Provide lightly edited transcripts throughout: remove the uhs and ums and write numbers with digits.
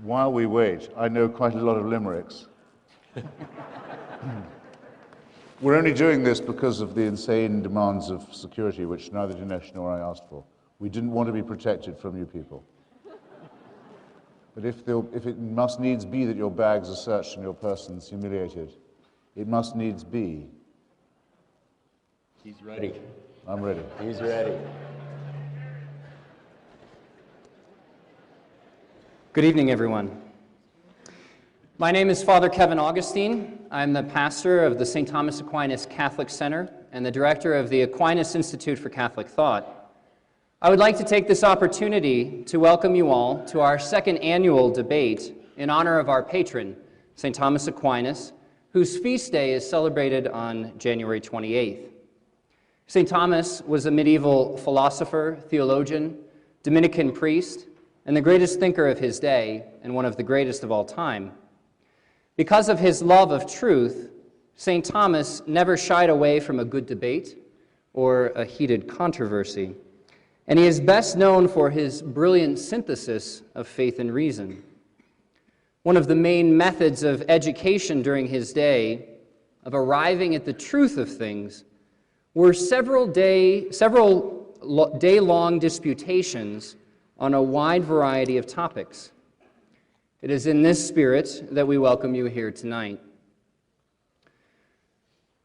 While we wait, I know quite a lot of limericks. We're only doing this because of the insane demands of security, which neither Dinesh nor I asked for. We didn't want to be protected from you people. But if it must needs be that your bags are searched and your persons humiliated, it must needs be. He's ready. I'm ready. He's ready. Good evening, everyone. My name is Father Kevin Augustine. I'm the pastor of the St. Thomas Aquinas Catholic Center and the director of the Aquinas Institute for Catholic Thought. I would like to take this opportunity to welcome you all to our second annual debate in honor of our patron, St. Thomas Aquinas, whose feast day is celebrated on January 28th. St. Thomas was a medieval philosopher, theologian, Dominican priest, and the greatest thinker of his day, and one of the greatest of all time. Because of his love of truth, St. Thomas never shied away from a good debate or a heated controversy, and he is best known for his brilliant synthesis of faith and reason. One of the main methods of education during his day, of arriving at the truth of things, were several day-long disputations on a wide variety of topics. It is in this spirit that we welcome you here tonight.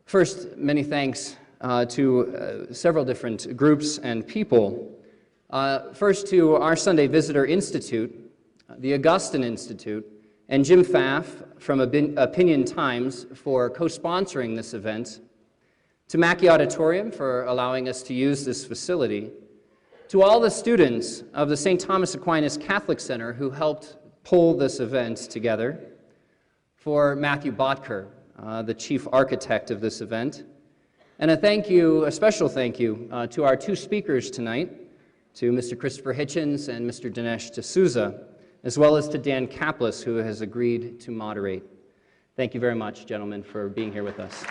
First, many thanks to several different groups and people. First to our Sunday Visitor Institute, the Augustine Institute, and Jim Pfaff from Opinion Times for co-sponsoring this event, to Mackey Auditorium for allowing us to use this facility, to all the students of the St. Thomas Aquinas Catholic Center who helped pull this event together, for Matthew Botker, the chief architect of this event, and a special thank you to our two speakers tonight, to Mr. Christopher Hitchens and Mr. Dinesh D'Souza, as well as to Dan Caplis, who has agreed to moderate. Thank you very much, gentlemen, for being here with us.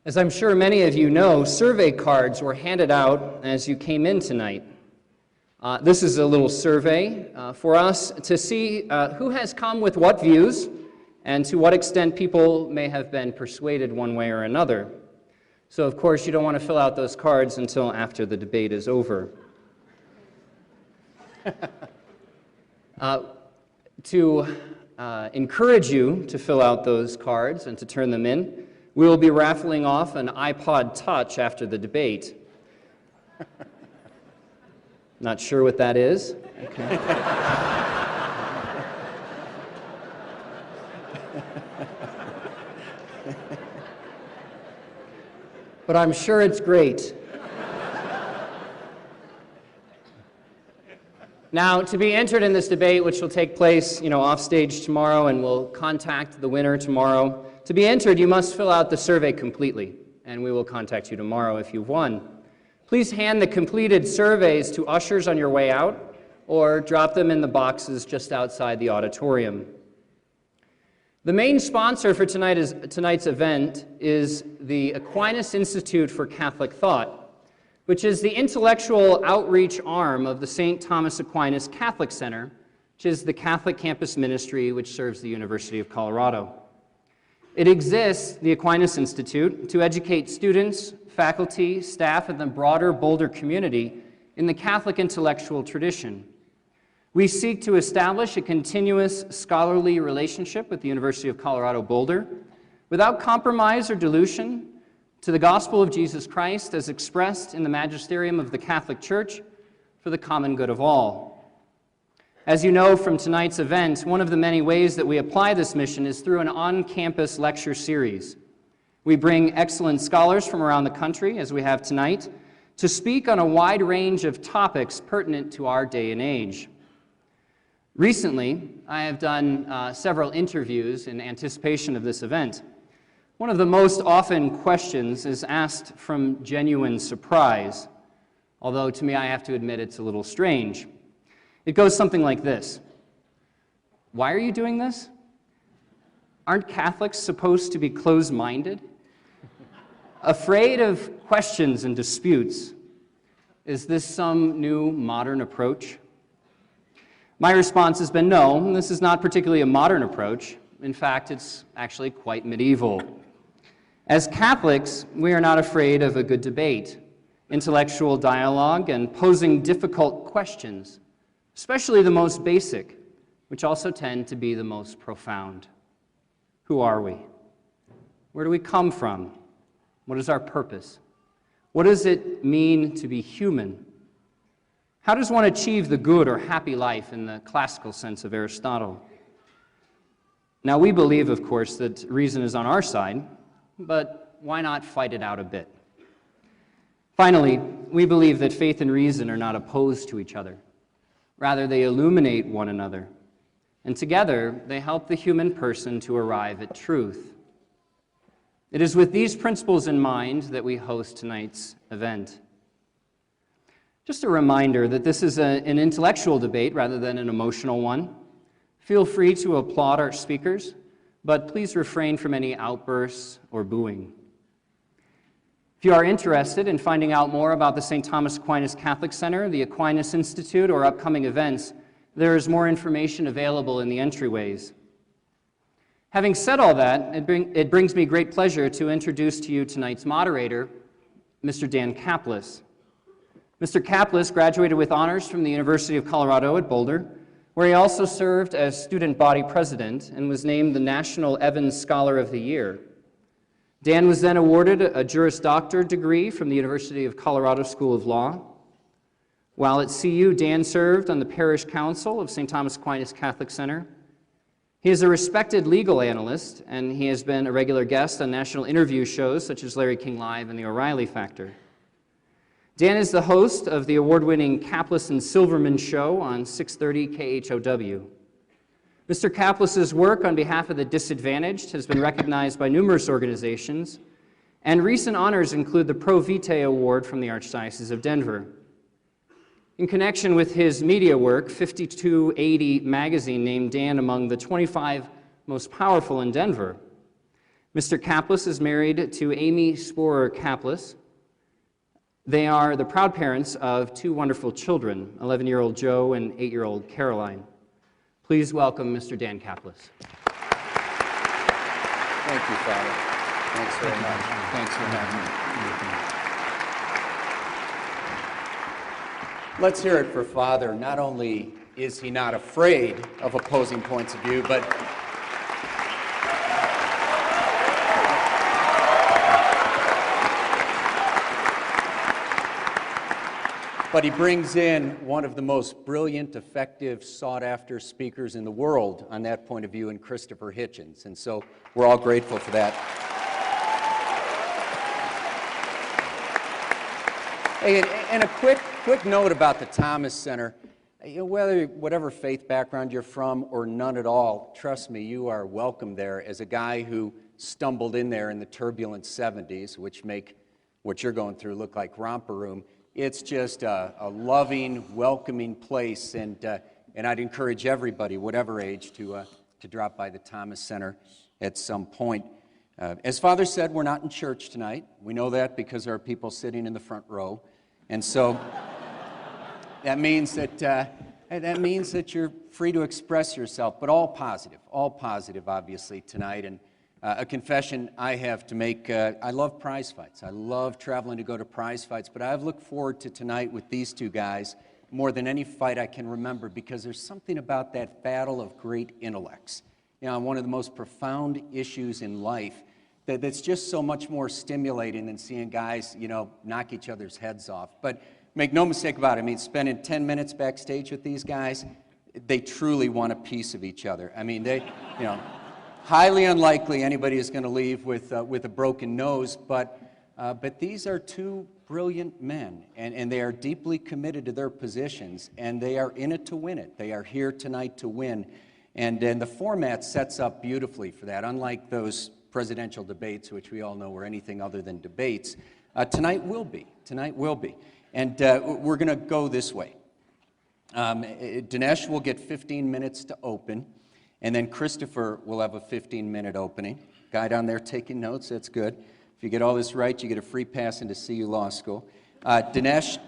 As I'm sure many of you know, survey cards were handed out as you came in tonight. This is a little survey for us to see who has come with what views and to what extent people may have been persuaded one way or another. So, of course, you don't want to fill out those cards until after the debate is over. To encourage you to fill out those cards and to turn them in, we will be raffling off an iPod Touch after the debate. Not sure what that is. Okay. But I'm sure it's great. Now, to be entered in this debate, which will take place, off stage tomorrow, and we'll contact the winner tomorrow. To be entered, you must fill out the survey completely, and we will contact you tomorrow if you've won. Please hand the completed surveys to ushers on your way out, or drop them in the boxes just outside the auditorium. The main sponsor for tonight's event is the Aquinas Institute for Catholic Thought, which is the intellectual outreach arm of the St. Thomas Aquinas Catholic Center, which is the Catholic campus ministry which serves the University of Colorado. It exists, the Aquinas Institute, to educate students, faculty, staff, and the broader Boulder community in the Catholic intellectual tradition. We seek to establish a continuous scholarly relationship with the University of Colorado Boulder without compromise or dilution to the gospel of Jesus Christ as expressed in the magisterium of the Catholic Church for the common good of all. As you know from tonight's event, one of the many ways that we apply this mission is through an on-campus lecture series. We bring excellent scholars from around the country, as we have tonight, to speak on a wide range of topics pertinent to our day and age. Recently, I have done several interviews in anticipation of this event. One of the most often questions is asked from genuine surprise, although to me I have to admit it's a little strange. It goes something like this. Why are you doing this? Aren't Catholics supposed to be closed-minded? Afraid of questions and disputes? Is this some new modern approach? My response has been no, this is not particularly a modern approach. In fact, it's actually quite medieval. As Catholics, we are not afraid of a good debate, intellectual dialogue, and posing difficult questions, especially the most basic, which also tend to be the most profound. Who are we? Where do we come from? What is our purpose? What does it mean to be human? How does one achieve the good or happy life in the classical sense of Aristotle? Now, we believe, of course, that reason is on our side, but why not fight it out a bit? Finally, we believe that faith and reason are not opposed to each other. Rather, they illuminate one another, and together they help the human person to arrive at truth. It is with these principles in mind that we host tonight's event. Just a reminder that this is an intellectual debate rather than an emotional one. Feel free to applaud our speakers, but please refrain from any outbursts or booing. If you are interested in finding out more about the St. Thomas Aquinas Catholic Center, the Aquinas Institute, or upcoming events, there is more information available in the entryways. Having said all that, it brings me great pleasure to introduce to you tonight's moderator, Mr. Dan Caplis. Mr. Caplis graduated with honors from the University of Colorado at Boulder, where he also served as student body president and was named the National Evans Scholar of the Year. Dan was then awarded a Juris Doctor degree from the University of Colorado School of Law. While at CU, Dan served on the Parish Council of St. Thomas Aquinas Catholic Center. He is a respected legal analyst, and he has been a regular guest on national interview shows such as Larry King Live and The O'Reilly Factor. Dan is the host of the award-winning Caplis and Silverman Show on 630 KHOW. Mr. Caplis's work on behalf of the disadvantaged has been recognized by numerous organizations, and recent honors include the Pro Vitae Award from the Archdiocese of Denver. In connection with his media work, 5280 magazine named Dan among the 25 most powerful in Denver. Mr. Caplis is married to Amy Sporer Caplis. They are the proud parents of two wonderful children, 11-year-old Joe and 8-year-old Caroline. Please welcome Mr. Dan Caplis. Thank you, Father. Thanks very much. Thanks for having me. Let's hear it for Father. Not only is he not afraid of opposing points of view, but he brings in one of the most brilliant, effective, sought-after speakers in the world on that point of view in Christopher Hitchens. And so we're all grateful for that. Hey, and a quick note about the Thomas Center. Whatever faith background you're from or none at all, trust me, you are welcome there. As a guy who stumbled in there in the turbulent 70s, which make what you're going through look like romper room, it's just a loving, welcoming place, and I'd encourage everybody, whatever age, to drop by the Thomas Center at some point. As Father said, we're not in church tonight. We know that because there are people sitting in the front row, and so that means that you're free to express yourself, but all positive, obviously, tonight. And a confession I have to make, I love prize fights. I love traveling to go to prize fights, but I've looked forward to tonight with these two guys more than any fight I can remember, because there's something about that battle of great intellects, one of the most profound issues in life that's just so much more stimulating than seeing guys, knock each other's heads off. But make no mistake about it, I mean, spending 10 minutes backstage with these guys, they truly want a piece of each other. I mean, they, highly unlikely anybody is going to leave with a broken nose, but these are two brilliant men, and they are deeply committed to their positions, and they are in it to win it. They are here tonight to win, and the format sets up beautifully for that. Unlike those presidential debates, which we all know were anything other than debates, tonight will be. And we're going to go this way. Dinesh will get 15 minutes to open. And then Christopher will have a 15-minute opening. Guy down there taking notes, that's good. If you get all this right, you get a free pass into CU Law School. Dinesh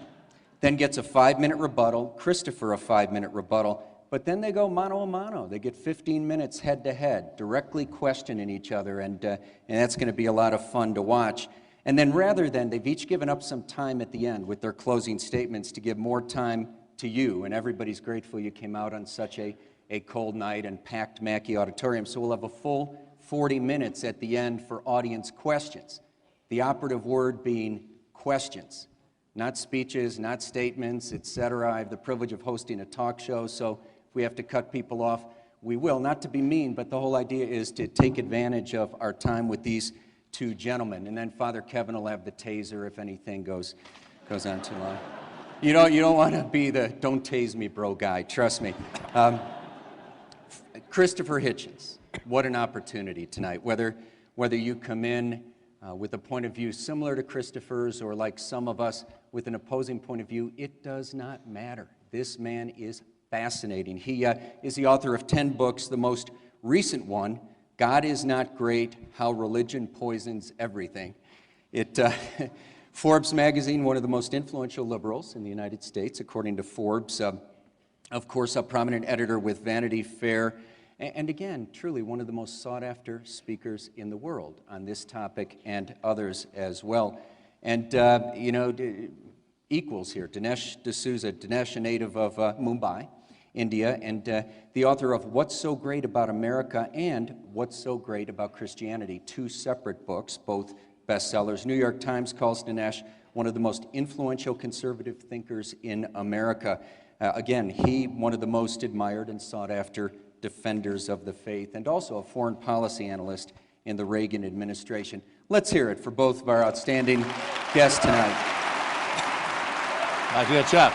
then gets a 5-minute rebuttal, Christopher a 5-minute rebuttal, but then they go mano a mano. They get 15 minutes head-to-head, directly questioning each other, and that's going to be a lot of fun to watch. And then rather than, they've each given up some time at the end with their closing statements to give more time to you, and everybody's grateful you came out on such a cold night and packed Mackey Auditorium. So we'll have a full 40 minutes at the end for audience questions. The operative word being questions, not speeches, not statements, etc. I have the privilege of hosting a talk show, so if we have to cut people off, we will. Not to be mean, but the whole idea is to take advantage of our time with these two gentlemen. And then Father Kevin will have the taser if anything goes on too long. You don't want to be the don't tase me bro guy, trust me. Christopher Hitchens, what an opportunity tonight. Whether you come in with a point of view similar to Christopher's or like some of us with an opposing point of view, it does not matter. This man is fascinating. He is the author of 10 books, the most recent one, God is Not Great, How Religion Poisons Everything. Forbes magazine, one of the most influential liberals in the United States, according to Forbes. Of course, a prominent editor with Vanity Fair. And again, truly one of the most sought-after speakers in the world on this topic and others as well. And, equals here. Dinesh D'Souza, Dinesh, a native of Mumbai, India, and the author of What's So Great About America and What's So Great About Christianity, 2 separate books, both bestsellers. New York Times calls Dinesh one of the most influential conservative thinkers in America. Again, he, one of the most admired and sought-after defenders of the faith, and also a foreign policy analyst in the Reagan administration. Let's hear it for both of our outstanding guests tonight. Nice to meet you.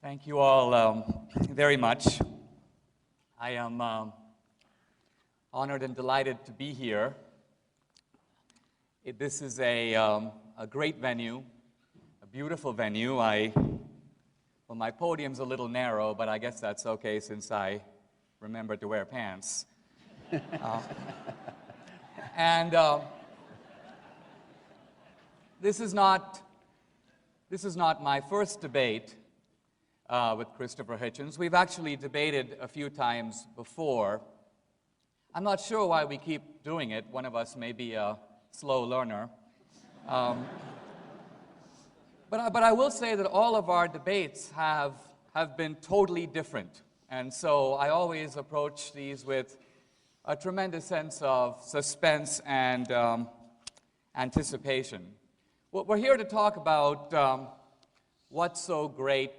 Thank you all very much. I am honored and delighted to be here. This is a great venue, a beautiful venue. Well, my podium's a little narrow, but I guess that's okay since I remembered to wear pants. This is not my first debate with Christopher Hitchens. We've actually debated a few times before. I'm not sure why we keep doing it. One of us may be a slow learner. But I will say that all of our debates have been totally different. And so I always approach these with a tremendous sense of suspense and anticipation. Well, we're here to talk about what's so great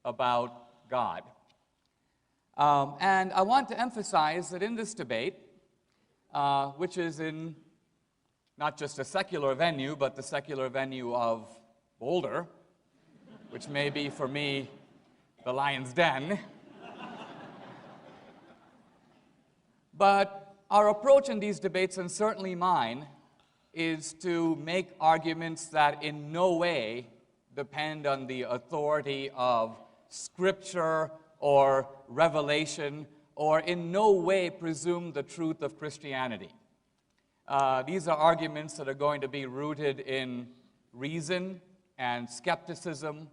about God. And I want to emphasize that in this debate, which is in not just a secular venue, but the secular venue of Boulder, which may be for me the lion's den. But our approach in these debates, and certainly mine, is to make arguments that in no way depend on the authority of Scripture or revelation, or in no way presume the truth of Christianity. These are arguments that are going to be rooted in reason and skepticism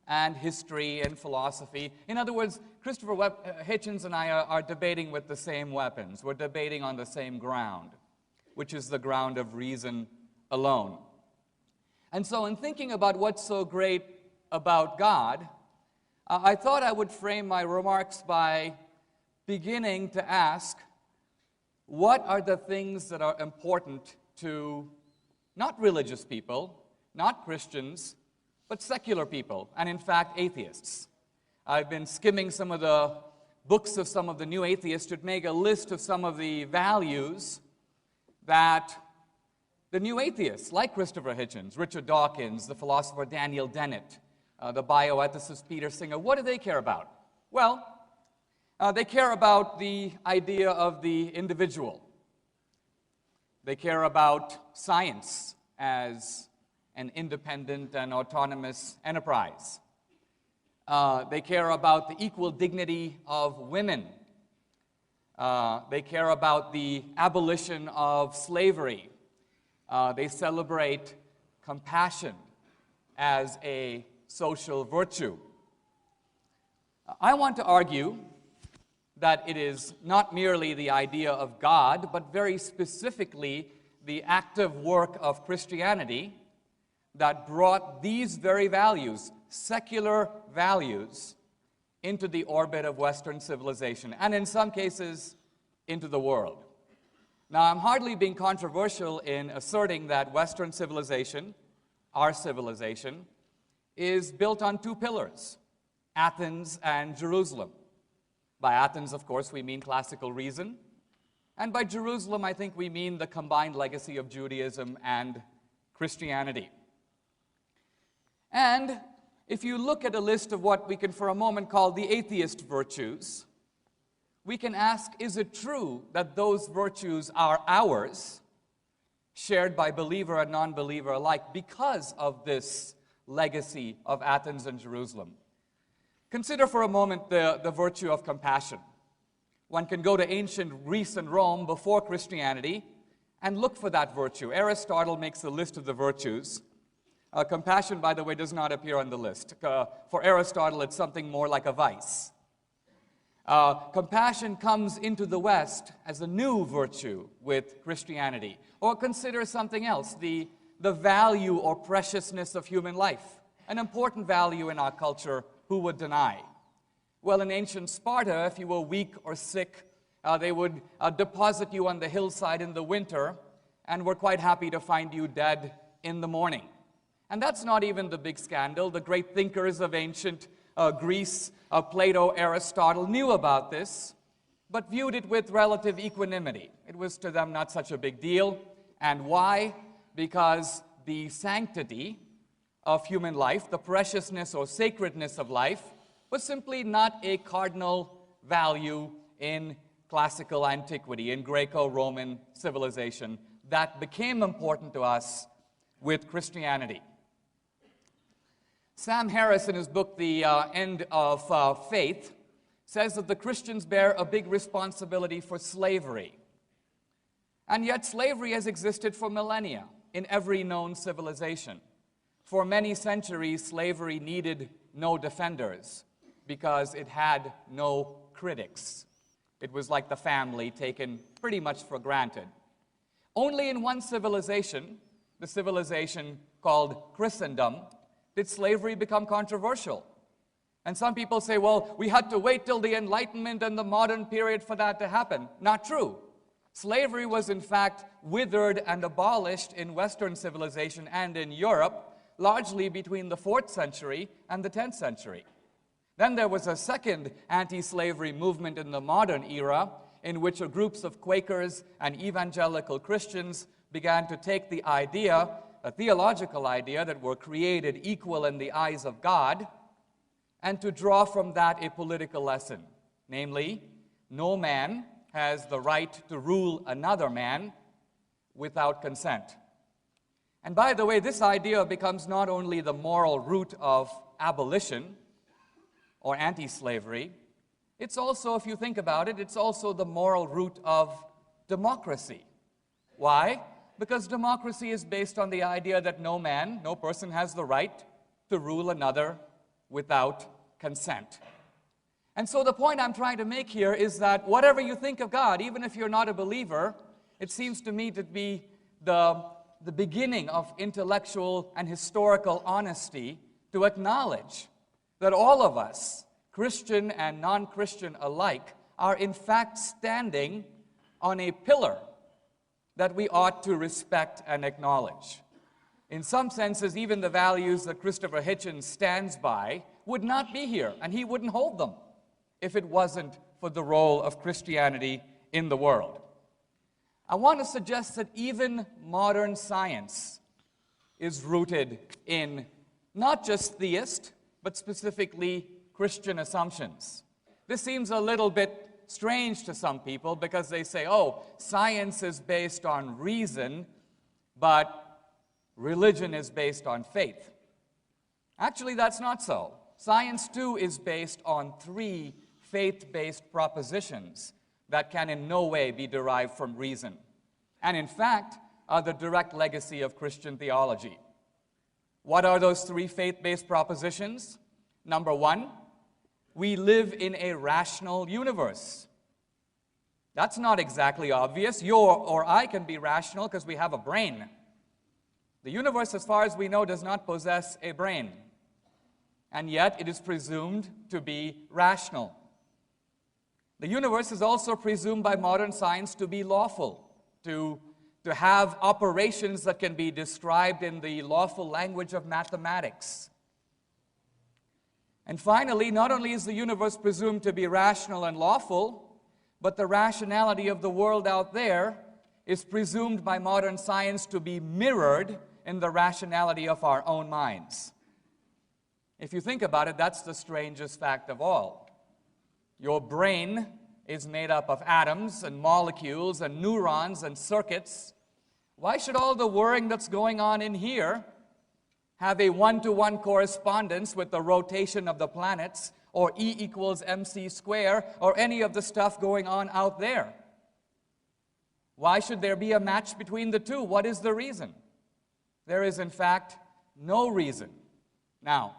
and history and philosophy. In other words, Christopher Hitchens and I are debating with the same weapons. We're debating on the same ground, which is the ground of reason alone. And so in thinking about what's so great about God, I thought I would frame my remarks by beginning to ask, what are the things that are important to not religious people, not Christians, but secular people, and in fact, atheists? I've been skimming some of the books of some of the new atheists to make a list of some of the values that the new atheists, like Christopher Hitchens, Richard Dawkins, the philosopher Daniel Dennett, the bioethicist Peter Singer, what do they care about? Well, they care about the idea of the individual. They care about science as an independent and autonomous enterprise. They care about the equal dignity of women. They care about the abolition of slavery. They celebrate compassion as a social virtue. I want to argue that it is not merely the idea of God, but very specifically the active work of Christianity that brought these very values, secular values, into the orbit of Western civilization, and in some cases, into the world. Now, I'm hardly being controversial in asserting that Western civilization, our civilization, is built on two pillars, Athens and Jerusalem. By Athens, of course, we mean classical reason, and by Jerusalem, I think we mean the combined legacy of Judaism and Christianity. And if you look at a list of what we can for a moment call the atheist virtues, we can ask, is it true that those virtues are ours, shared by believer and non-believer alike, because of this legacy of Athens and Jerusalem? Consider for a moment the virtue of compassion. One can go to ancient Greece and Rome before Christianity and look for that virtue. Aristotle makes a list of the virtues. Compassion, by the way, does not appear on the list. For Aristotle, it's something more like a vice. Compassion comes into the West as a new virtue with Christianity. Or consider something else, the value or preciousness of human life, an important value in our culture. Who would deny? Well, in ancient Sparta, if you were weak or sick, they would deposit you on the hillside in the winter and were quite happy to find you dead in the morning. And that's not even the big scandal. The great thinkers of ancient Greece, Plato, Aristotle, knew about this, but viewed it with relative equanimity. It was to them not such a big deal. And why? Because the sanctity of human life, the preciousness or sacredness of life, was simply not a cardinal value in classical antiquity, in Greco-Roman civilization. That became important to us with Christianity. Sam Harris, in his book, The End of Faith, says that the Christians bear a big responsibility for slavery. And yet slavery has existed for millennia in every known civilization. For many centuries, slavery needed no defenders because it had no critics. It was like the family, taken pretty much for granted. Only in one civilization, the civilization called Christendom, did slavery become controversial. And some people say, well, we had to wait till the Enlightenment and the modern period for that to happen. Not true. Slavery was in fact withered and abolished in Western civilization and in Europe, largely between the 4th century and the 10th century. Then there was a second anti-slavery movement in the modern era, in which groups of Quakers and evangelical Christians began to take the idea, a theological idea, that we're created equal in the eyes of God, and to draw from that a political lesson. Namely, no man has the right to rule another man without consent. And by the way, this idea becomes not only the moral root of abolition or anti-slavery, it's also, if you think about it, it's also the moral root of democracy. Why? Because democracy is based on the idea that no man, no person has the right to rule another without consent. And so the point I'm trying to make here is that whatever you think of God, even if you're not a believer, it seems to me to be the beginning of intellectual and historical honesty to acknowledge that all of us, Christian and non-Christian alike, are in fact standing on a pillar that we ought to respect and acknowledge. In some senses, even the values that Christopher Hitchens stands by would not be here, and he wouldn't hold them if it wasn't for the role of Christianity in the world. I want to suggest that even modern science is rooted in not just theist, but specifically Christian assumptions. This seems a little bit strange to some people because they say, oh, science is based on reason, but religion is based on faith. Actually, that's not so. Science, too, is based on 3 faith-based propositions that can in no way be derived from reason, and in fact are the direct legacy of Christian theology. What are those 3 faith-based propositions? Number 1, we live in a rational universe. That's not exactly obvious. You or I can be rational because we have a brain. The universe, as far as we know, does not possess a brain, and yet it is presumed to be rational. The universe is also presumed by modern science to be lawful, to have operations that can be described in the lawful language of mathematics. And finally, not only is the universe presumed to be rational and lawful, but the rationality of the world out there is presumed by modern science to be mirrored in the rationality of our own minds. If you think about it, that's the strangest fact of all. Your brain is made up of atoms and molecules and neurons and circuits. Why should all the whirring that's going on in here have a one-to-one correspondence with the rotation of the planets, or E equals mc squared, or any of the stuff going on out there? Why should there be a match between the two? What is the reason? There is, in fact, no reason. Now,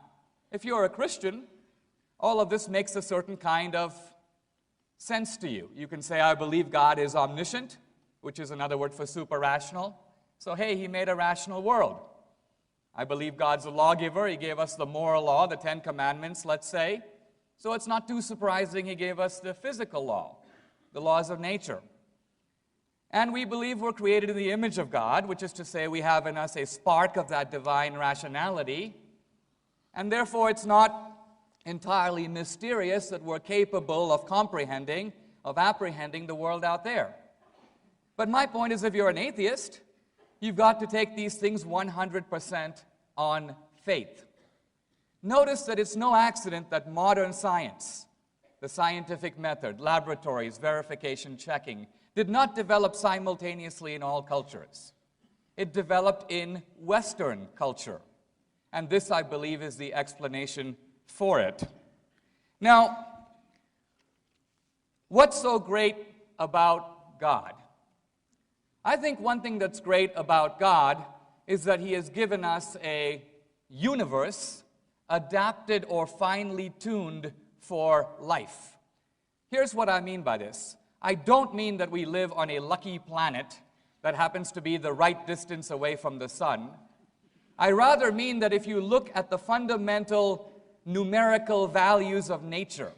if you're a Christian, all of this makes a certain kind of sense to you. You can say, I believe God is omniscient, which is another word for super-rational. So, hey, He made a rational world. I believe God's a lawgiver. He gave us the moral law, the 10 Commandments, let's say. So it's not too surprising He gave us the physical law, the laws of nature. And we believe we're created in the image of God, which is to say we have in us a spark of that divine rationality. And therefore it's not entirely mysterious that we're capable of comprehending, of apprehending the world out there. But my point is, if you're an atheist, you've got to take these things 100% on faith. Notice that it's no accident that modern science, the scientific method, laboratories, verification, checking, did not develop simultaneously in all cultures. It developed in Western culture. And this, I believe, is the explanation for it. Now, what's so great about God? I think one thing that's great about God is that He has given us a universe adapted or finely tuned for life. Here's what I mean by this. I don't mean that we live on a lucky planet that happens to be the right distance away from the sun. I rather mean that if you look at the fundamental numerical values of nature,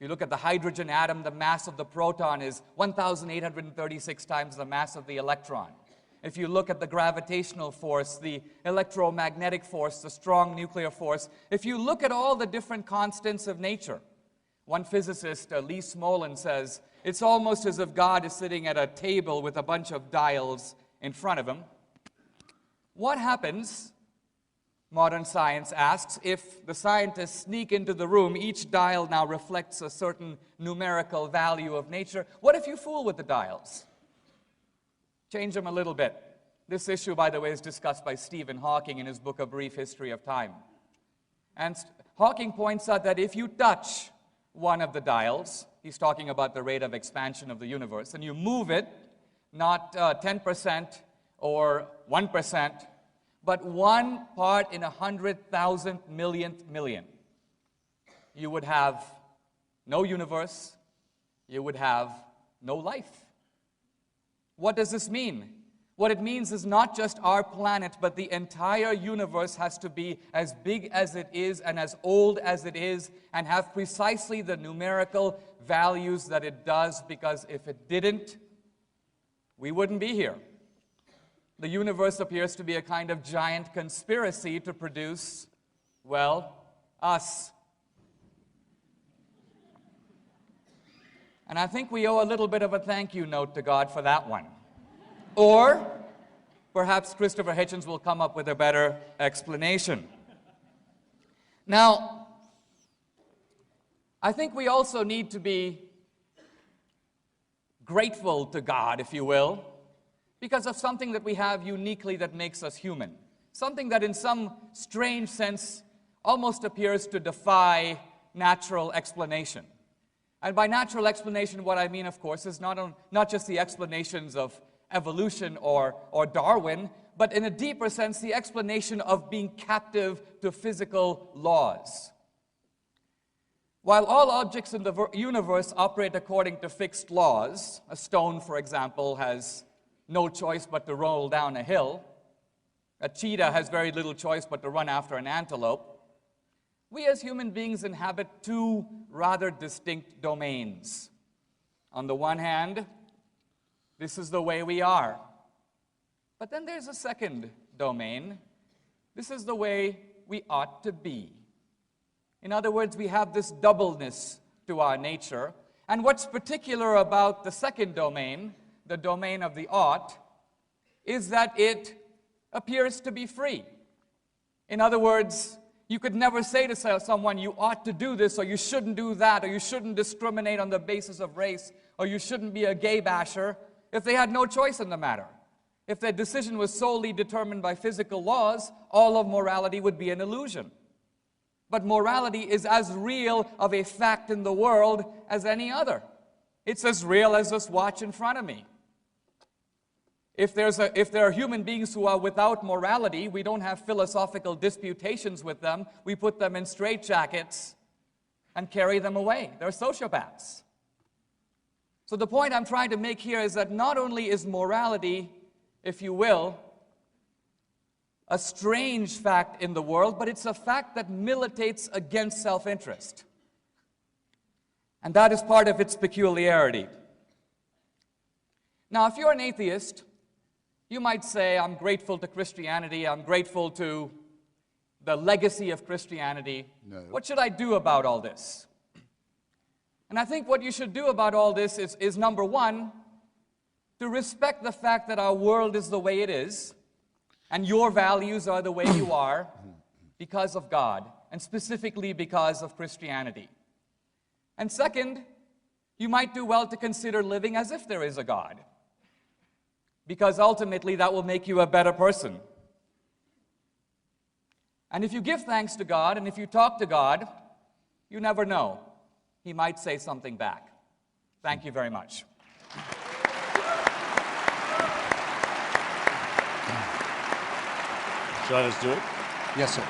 you look at the hydrogen atom, the mass of the proton is 1,836 times the mass of the electron. If you look at the gravitational force, the electromagnetic force, the strong nuclear force, if you look at all the different constants of nature, one physicist, Lee Smolin, says, it's almost as if God is sitting at a table with a bunch of dials in front of him. What happens, modern science asks, if the scientists sneak into the room, each dial now reflects a certain numerical value of nature? What if you fool with the dials? Change them a little bit. This issue, by the way, is discussed by Stephen Hawking in his book, A Brief History of Time. And Hawking points out that if you touch one of the dials, he's talking about the rate of expansion of the universe, and you move it, not 10% or 1%, but 1 part in 100,000 millionth million, you would have no universe, you would have no life. What does this mean? What it means is not just our planet, but the entire universe has to be as big as it is and as old as it is and have precisely the numerical values that it does, because if it didn't, we wouldn't be here. The universe appears to be a kind of giant conspiracy to produce, well, us. And I think we owe a little bit of a thank you note to God for that one. Or perhaps Christopher Hitchens will come up with a better explanation. Now, I think we also need to be grateful to God, if you will, because of something that we have uniquely that makes us human. Something that in some strange sense almost appears to defy natural explanation. And by natural explanation, what I mean, of course, is not just the explanations of evolution or Darwin, but in a deeper sense, the explanation of being captive to physical laws. While all objects in the universe operate according to fixed laws, a stone, for example, has no choice but to roll down a hill. A cheetah has very little choice but to run after an antelope. We as human beings inhabit two rather distinct domains. On the one hand, this is the way we are. But then there's a second domain. This is the way we ought to be. In other words, we have this doubleness to our nature. And what's particular about the second domain, the domain of the ought, is that it appears to be free. In other words, you could never say to someone, you ought to do this, or you shouldn't do that, or you shouldn't discriminate on the basis of race, or you shouldn't be a gay basher, if they had no choice in the matter. If their decision was solely determined by physical laws, all of morality would be an illusion. But morality is as real of a fact in the world as any other. It's as real as this watch in front of me. If there are human beings who are without morality, we don't have philosophical disputations with them. We put them in straitjackets and carry them away. They're sociopaths. So the point I'm trying to make here is that not only is morality, if you will, a strange fact in the world, but it's a fact that militates against self-interest. And that is part of its peculiarity. Now, if you're an atheist, you might say, I'm grateful to Christianity, I'm grateful to the legacy of Christianity. No. What should I do about all this? And I think what you should do about all this is number one, to respect the fact that our world is the way it is, and your values are the way you are because of God, and specifically because of Christianity. And second, you might do well to consider living as if there is a God, because ultimately that will make you a better person. And if you give thanks to God, and if you talk to God, you never know. He might say something back. Thank you very much. Shall I just do it? Yes, sir.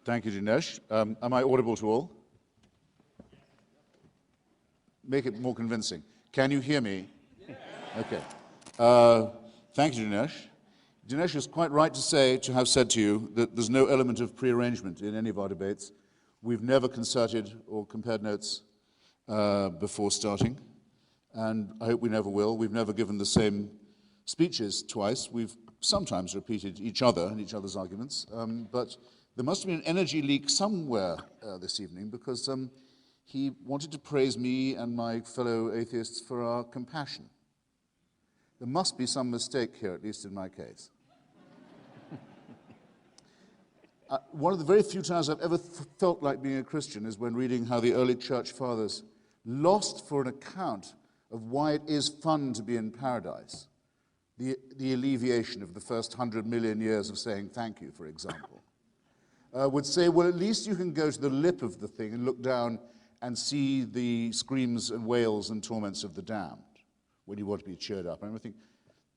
Thank you, Dinesh. Am I audible to all? Make it more convincing. Can you hear me? Okay. Thank you, Dinesh. Dinesh is quite right to have said to you that there's no element of prearrangement in any of our debates. We've never concerted or compared notes before starting, and I hope we never will. We've never given the same speeches twice. We've sometimes repeated each other and each other's arguments, but there must have been an energy leak somewhere this evening, because he wanted to praise me and my fellow atheists for our compassion. There must be some mistake here, at least in my case. One of the very few times I've ever felt like being a Christian is when reading how the early church fathers lost for an account of why it is fun to be in paradise. The alleviation of the first 100 million years of saying thank you, for example. Would say, well, at least you can go to the lip of the thing and look down and see the screams and wails and torments of the damned when you want to be cheered up. And I think,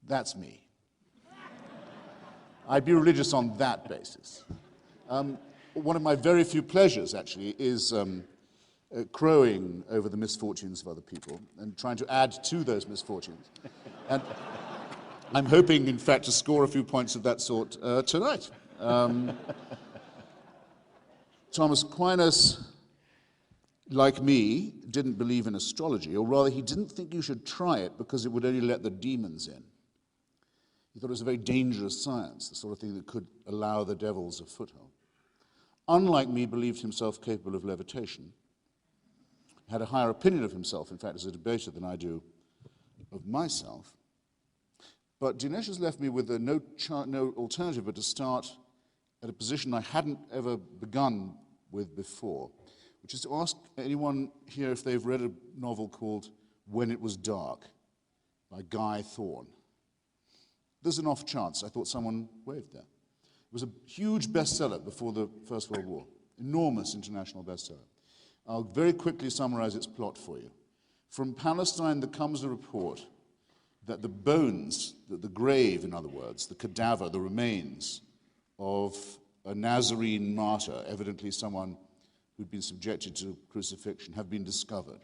that's me. I'd be religious on that basis. One of my very few pleasures, actually, is crowing over the misfortunes of other people and trying to add to those misfortunes. And I'm hoping, in fact, to score a few points of that sort tonight. Thomas Aquinas, like me, didn't believe in astrology, or rather, he didn't think you should try it because it would only let the demons in. He thought it was a very dangerous science, the sort of thing that could allow the devils a foothold. Unlike me, believed himself capable of levitation, had a higher opinion of himself, in fact, as a debater than I do of myself. But Dinesh has left me with no alternative but to start at a position I hadn't ever begun with before, which is to ask anyone here if they've read a novel called When It Was Dark by Guy Thorne. There's an off chance. I thought someone waved there. It was a huge bestseller before the First World War, enormous international bestseller. I'll very quickly summarize its plot for you. From Palestine, there comes a report that the bones, that the grave, in other words, the cadaver, the remains of a Nazarene martyr, evidently someone who'd been subjected to crucifixion, have been discovered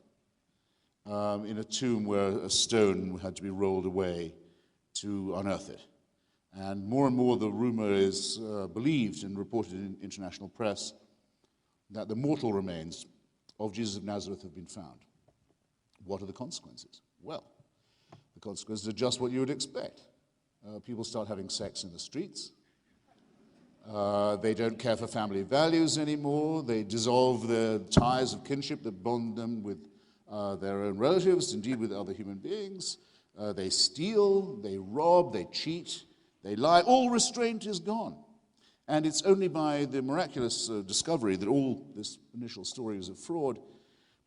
in a tomb where a stone had to be rolled away to unearth it. And more the rumor is believed and reported in international press that the mortal remains of Jesus of Nazareth have been found. What are the consequences? Well, the consequences are just what you would expect. People start having sex in the streets. They don't care for family values anymore. They dissolve the ties of kinship that bond them with their own relatives, indeed with other human beings. They steal, they rob, they cheat, they lie. All restraint is gone. And it's only by the miraculous discovery that all this initial story is a fraud,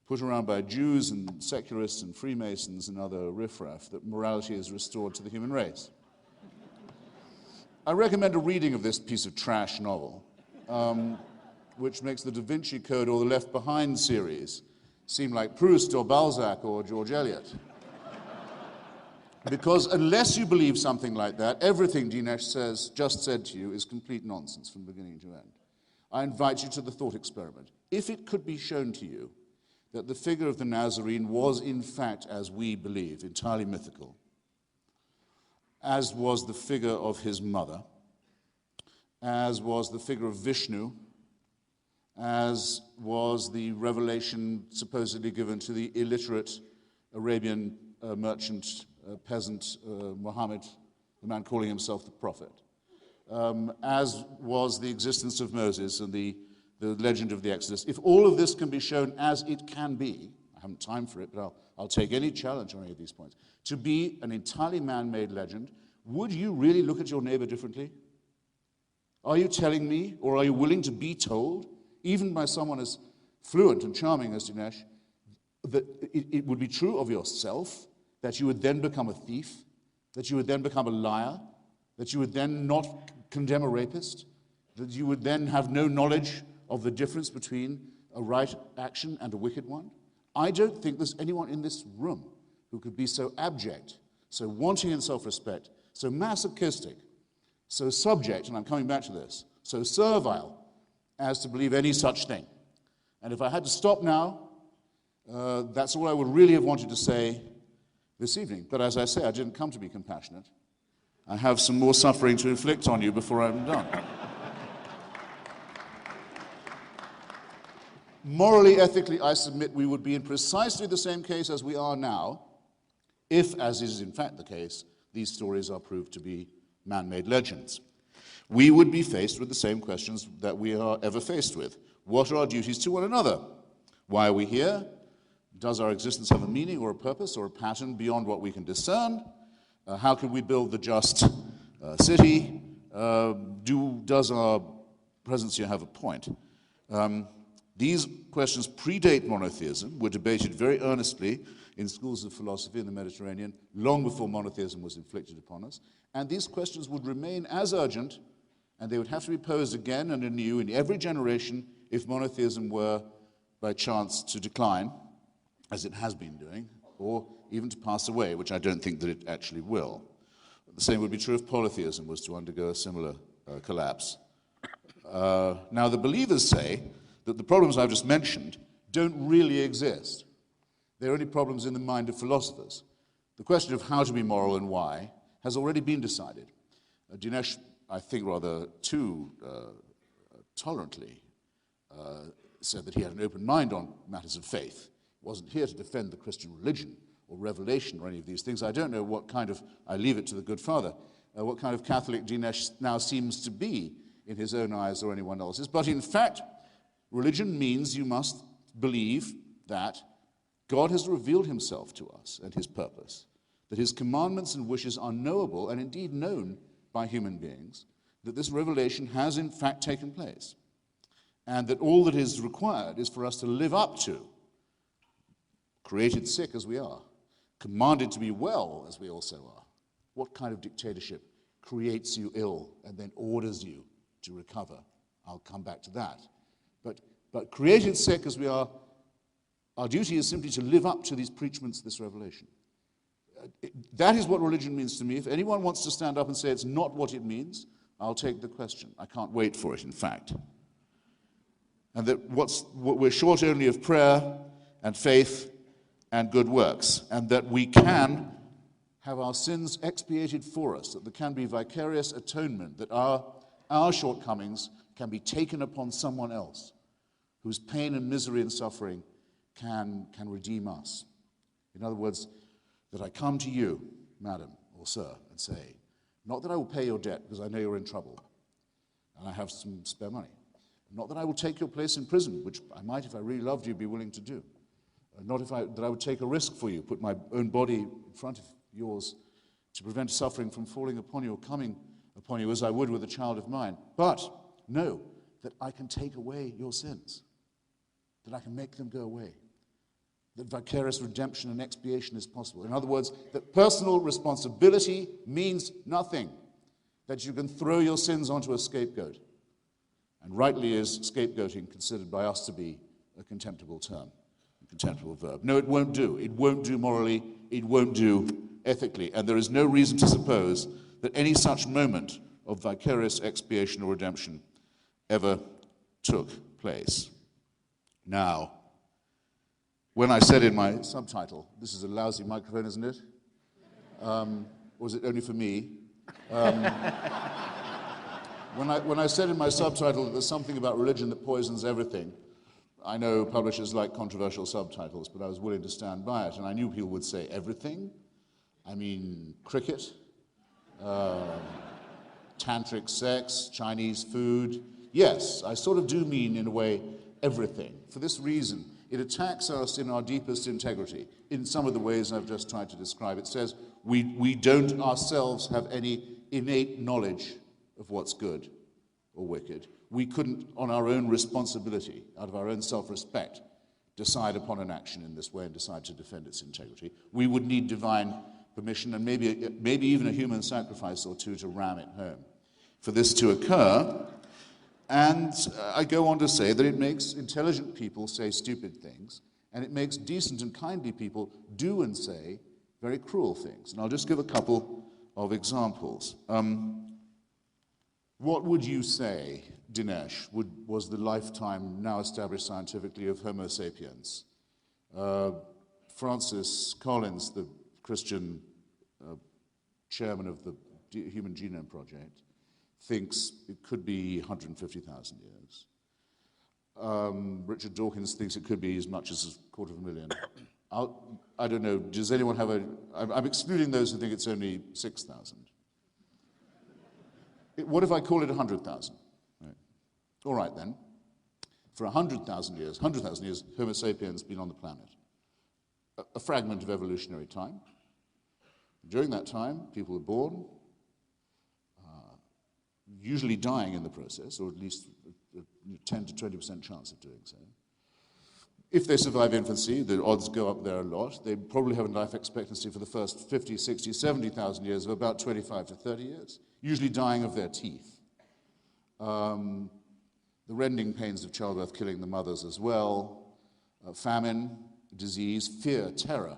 put around by Jews and secularists and Freemasons and other riffraff, that morality is restored to the human race. I recommend a reading of this piece of trash novel, which makes the Da Vinci Code or the Left Behind series seem like Proust or Balzac or George Eliot. Because unless you believe something like that, everything Dinesh just said to you is complete nonsense from beginning to end. I invite you to the thought experiment. If it could be shown to you that the figure of the Nazarene was in fact, as we believe, entirely mythical, as was the figure of his mother, as was the figure of Vishnu, as was the revelation supposedly given to the illiterate Arabian merchant peasant Muhammad, the man calling himself the prophet, as was the existence of Moses and the legend of the Exodus. If all of this can be shown as it can be, I haven't time for it, but I'll take any challenge on any of these points, to be an entirely man-made legend, would you really look at your neighbor differently? Are you telling me, or are you willing to be told, even by someone as fluent and charming as Dinesh, that it would be true of yourself, that you would then become a thief, that you would then become a liar, that you would then not condemn a rapist, that you would then have no knowledge of the difference between a right action and a wicked one? I don't think there's anyone in this room who could be so abject, so wanting in self-respect, so masochistic, so subject, and I'm coming back to this, so servile, as to believe any such thing. And if I had to stop now, that's all I would really have wanted to say this evening. But as I say, I didn't come to be compassionate. I have some more suffering to inflict on you before I'm done. Morally, ethically, I submit we would be in precisely the same case as we are now, if, as is in fact the case, these stories are proved to be man-made legends. We would be faced with the same questions that we are ever faced with. What are our duties to one another? Why are we here? Does our existence have a meaning or a purpose or a pattern beyond what we can discern? How can we build the just city? Does our presence here have a point? These questions predate monotheism, were debated very earnestly in schools of philosophy in the Mediterranean long before monotheism was inflicted upon us. And these questions would remain as urgent, and they would have to be posed again and anew in every generation if monotheism were by chance to decline, as it has been doing, or even to pass away, which I don't think that it actually will. The same would be true if polytheism was to undergo a similar collapse. Now, the believers say that the problems I've just mentioned don't really exist. They're only problems in the mind of philosophers. The question of how to be moral and why has already been decided. Dinesh, I think rather too tolerantly, said that he had an open mind on matters of faith. He wasn't here to defend the Christian religion or revelation or any of these things. I don't know what kind of, I leave it to the good father, what kind of Catholic Dinesh now seems to be in his own eyes or anyone else's. But in fact, religion means you must believe that God has revealed himself to us and his purpose, that his commandments and wishes are knowable and indeed known by human beings, that this revelation has in fact taken place. and that all that is required is for us to live up to, created sick as we are, commanded to be well as we also are. What kind of dictatorship creates you ill and then orders you to recover? I'll come back to that. But created sick as we are, our duty is simply to live up to these preachments, this revelation. That is what religion means to me. If anyone wants to stand up and say it's not what it means, I'll take the question. I can't wait for it, in fact. And that what we're short only of prayer and faith and good works, and that we can have our sins expiated for us, that there can be vicarious atonement, that our shortcomings can be taken upon someone else whose pain and misery and suffering can redeem us. In other words, that I come to you, madam or sir, and say, not that I will pay your debt because I know you're in trouble and I have some spare money. Not that I will take your place in prison, which I might, if I really loved you, be willing to do. Not that I would take a risk for you, put my own body in front of yours to prevent suffering from falling upon you or coming upon you as I would with a child of mine. But know that I can take away your sins, that I can make them go away, that vicarious redemption and expiation is possible. In other words, that personal responsibility means nothing, that you can throw your sins onto a scapegoat. And rightly is scapegoating considered by us to be a contemptible term, a contemptible verb. No, it won't do. It won't do morally. It won't do ethically. And there is no reason to suppose that any such moment of vicarious expiation or redemption ever took place. Now, when I said in my subtitle, this is a lousy microphone, isn't it? Or is it only for me? When I said in my subtitle that there's something about religion that poisons everything, I know publishers like controversial subtitles, but I was willing to stand by it, and I knew people would say everything. I mean, cricket, tantric sex, Chinese food. Yes, I sort of do mean, in a way, everything. For this reason, it attacks us in our deepest integrity, in some of the ways I've just tried to describe. It says we don't ourselves have any innate knowledge of what's good or wicked. We couldn't, on our own responsibility, out of our own self-respect, decide upon an action in this way and decide to defend its integrity. We would need divine permission and maybe even a human sacrifice or two to ram it home. For this to occur, and I go on to say that it makes intelligent people say stupid things, and it makes decent and kindly people do and say very cruel things. And I'll just give a couple of examples. What would you say, Dinesh, was the lifetime now established scientifically of Homo sapiens? Francis Collins, the Christian chairman of the Human Genome Project, thinks it could be 150,000 years. Richard Dawkins thinks it could be as much as 250,000. I don't know, does anyone have I'm excluding those who think it's only 6,000. What if I call it 100,000? Right. All right then. For 100,000 years, Homo sapiens has been on the planet. A fragment of evolutionary time. During that time, people were born, usually dying in the process, or at least a 10 to 20% chance of doing so. If they survive infancy, the odds go up there a lot. They probably have a life expectancy for the first 50, 60, 70,000 years of about 25 to 30 years, usually dying of their teeth. The rending pains of childbirth killing the mothers as well. Famine, disease, fear, terror,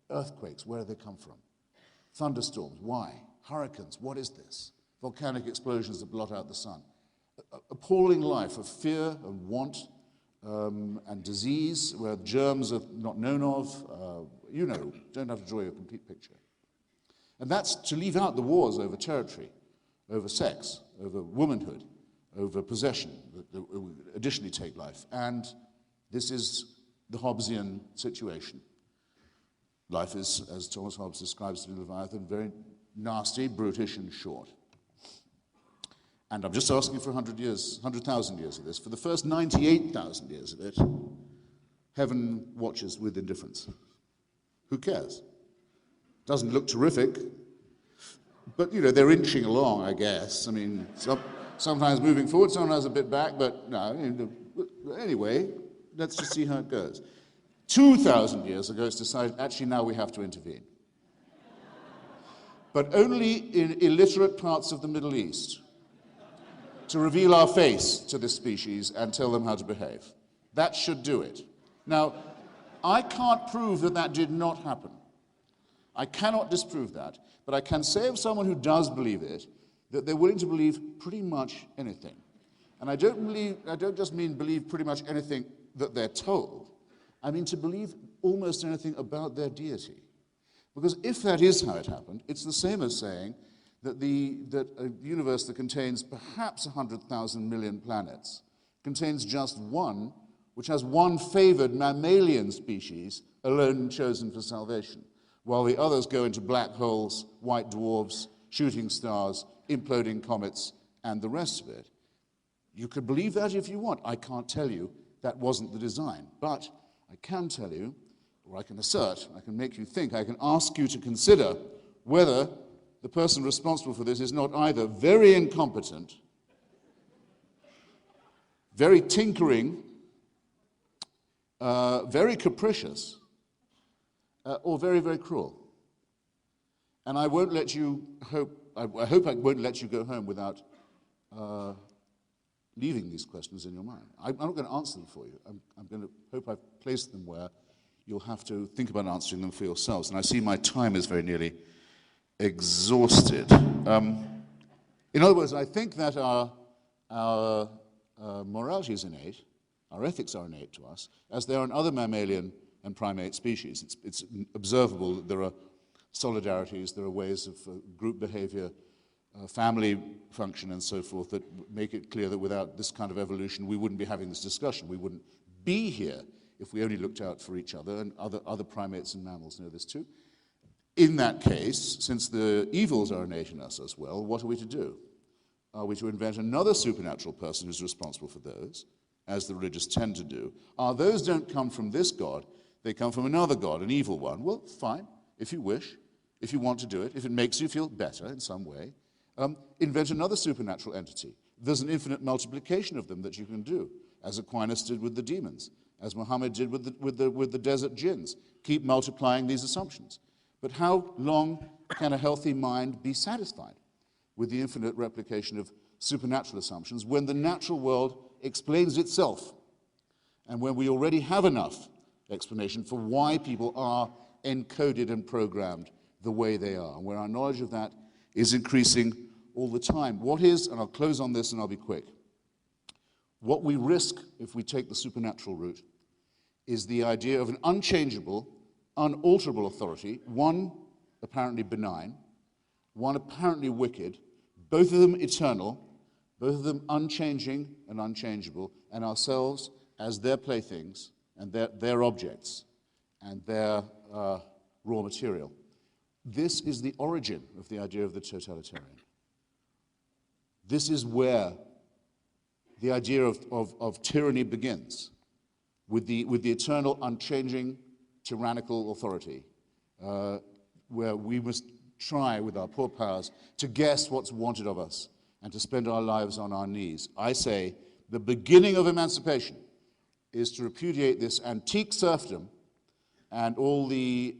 earthquakes, where do they come from? Thunderstorms, why? Hurricanes, what is this? Volcanic explosions that blot out the sun. Appalling life of fear and want and disease, where germs are not known of. Don't have to draw you a complete picture. And that's to leave out the wars over territory, over sex, over womanhood, over possession that additionally take life. And this is the Hobbesian situation. Life is, as Thomas Hobbes describes to Leviathan, very nasty, brutish, and short. And I'm just asking for 100,000 years of this. For the first 98,000 years of it, heaven watches with indifference. Who cares? Doesn't look terrific, but, they're inching along, I guess. I mean, sometimes moving forward, sometimes a bit back, but no, Anyway, let's just see how it goes. 2,000 years ago, it's decided, actually, now we have to intervene. But only in illiterate parts of the Middle East, to reveal our face to this species and tell them how to behave. That should do it. Now, I can't prove that that did not happen. I cannot disprove that, but I can say of someone who does believe it, that they're willing to believe pretty much anything. And I don't just mean believe pretty much anything that they're told. I mean to believe almost anything about their deity. Because if that is how it happened, it's the same as saying that a universe that contains perhaps 100,000 million planets contains just one, which has one favored mammalian species alone chosen for salvation, while the others go into black holes, white dwarfs, shooting stars, imploding comets, and the rest of it. You could believe that if you want. I can't tell you that wasn't the design. But I can tell you, or I can assert, I can make you think, I can ask you to consider whether the person responsible for this is not either very incompetent, very tinkering, very capricious, or very, very cruel. And I won't let you I hope I won't let you go home without leaving these questions in your mind. I'm not going to answer them for you. I'm going to hope I've placed them where you'll have to think about answering them for yourselves. And I see my time is very nearly exhausted. In other words, I think that our morality is innate, our ethics are innate to us, as they are in other mammalian and primate species. It's observable that there are solidarities, there are ways of group behavior, family function and so forth that make it clear that without this kind of evolution we wouldn't be having this discussion. We wouldn't be here if we only looked out for each other, and other primates and mammals know this too. In that case, since the evils are innate in us as well, what are we to do? Are we to invent another supernatural person who's responsible for those, as the religious tend to do? Those don't come from this God, they come from another God, an evil one. Well, fine, if you wish, if you want to do it, if it makes you feel better in some way, invent another supernatural entity. There's an infinite multiplication of them that you can do, as Aquinas did with the demons, as Muhammad did with the desert jinns. Keep multiplying these assumptions. But how long can a healthy mind be satisfied with the infinite replication of supernatural assumptions when the natural world explains itself, and when we already have enough explanation for why people are encoded and programmed the way they are, and where our knowledge of that is increasing all the time? What is, and I'll close on this and I'll be quick, what we risk if we take the supernatural route is the idea of an unchangeable, unalterable authority, one apparently benign, one apparently wicked, both of them eternal, both of them unchanging and unchangeable, and ourselves as their playthings and their objects and their raw material. This is the origin of the idea of the totalitarian. This is where the idea of tyranny begins, with the eternal, unchanging, tyrannical authority, where we must try with our poor powers to guess what's wanted of us and to spend our lives on our knees. I say the beginning of emancipation is to repudiate this antique serfdom and all the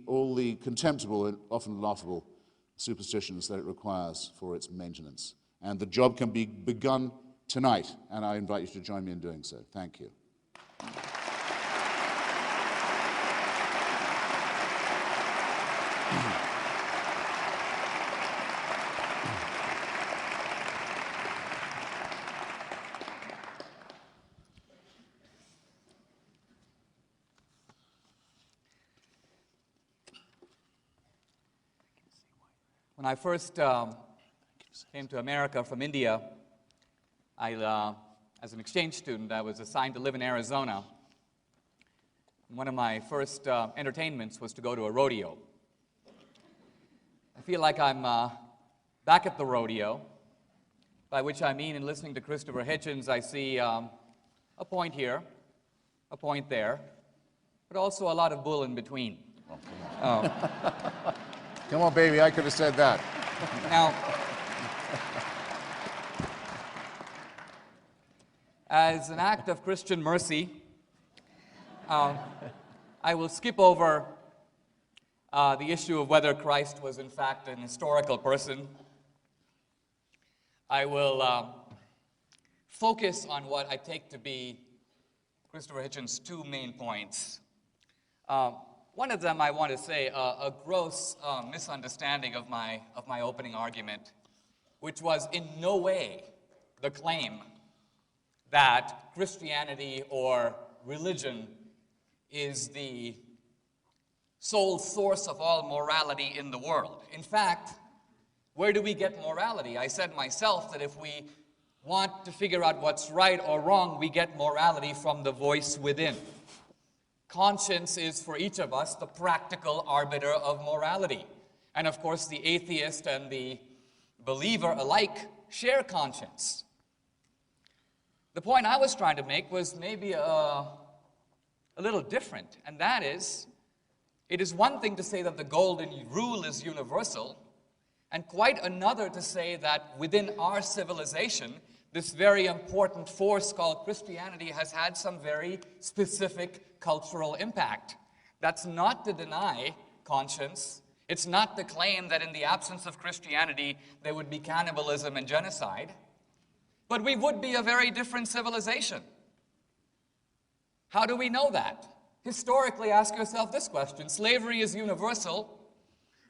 contemptible and often laughable superstitions that it requires for its maintenance. And the job can be begun tonight, and I invite you to join me in doing so. Thank you. When I first came to America from India, as an exchange student, I was assigned to live in Arizona. One of my first entertainments was to go to a rodeo. I feel like I'm back at the rodeo, by which I mean in listening to Christopher Hitchens, I see a point here, a point there, but also a lot of bull in between. Come on, baby, I could have said that. as an act of Christian mercy, I will skip over the issue of whether Christ was in fact an historical person. I will focus on what I take to be Christopher Hitchens' two main points. One of them, I want to say, a gross misunderstanding of my opening argument, which was in no way the claim that Christianity or religion is the sole source of all morality in the world. In fact, where do we get morality? I said myself that if we want to figure out what's right or wrong, we get morality from the voice within. Conscience is, for each of us, the practical arbiter of morality. And of course, the atheist and the believer alike share conscience. The point I was trying to make was maybe a little different, and that is, it is one thing to say that the golden rule is universal, and quite another to say that within our civilization, this very important force called Christianity has had some very specific cultural impact. That's not to deny conscience. It's not to claim that in the absence of Christianity, there would be cannibalism and genocide. But we would be a very different civilization. How do we know that? Historically, ask yourself this question. Slavery is universal.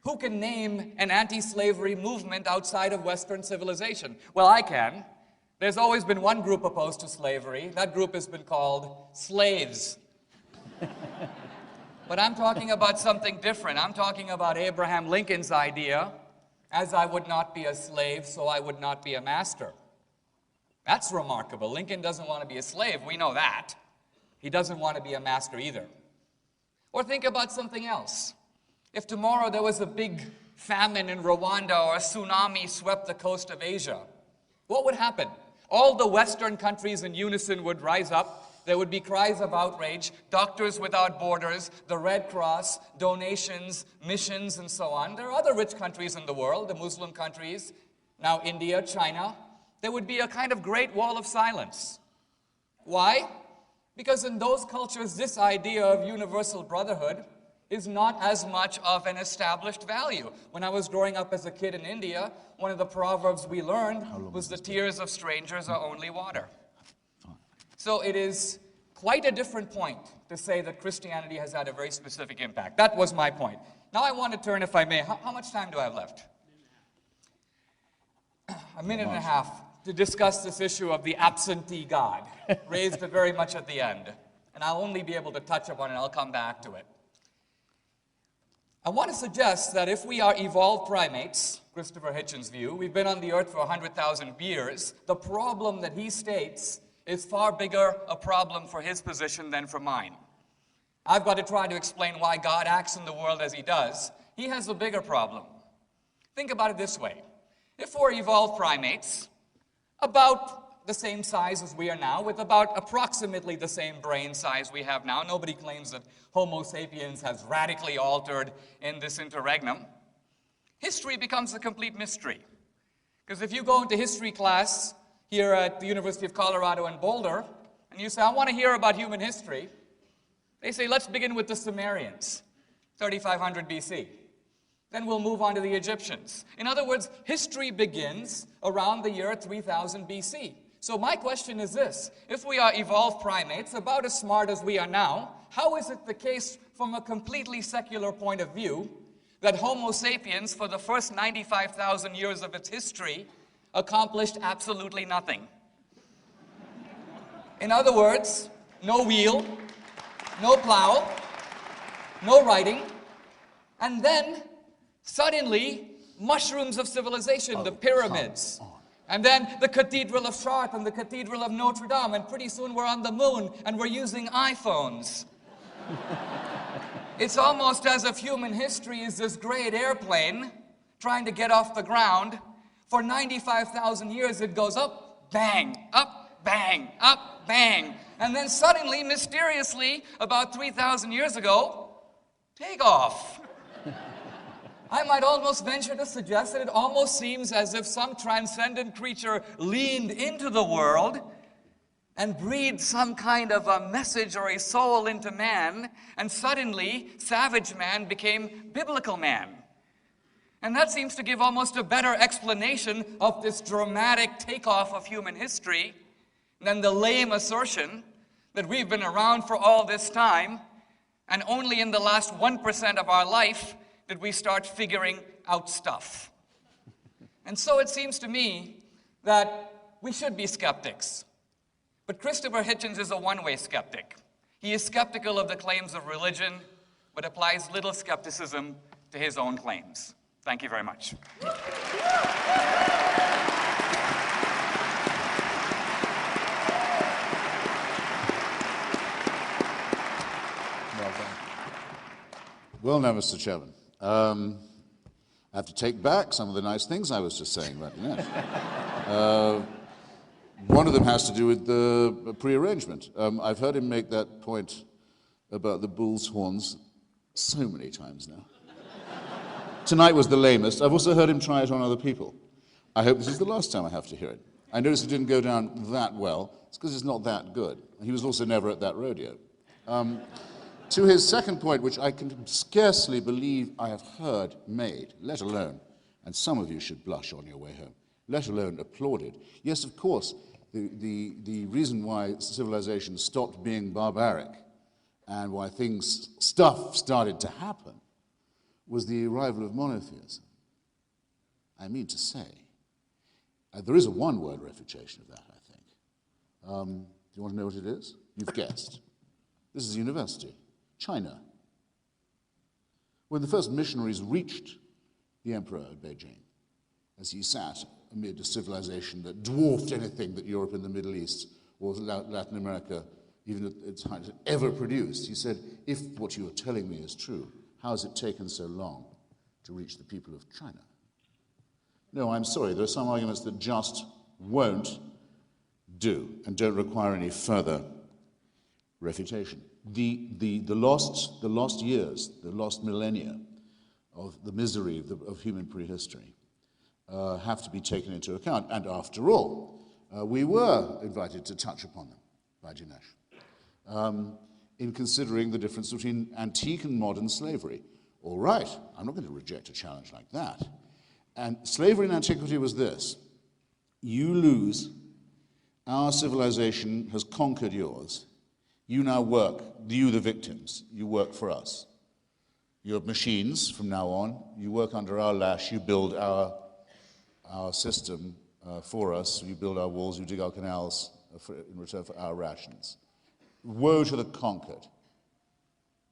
Who can name an anti-slavery movement outside of Western civilization? Well, I can. There's always been one group opposed to slavery. That group has been called slaves. But I'm talking about something different. I'm talking about Abraham Lincoln's idea, as I would not be a slave, so I would not be a master. That's remarkable. Lincoln doesn't want to be a slave. We know that. He doesn't want to be a master either. Or think about something else. If tomorrow there was a big famine in Rwanda or a tsunami swept the coast of Asia, what would happen? All the Western countries in unison would rise up. There would be cries of outrage, Doctors Without Borders, the Red Cross, donations, missions, and so on. There are other rich countries in the world, the Muslim countries, now India, China. There would be a kind of great wall of silence. Why? Because in those cultures, this idea of universal brotherhood is not as much of an established value. When I was growing up as a kid in India, one of the proverbs we learned was the tears of strangers are only water. So it is quite a different point to say that Christianity has had a very specific impact. That was my point. Now I want to turn, if I may, how much time do I have left? A minute and a half to discuss this issue of the absentee God, raised very much at the end. And I'll only be able to touch upon it, I'll come back to it. I want to suggest that if we are evolved primates, Christopher Hitchens' view, we've been on the earth for 100,000 years, the problem that he states is far bigger a problem for his position than for mine. I've got to try to explain why God acts in the world as he does. He has a bigger problem. Think about it this way. If we're evolved primates, about the same size as we are now, with about approximately the same brain size we have now, nobody claims that Homo sapiens has radically altered in this interregnum, history becomes a complete mystery. Because if you go into history class here at the University of Colorado in Boulder, and you say, I want to hear about human history, they say, let's begin with the Sumerians, 3500 BC. Then we'll move on to the Egyptians. In other words, history begins around the year 3000 BC. So my question is this: if we are evolved primates, about as smart as we are now, how is it the case from a completely secular point of view that Homo sapiens, for the first 95,000 years of its history, accomplished absolutely nothing? In other words, no wheel, no plow, no writing, and then suddenly, mushrooms of civilization, the pyramids, and then the Cathedral of Chartres and the Cathedral of Notre Dame, and pretty soon we're on the moon and we're using iPhones. It's almost as if human history is this great airplane trying to get off the ground. For 95,000 years it goes up, bang, up, bang, up, bang. And then suddenly, mysteriously, about 3,000 years ago, take off. I might almost venture to suggest that it almost seems as if some transcendent creature leaned into the world and breathed some kind of a message or a soul into man, and suddenly savage man became biblical man. And that seems to give almost a better explanation of this dramatic takeoff of human history than the lame assertion that we've been around for all this time, and only in the last 1% of our life did we start figuring out stuff. And so it seems to me that we should be skeptics. But Christopher Hitchens is a one-way skeptic. He is skeptical of the claims of religion, but applies little skepticism to his own claims. Thank you very much. Well done. Well, now, Mr. Chairman, I have to take back some of the nice things I was just saying about Dinesh. One of them has to do with the prearrangement. I've heard him make that point about the bull's horns so many times now. Tonight was the lamest. I've also heard him try it on other people. I hope this is the last time I have to hear it. I noticed it didn't go down that well. It's because it's not that good. He was also never at that rodeo. To his second point, which I can scarcely believe I have heard made, let alone, and some of you should blush on your way home, let alone applauded. Yes, of course, the reason why civilization stopped being barbaric and why stuff started to happen was the arrival of monotheism. I mean to say, there is a one-word refutation of that, I think. Do you want to know what it is? You've guessed. This is a university, China. When the first missionaries reached the emperor at Beijing, as he sat amid a civilization that dwarfed anything that Europe and the Middle East or Latin America, even at its height, had ever produced, he said, if what you are telling me is true, how has it taken so long to reach the people of China? No, I'm sorry, there are some arguments that just won't do and don't require any further refutation. The lost years, the lost millennia of the misery of human prehistory have to be taken into account. And after all, we were invited to touch upon them by Dinesh in considering the difference between antique and modern slavery. All right, I'm not going to reject a challenge like that. And slavery in antiquity was this: you lose, our civilization has conquered yours. You now work, you the victims, you work for us. You're machines from now on, you work under our lash, you build our system for us, you build our walls, you dig our canals in return for our rations. Woe to the conquered.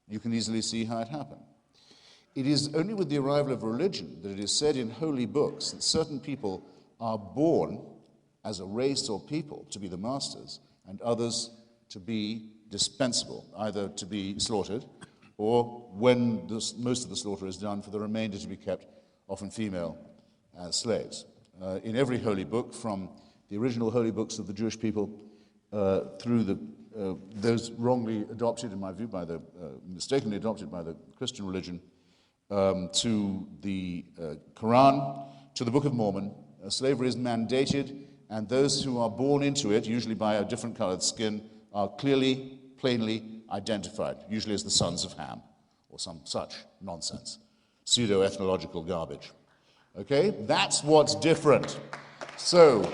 You can easily see how it happened. It is only with the arrival of religion that it is said in holy books that certain people are born as a race or people to be the masters, and others to be dispensable, either to be slaughtered, or when most of the slaughter is done, for the remainder to be kept, often female, as slaves. In every holy book, from the original holy books of the Jewish people through those wrongly adopted, in my view, mistakenly adopted by the Christian religion, to the Quran, to the Book of Mormon, slavery is mandated, and those who are born into it, usually by a different colored skin, are clearly, plainly identified, usually as the sons of Ham, or some such nonsense, pseudo-ethnological garbage. Okay? That's what's different. So,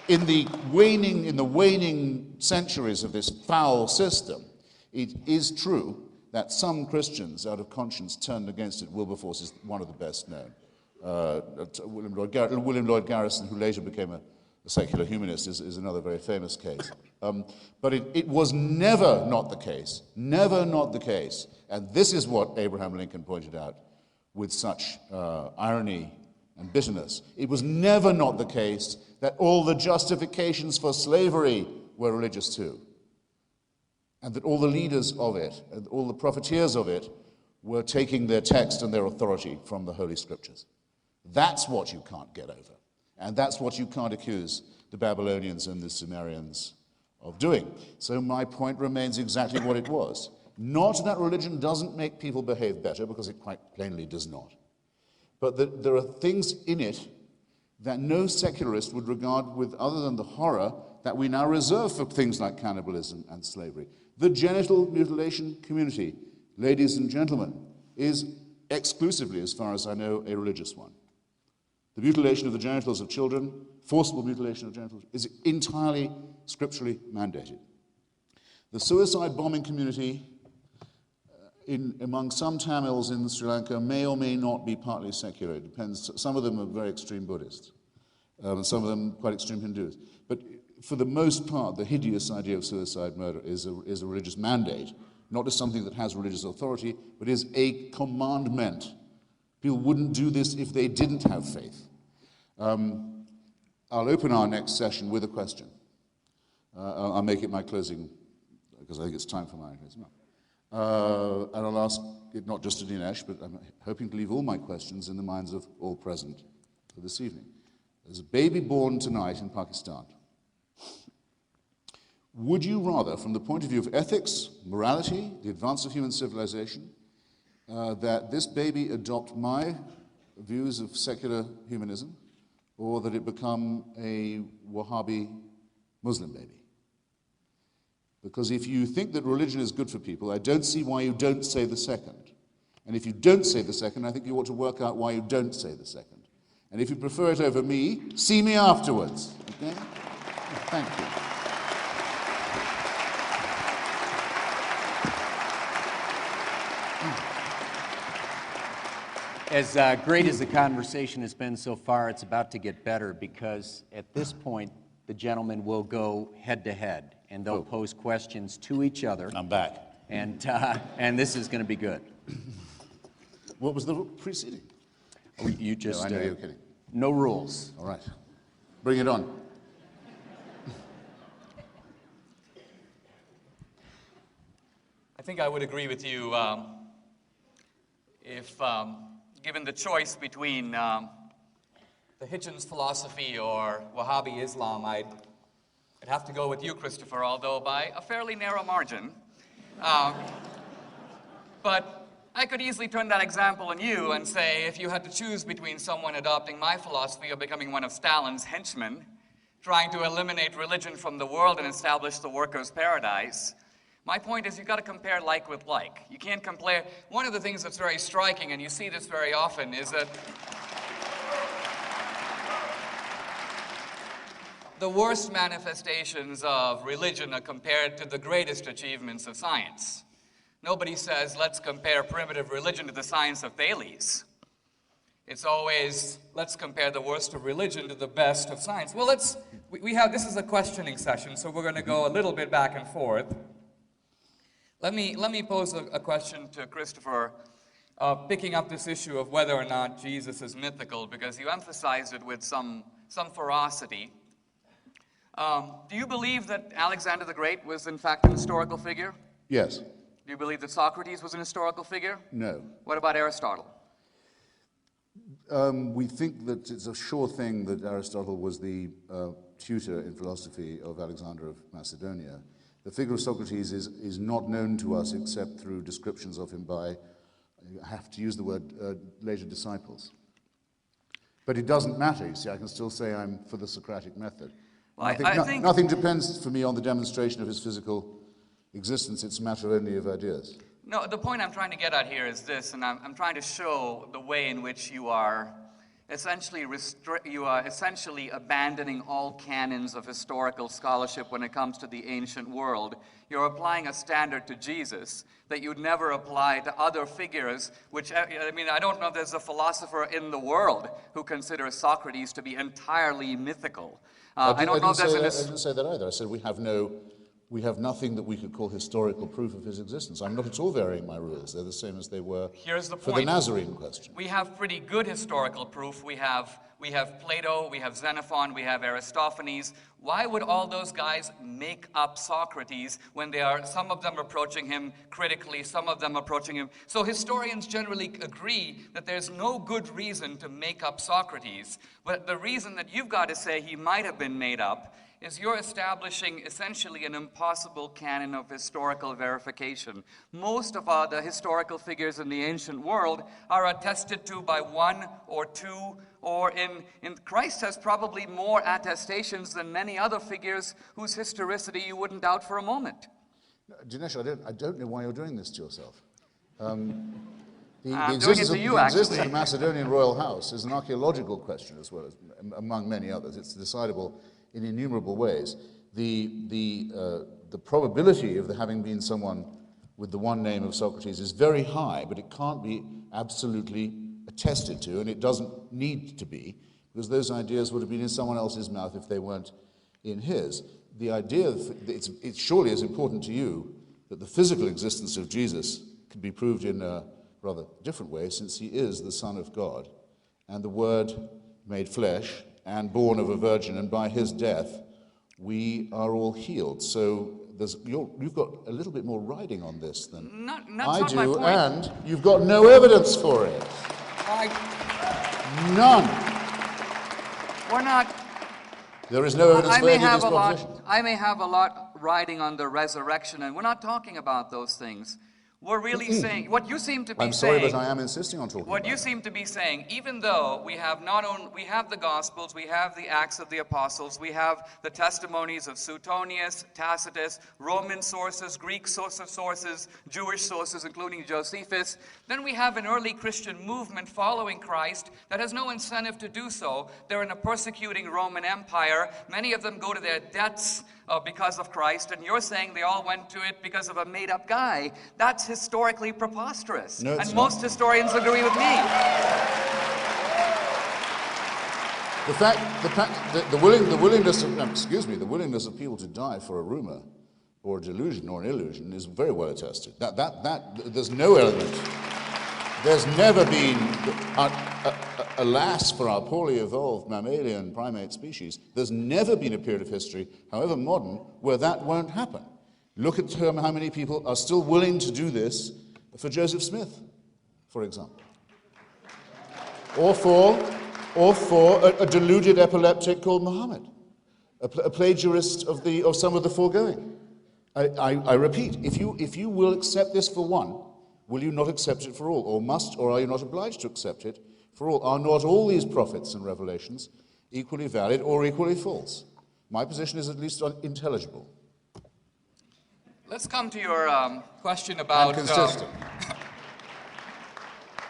in the waning centuries of this foul system, it is true that some Christians, out of conscience, turned against it. Wilberforce is one of the best known. William Lloyd Garrison, who later became a secular humanist, is another very famous case. But it was never not the case, and this is what Abraham Lincoln pointed out with such irony and bitterness. It was never not the case that all the justifications for slavery were religious too, and that all the leaders of it, and all the profiteers of it, were taking their text and their authority from the Holy Scriptures. That's what you can't get over. And that's what you can't accuse the Babylonians and the Sumerians of doing. So my point remains exactly what it was. Not that religion doesn't make people behave better, because it quite plainly does not. But that there are things in it that no secularist would regard with, other than the horror that we now reserve for things like cannibalism and slavery. The genital mutilation community, ladies and gentlemen, is exclusively, as far as I know, a religious one. The mutilation of the genitals of children, forcible mutilation of genitals, is entirely scripturally mandated. The suicide bombing community among some Tamils in Sri Lanka may or may not be partly secular. It depends. Some of them are very extreme Buddhists, and some of them quite extreme Hindus. But for the most part, the hideous idea of suicide murder is a religious mandate, not just something that has religious authority, but is a commandment. People wouldn't do this if they didn't have faith. I'll open our next session with a question. I'll make it my closing, because I think it's time for my closing. And I'll ask it not just to Dinesh, but I'm hoping to leave all my questions in the minds of all present for this evening. There's a baby born tonight in Pakistan. Would you rather, from the point of view of ethics, morality, the advance of human civilization, that this baby adopt my views of secular humanism, or that it become a Wahhabi Muslim baby? Because if you think that religion is good for people, I don't see why you don't say the second. And if you don't say the second, I think you ought to work out why you don't say the second. And if you prefer it over me, see me afterwards. Okay? Thank you. As great as the conversation has been so far, it's about to get better, because at this point, the gentlemen will go head-to-head, and they'll pose questions to each other. I'm back. And this is going to be good. What was the preceding? Oh, you just... No, I know you're kidding. No rules. All right. Bring it on. I think I would agree with you if given the choice between the Hitchens philosophy or Wahhabi Islam, I'd have to go with you, Christopher, although by a fairly narrow margin. But I could easily turn that example on you and say, if you had to choose between someone adopting my philosophy or becoming one of Stalin's henchmen, trying to eliminate religion from the world and establish the workers' paradise, my point is you've got to compare like with like. You can't compare. One of the things that's very striking, and you see this very often, is that the worst manifestations of religion are compared to the greatest achievements of science. Nobody says, let's compare primitive religion to the science of Thales. It's always, let's compare the worst of religion to the best of science. Well, this is a questioning session, so we're going to go a little bit back and forth. Let me pose a question to Christopher, picking up this issue of whether or not Jesus is mythical, because you emphasized it with some ferocity. Do you believe that Alexander the Great was in fact an historical figure? Yes. Do you believe that Socrates was an historical figure? No. What about Aristotle? We think that it's a sure thing that Aristotle was the tutor in philosophy of Alexander of Macedonia. The figure of Socrates is not known to us except through descriptions of him by, I have to use the word, later disciples. But it doesn't matter, you see, I can still say I'm for the Socratic method. Well, I think nothing depends for me on the demonstration of his physical existence, it's a matter only of ideas. No, the point I'm trying to get at here is this, and I'm trying to show the way in which you are essentially abandoning all canons of historical scholarship when it comes to the ancient world. You're applying a standard to Jesus that you'd never apply to other figures, which, I mean, I don't know if there's a philosopher in the world who considers Socrates to be entirely mythical. I didn't say that either. I said we have nothing that we could call historical proof of his existence. I'm not at all varying my rules. They're the same as they were for the Nazarene question. We have pretty good historical proof. We have Plato, we have Xenophon, we have Aristophanes. Why would all those guys make up Socrates when some of them approaching him critically, some of them approaching him? So historians generally agree that there's no good reason to make up Socrates. But the reason that you've got to say he might have been made up is you're establishing essentially an impossible canon of historical verification. Most of the historical figures in the ancient world are attested to by one or two, or in Christ has probably more attestations than many other figures whose historicity you wouldn't doubt for a moment. Dinesh, I don't know why you're doing this to yourself. The I'm doing it to you, existence of actually. the Macedonian royal house is an archaeological question as well as among many others. It's decidable in innumerable ways. The probability of there having been someone with the one name of Socrates is very high, but it can't be absolutely attested to, and it doesn't need to be, because those ideas would have been in someone else's mouth if they weren't in his. The idea, it surely is important to you that the physical existence of Jesus can be proved in a rather different way, since he is the Son of God, and the Word made flesh, and born of a virgin, and by his death we are all healed. So you've got a little bit more riding on this than I do, my point. and you've got no evidence for it. None. We're not. There is no evidence for any of these propositions. I may have a lot riding on the resurrection, and we're not talking about those things. We're really saying what you seem to be saying. I'm sorry, but I am insisting on talking What about you it. seem to be saying, even though we have we have the Gospels, we have the Acts of the Apostles, we have the testimonies of Suetonius, Tacitus, Roman sources, Greek sources, Jewish sources, including Josephus, then we have an early Christian movement following Christ that has no incentive to do so. They're in a persecuting Roman Empire. Many of them go to their debts because of Christ, and you're saying they all went to it because of a made-up guy. That's historically preposterous. No, it's and not. most historians agree with me. The willingness of people to die for a rumor or a delusion or an illusion is very well attested. There's no element. There's never been, alas for our poorly evolved mammalian primate species, there's never been a period of history, however modern, where that won't happen. Look at how many people are still willing to do this for Joseph Smith, for example. Or for a deluded epileptic called Muhammad, a plagiarist of some of the foregoing. I repeat, if you will accept this for one, will you not accept it for all? Or are you not obliged to accept it for all? Are not all these prophets and revelations equally valid or equally false? My position is at least intelligible. Let's come to your question about... And consistent.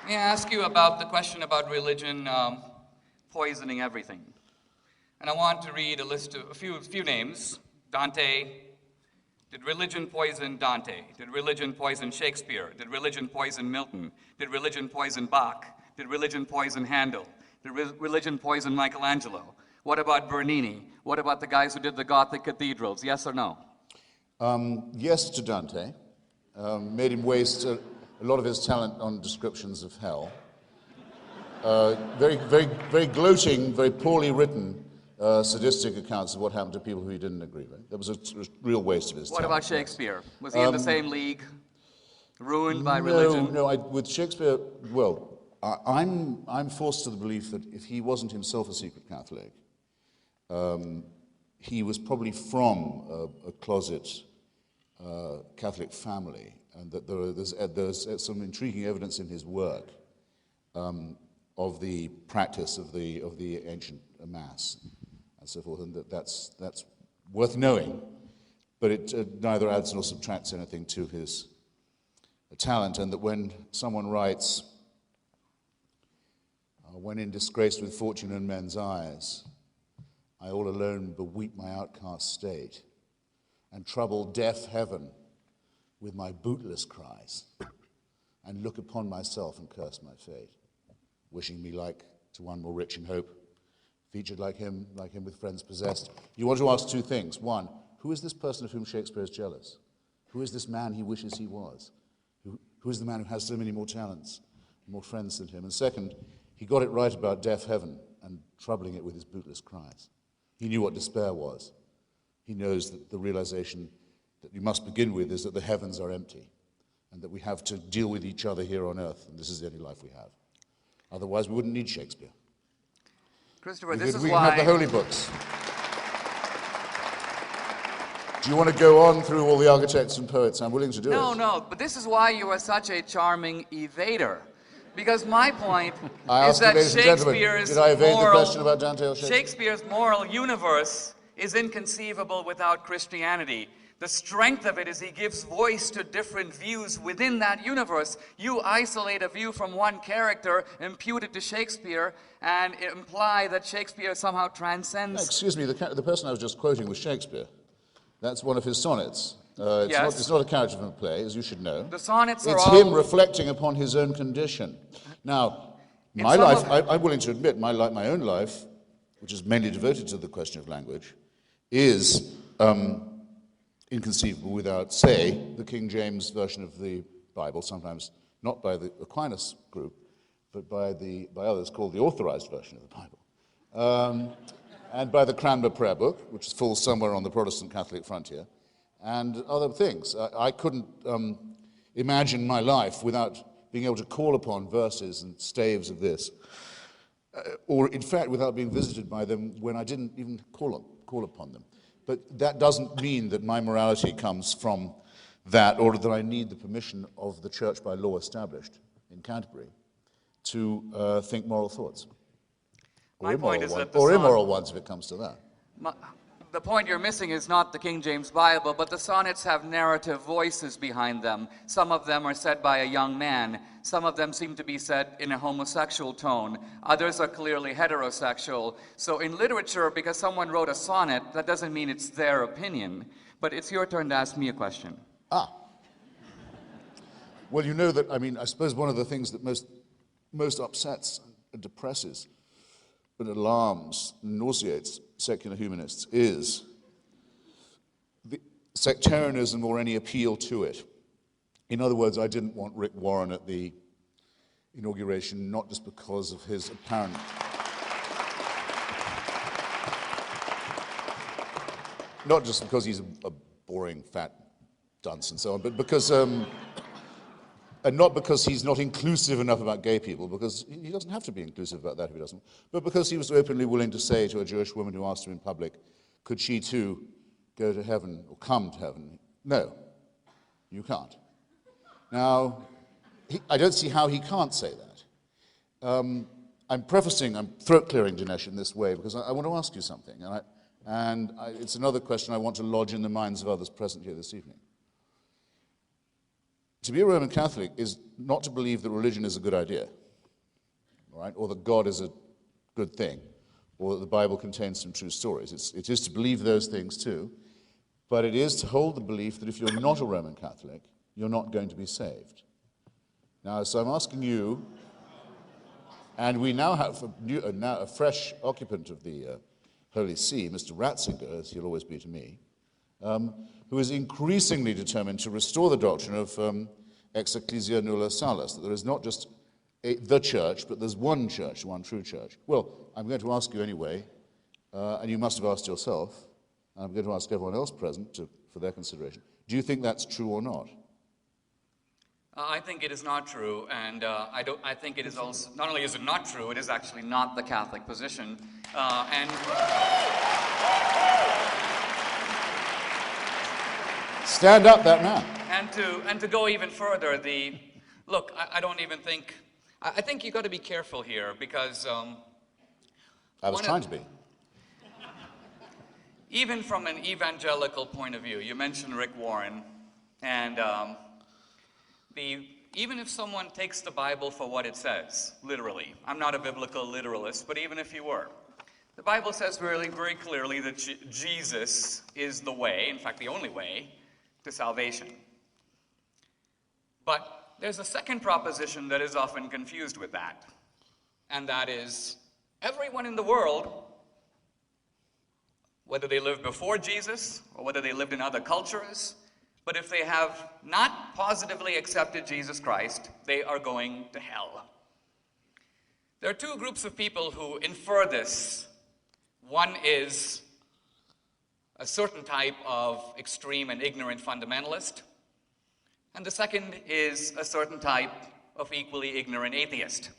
Let me ask you about the question about religion poisoning everything. And I want to read a list of a few names. Dante. Did religion poison Dante? Did religion poison Shakespeare? Did religion poison Milton? Did religion poison Bach? Did religion poison Handel? Did religion poison Michelangelo? What about Bernini? What about the guys who did the Gothic cathedrals? Yes or no? Yes to Dante. Made him waste a lot of his talent on descriptions of hell. Very gloating, very poorly written, sadistic accounts of what happened to people who he didn't agree with. That was a real waste of his What talent. about Shakespeare? Was he in the same league? Ruined by religion? No, with Shakespeare, well, I'm forced to the belief that if he wasn't himself a secret Catholic, he was probably from a closet Catholic family, and that there's some intriguing evidence in his work of the practice of the ancient Mass and so forth, and that's worth knowing, but it neither adds nor subtracts anything to his talent, and that when someone writes, when in disgrace with fortune and men's eyes, I all alone beweep my outcast state, and trouble deaf heaven with my bootless cries, and look upon myself and curse my fate, wishing me like to one more rich in hope, featured like him with friends possessed. You want to ask two things. One, who is this person of whom Shakespeare is jealous? Who is this man he wishes he was? Who is the man who has so many more talents, more friends than him? And second, he got it right about deaf heaven and troubling it with his bootless cries. He knew what despair was. He knows that the realization that you must begin with is that the heavens are empty and that we have to deal with each other here on earth, and this is the only life we have. Otherwise, we wouldn't need Shakespeare. Christopher, We can have the holy books. Do you want to go on through all the architects and poets? I'm willing to do it. No, but this is why you are such a charming evader. Because my point I is asked you, that ladies and gentlemen, Shakespeare's did I evade the moral, question about Dante or Shakespeare? Shakespeare's moral universe is inconceivable without Christianity. The strength of it is he gives voice to different views within that universe. You isolate a view from one character, impute it to Shakespeare, and imply that Shakespeare somehow transcends... No, excuse me, the person I was just quoting was Shakespeare. That's one of his sonnets. It's not a character from a play, as you should know. The sonnets are It's him reflecting upon his own condition. Now, my life, I'm willing to admit, my own life, which is mainly devoted to the question of language, is inconceivable without, say, the King James version of the Bible, sometimes not by the Aquinas group, but by others called the Authorized version of the Bible. And by the Cranmer Prayer Book, which falls somewhere on the Protestant-Catholic frontier, and other things. I couldn't imagine my life without being able to call upon verses and staves of this, or in fact without being visited by them when I didn't even call upon them. But that doesn't mean that my morality comes from that, or that I need the permission of the church by law established in Canterbury to think moral thoughts. My point is that or immoral ones, if it comes to that. The point you're missing is not the King James Bible, but the sonnets have narrative voices behind them. Some of them are said by a young man. Some of them seem to be said in a homosexual tone. Others are clearly heterosexual. So in literature, because someone wrote a sonnet, that doesn't mean it's their opinion. But it's your turn to ask me a question. Well, you know that, I suppose one of the things that most upsets and depresses and alarms and nauseates secular humanists is the sectarianism or any appeal to it. In other words, I didn't want Rick Warren at the inauguration, not just because of his apparent... not just because he's a boring, fat dunce and so on, but because... and not because he's not inclusive enough about gay people, because he doesn't have to be inclusive about that if he doesn't, but because he was openly willing to say to a Jewish woman who asked him in public, could she too go to heaven or come to heaven? No, you can't. Now, I don't see how he can't say that. I'm throat-clearing Dinesh in this way because I want to ask you something, and it's another question I want to lodge in the minds of others present here this evening. To be a Roman Catholic is not to believe that religion is a good idea, right? Or that God is a good thing, or that the Bible contains some true stories. It is to believe those things too, but it is to hold the belief that if you're not a Roman Catholic, you're not going to be saved. Now, so I'm asking you, and we now have a fresh occupant of the Holy See, Mr. Ratzinger, as he'll always be to me, who is increasingly determined to restore the doctrine of ex ecclesia nulla salus, that there is not just the church, but there's one church, one true church. Well, I'm going to ask you anyway, and you must have asked yourself, and I'm going to ask everyone else present for their consideration. Do you think that's true or not? I think it is not true, and I think it is also, not only is it not true, it is actually not the Catholic position, Stand up, that man. And to go even further, I don't even think, I think you've got to be careful here because... I was trying to be. Even from an evangelical point of view, you mentioned Rick Warren, and even if someone takes the Bible for what it says, literally, I'm not a biblical literalist, but even if you were, the Bible says really very clearly that Jesus is the way, in fact the only way, to salvation. But there's a second proposition that is often confused with that, and that is everyone in the world, whether they lived before Jesus or whether they lived in other cultures, but if they have not positively accepted Jesus Christ, they are going to hell. There are two groups of people who infer this. One is a certain type of extreme and ignorant fundamentalist, and the second is a certain type of equally ignorant atheist.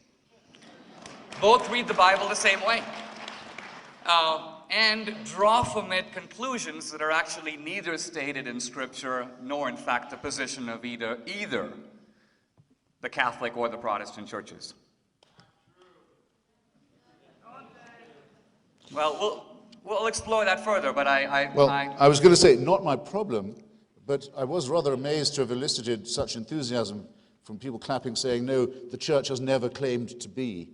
Both read the Bible the same way. and draw from it conclusions that are actually neither stated in Scripture nor, in fact, the position of either the Catholic or the Protestant churches. Well, we'll explore that further, but I was going to say, not my problem, but I was rather amazed to have elicited such enthusiasm from people clapping, saying, no, the church has never claimed to be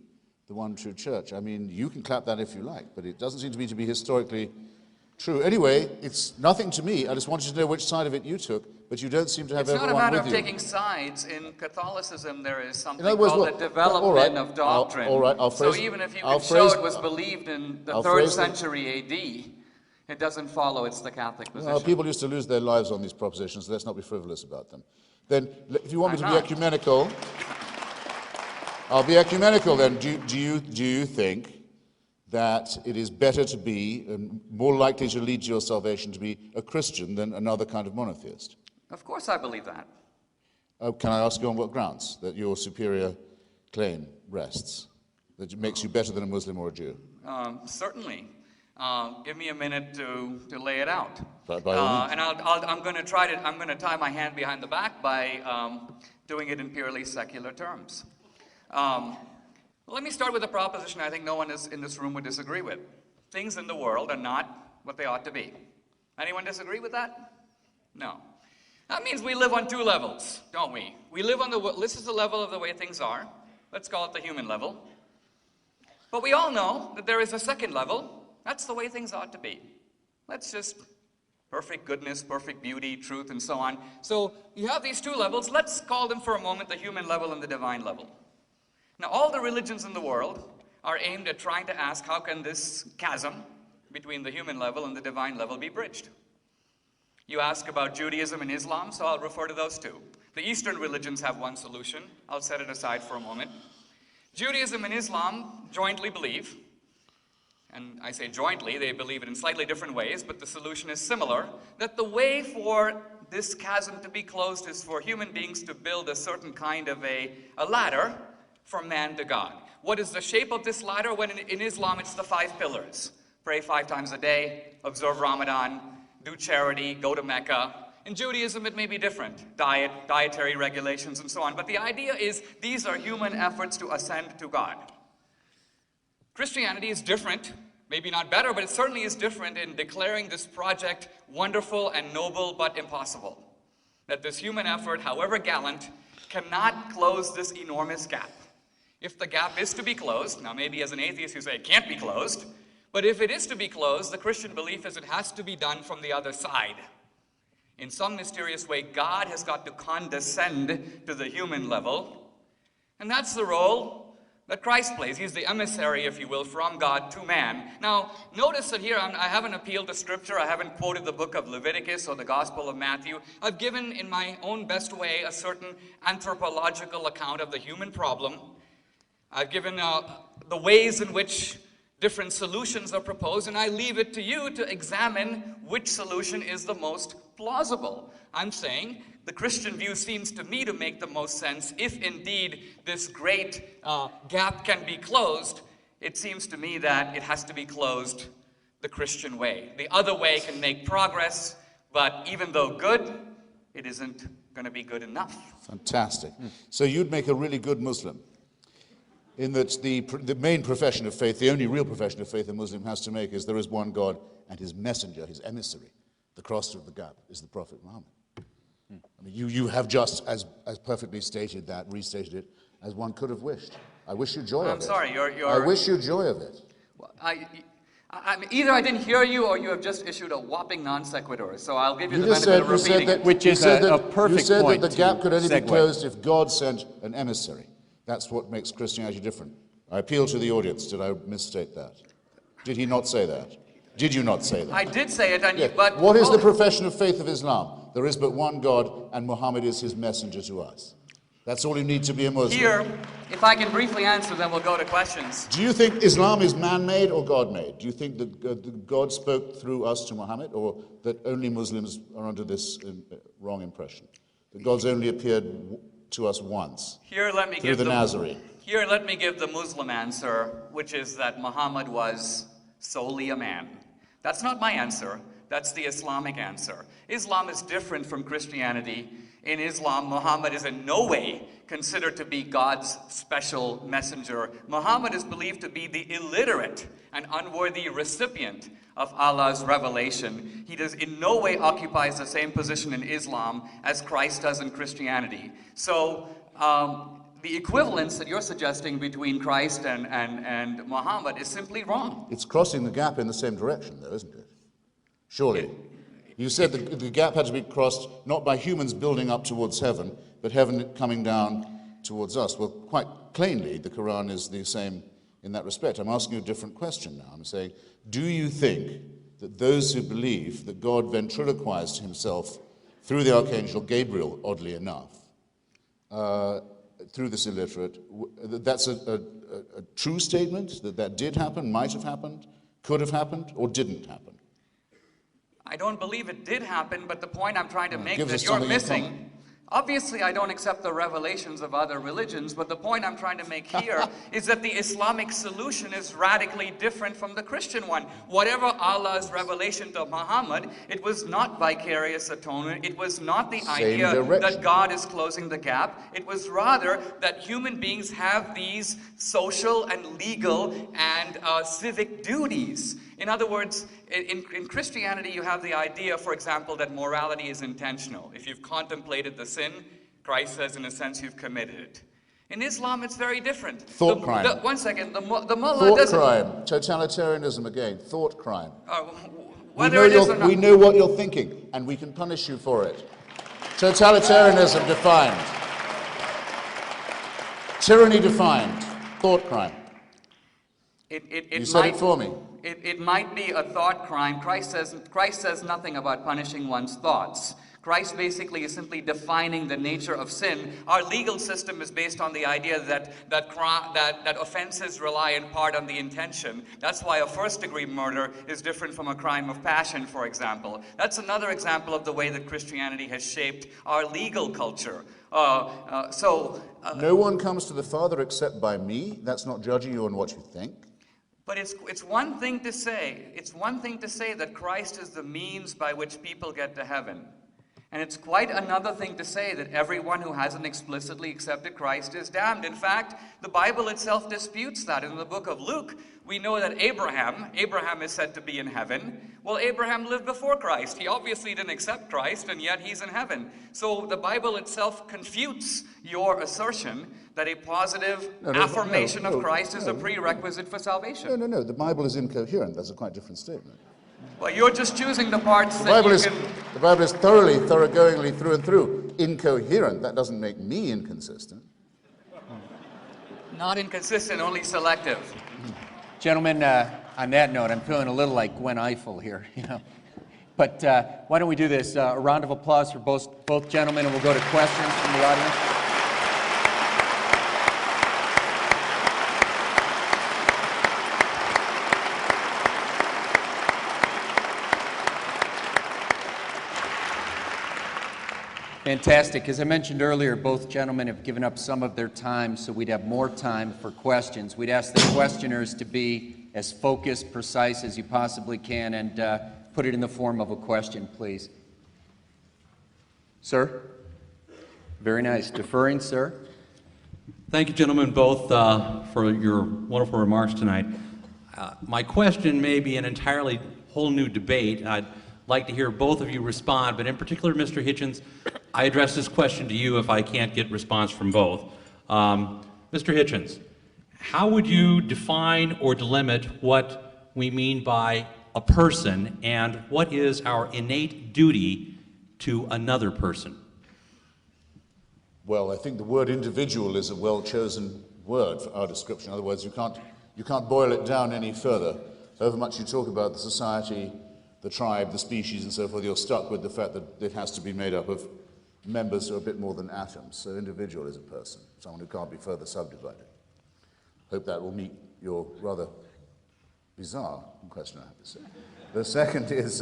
the one true church. I mean, you can clap that if you like, but it doesn't seem to be historically true. Anyway, it's nothing to me. I just wanted to know which side of it you took, but you don't seem to have everyone with you. It's not a matter of taking sides. In Catholicism, there is something words, called the development of doctrine. So even if you can show it was believed in the 3rd century AD, it doesn't follow it's the Catholic position. Well, people used to lose their lives on these propositions, so let's not be frivolous about them. Then, if you want me to be ecumenical, I'll be ecumenical then. Do you think that it is better to be, and more likely to lead to your salvation, to be a Christian than another kind of monotheist? Of course I believe that. Can I ask you on what grounds that your superior claim rests? That it makes you better than a Muslim or a Jew? Certainly. Give me a minute to lay it out. By all means. And I'm going to tie my hand behind the back by doing it in purely secular terms. Let me start with a proposition I think no one in this room would disagree with. Things in the world are not what they ought to be. Anyone disagree with that? No. That means we live on two levels, don't we? We live on this is the level of the way things are. Let's call it the human level. But we all know that there is a second level. That's the way things ought to be. Let's just perfect goodness, perfect beauty, truth, and so on. So you have these two levels. Let's call them for a moment the human level and the divine level. Now, all the religions in the world are aimed at trying to ask, how can this chasm between the human level and the divine level be bridged? You ask about Judaism and Islam, so I'll refer to those two. The Eastern religions have one solution. I'll set it aside for a moment. Judaism and Islam jointly believe, and I say jointly, they believe it in slightly different ways, but the solution is similar, that the way for this chasm to be closed is for human beings to build a certain kind of a ladder from man to God. What is the shape of this ladder? When in Islam, it's the 5 pillars. Pray 5 times a day, observe Ramadan, do charity, go to Mecca. In Judaism, it may be different. Dietary regulations, and so on. But the idea is these are human efforts to ascend to God. Christianity is different, maybe not better, but it certainly is different in declaring this project wonderful and noble, but impossible. That this human effort, however gallant, cannot close this enormous gap. If the gap is to be closed, now maybe as an atheist you say it can't be closed, but if it is to be closed, the Christian belief is it has to be done from the other side. In some mysterious way, God has got to condescend to the human level, and that's the role that Christ plays. He's the emissary, if you will, from God to man. Now, notice that here I haven't appealed to Scripture. I haven't quoted the book of Leviticus or the Gospel of Matthew. I've given, in my own best way, a certain anthropological account of the human problem. I've given the ways in which different solutions are proposed, and I leave it to you to examine which solution is the most plausible. I'm saying the Christian view seems to me to make the most sense. If indeed this great gap can be closed, it seems to me that it has to be closed the Christian way. The other way can make progress, but even though good, it isn't going to be good enough. Fantastic. So you'd make a really good Muslim, in that the main profession of faith, the only real profession of faith a Muslim has to make is there is one God and his messenger, his emissary, the crosser of the gap, is the Prophet Muhammad. I mean, you have just as perfectly stated that, restated it, as one could have wished. I wish you joy of it. I'm sorry, I wish you joy of it. Either I didn't hear you or you have just issued a whopping non sequitur. So I'll give you the benefit of repeating it. Which is a perfect point. You said that the gap could only be closed if God sent an emissary. That's what makes Christianity different. I appeal to the audience. Did I misstate that? Did he not say that? Did you not say that? I did say it, and yeah. but what is the profession of faith of Islam? There is but one God, and Muhammad is his messenger to us. That's all you need to be a Muslim. Here, if I can briefly answer, then we'll go to questions. Do you think Islam is man-made or God-made? Do you think that God spoke through us to Muhammad, or that only Muslims are under this wrong impression? That God's only appeared to us once, here, let me through the Nazarene. Here, let me give the Muslim answer, which is that Muhammad was solely a man. That's not my answer. That's the Islamic answer. Islam is different from Christianity. In Islam, Muhammad is in no way considered to be God's special messenger. Muhammad is believed to be the illiterate and unworthy recipient of Allah's revelation. He does in no way occupies the same position in Islam as Christ does in Christianity. So the equivalence that you're suggesting between Christ and Muhammad is simply wrong. It's crossing the gap in the same direction, though, isn't it? Surely. You said the gap had to be crossed not by humans building up towards heaven, but heaven coming down towards us. Well, quite plainly, the Quran is the same in that respect. I'm asking you a different question now. I'm saying, do you think that those who believe that God ventriloquized himself through the Archangel Gabriel, oddly enough, through this illiterate, that's a true statement, that did happen, might have happened, could have happened, or didn't happen? I don't believe it did happen, but the point I'm trying to make gives that us you're something in missing. common. Obviously, I don't accept the revelations of other religions, but the point I'm trying to make here is that the Islamic solution is radically different from the Christian one. Whatever Allah's revelation to Muhammad, it was not vicarious atonement. It was not the idea direction. that God is closing the gap. It was rather that human beings have these social and legal and civic duties. In other words, in Christianity, you have the idea, for example, that morality is intentional. If you've contemplated the sin, Christ says, in a sense, you've committed it. In Islam, it's very different. Thought crime. One second, the mullah Thought doesn't... crime. Totalitarianism again. Thought crime. Whether it is or not... We know what you're thinking, and we can punish you for it. Totalitarianism defined. Tyranny defined. Thought crime. You said it for me. It might be a thought crime. Christ says nothing about punishing one's thoughts. Christ basically is simply defining the nature of sin. Our legal system is based on the idea that offenses rely in part on the intention. That's why a first-degree murder is different from a crime of passion, for example. That's another example of the way that Christianity has shaped our legal culture. No one comes to the Father except by me. That's not judging you on what you think. But it's one thing to say. It's one thing to say that Christ is the means by which people get to heaven. And it's quite another thing to say that everyone who hasn't explicitly accepted Christ is damned. In fact, the Bible itself disputes that. In the book of Luke, we know that Abraham is said to be in heaven. Well, Abraham lived before Christ. He obviously didn't accept Christ, and yet he's in heaven. So the Bible itself confutes your assertion that a positive affirmation of Christ is a prerequisite for salvation. No. The Bible is incoherent. That's a quite different statement. Well, you're just choosing the parts The that Bible you can... The Bible is thoroughgoingly through and through incoherent. That doesn't make me inconsistent. Not inconsistent, only selective. Gentlemen, on that note, I'm feeling a little like Gwen Eiffel here, you know. But why don't we do this? A round of applause for both gentlemen, and we'll go to questions from the audience. Fantastic. As I mentioned earlier, both gentlemen have given up some of their time, so we'd have more time for questions. We'd ask the questioners to be as focused, precise as you possibly can, and put it in the form of a question, please. Sir? Very nice. Deferring, sir? Thank you, gentlemen, both for your wonderful remarks tonight. My question may be an entirely whole new debate. I'd like to hear both of you respond, but in particular, Mr. Hitchens, I address this question to you if I can't get response from both. Mr. Hitchens, how would you define or delimit what we mean by a person, and what is our innate duty to another person? Well, I think the word individual is a well-chosen word for our description. In other words, you can't boil it down any further. However much you talk about the society, the tribe, the species, and so forth, you're stuck with the fact that it has to be made up of members who are a bit more than atoms. So individual is a person, someone who can't be further subdivided. Hope that will meet your rather bizarre question, I have to say. The second is,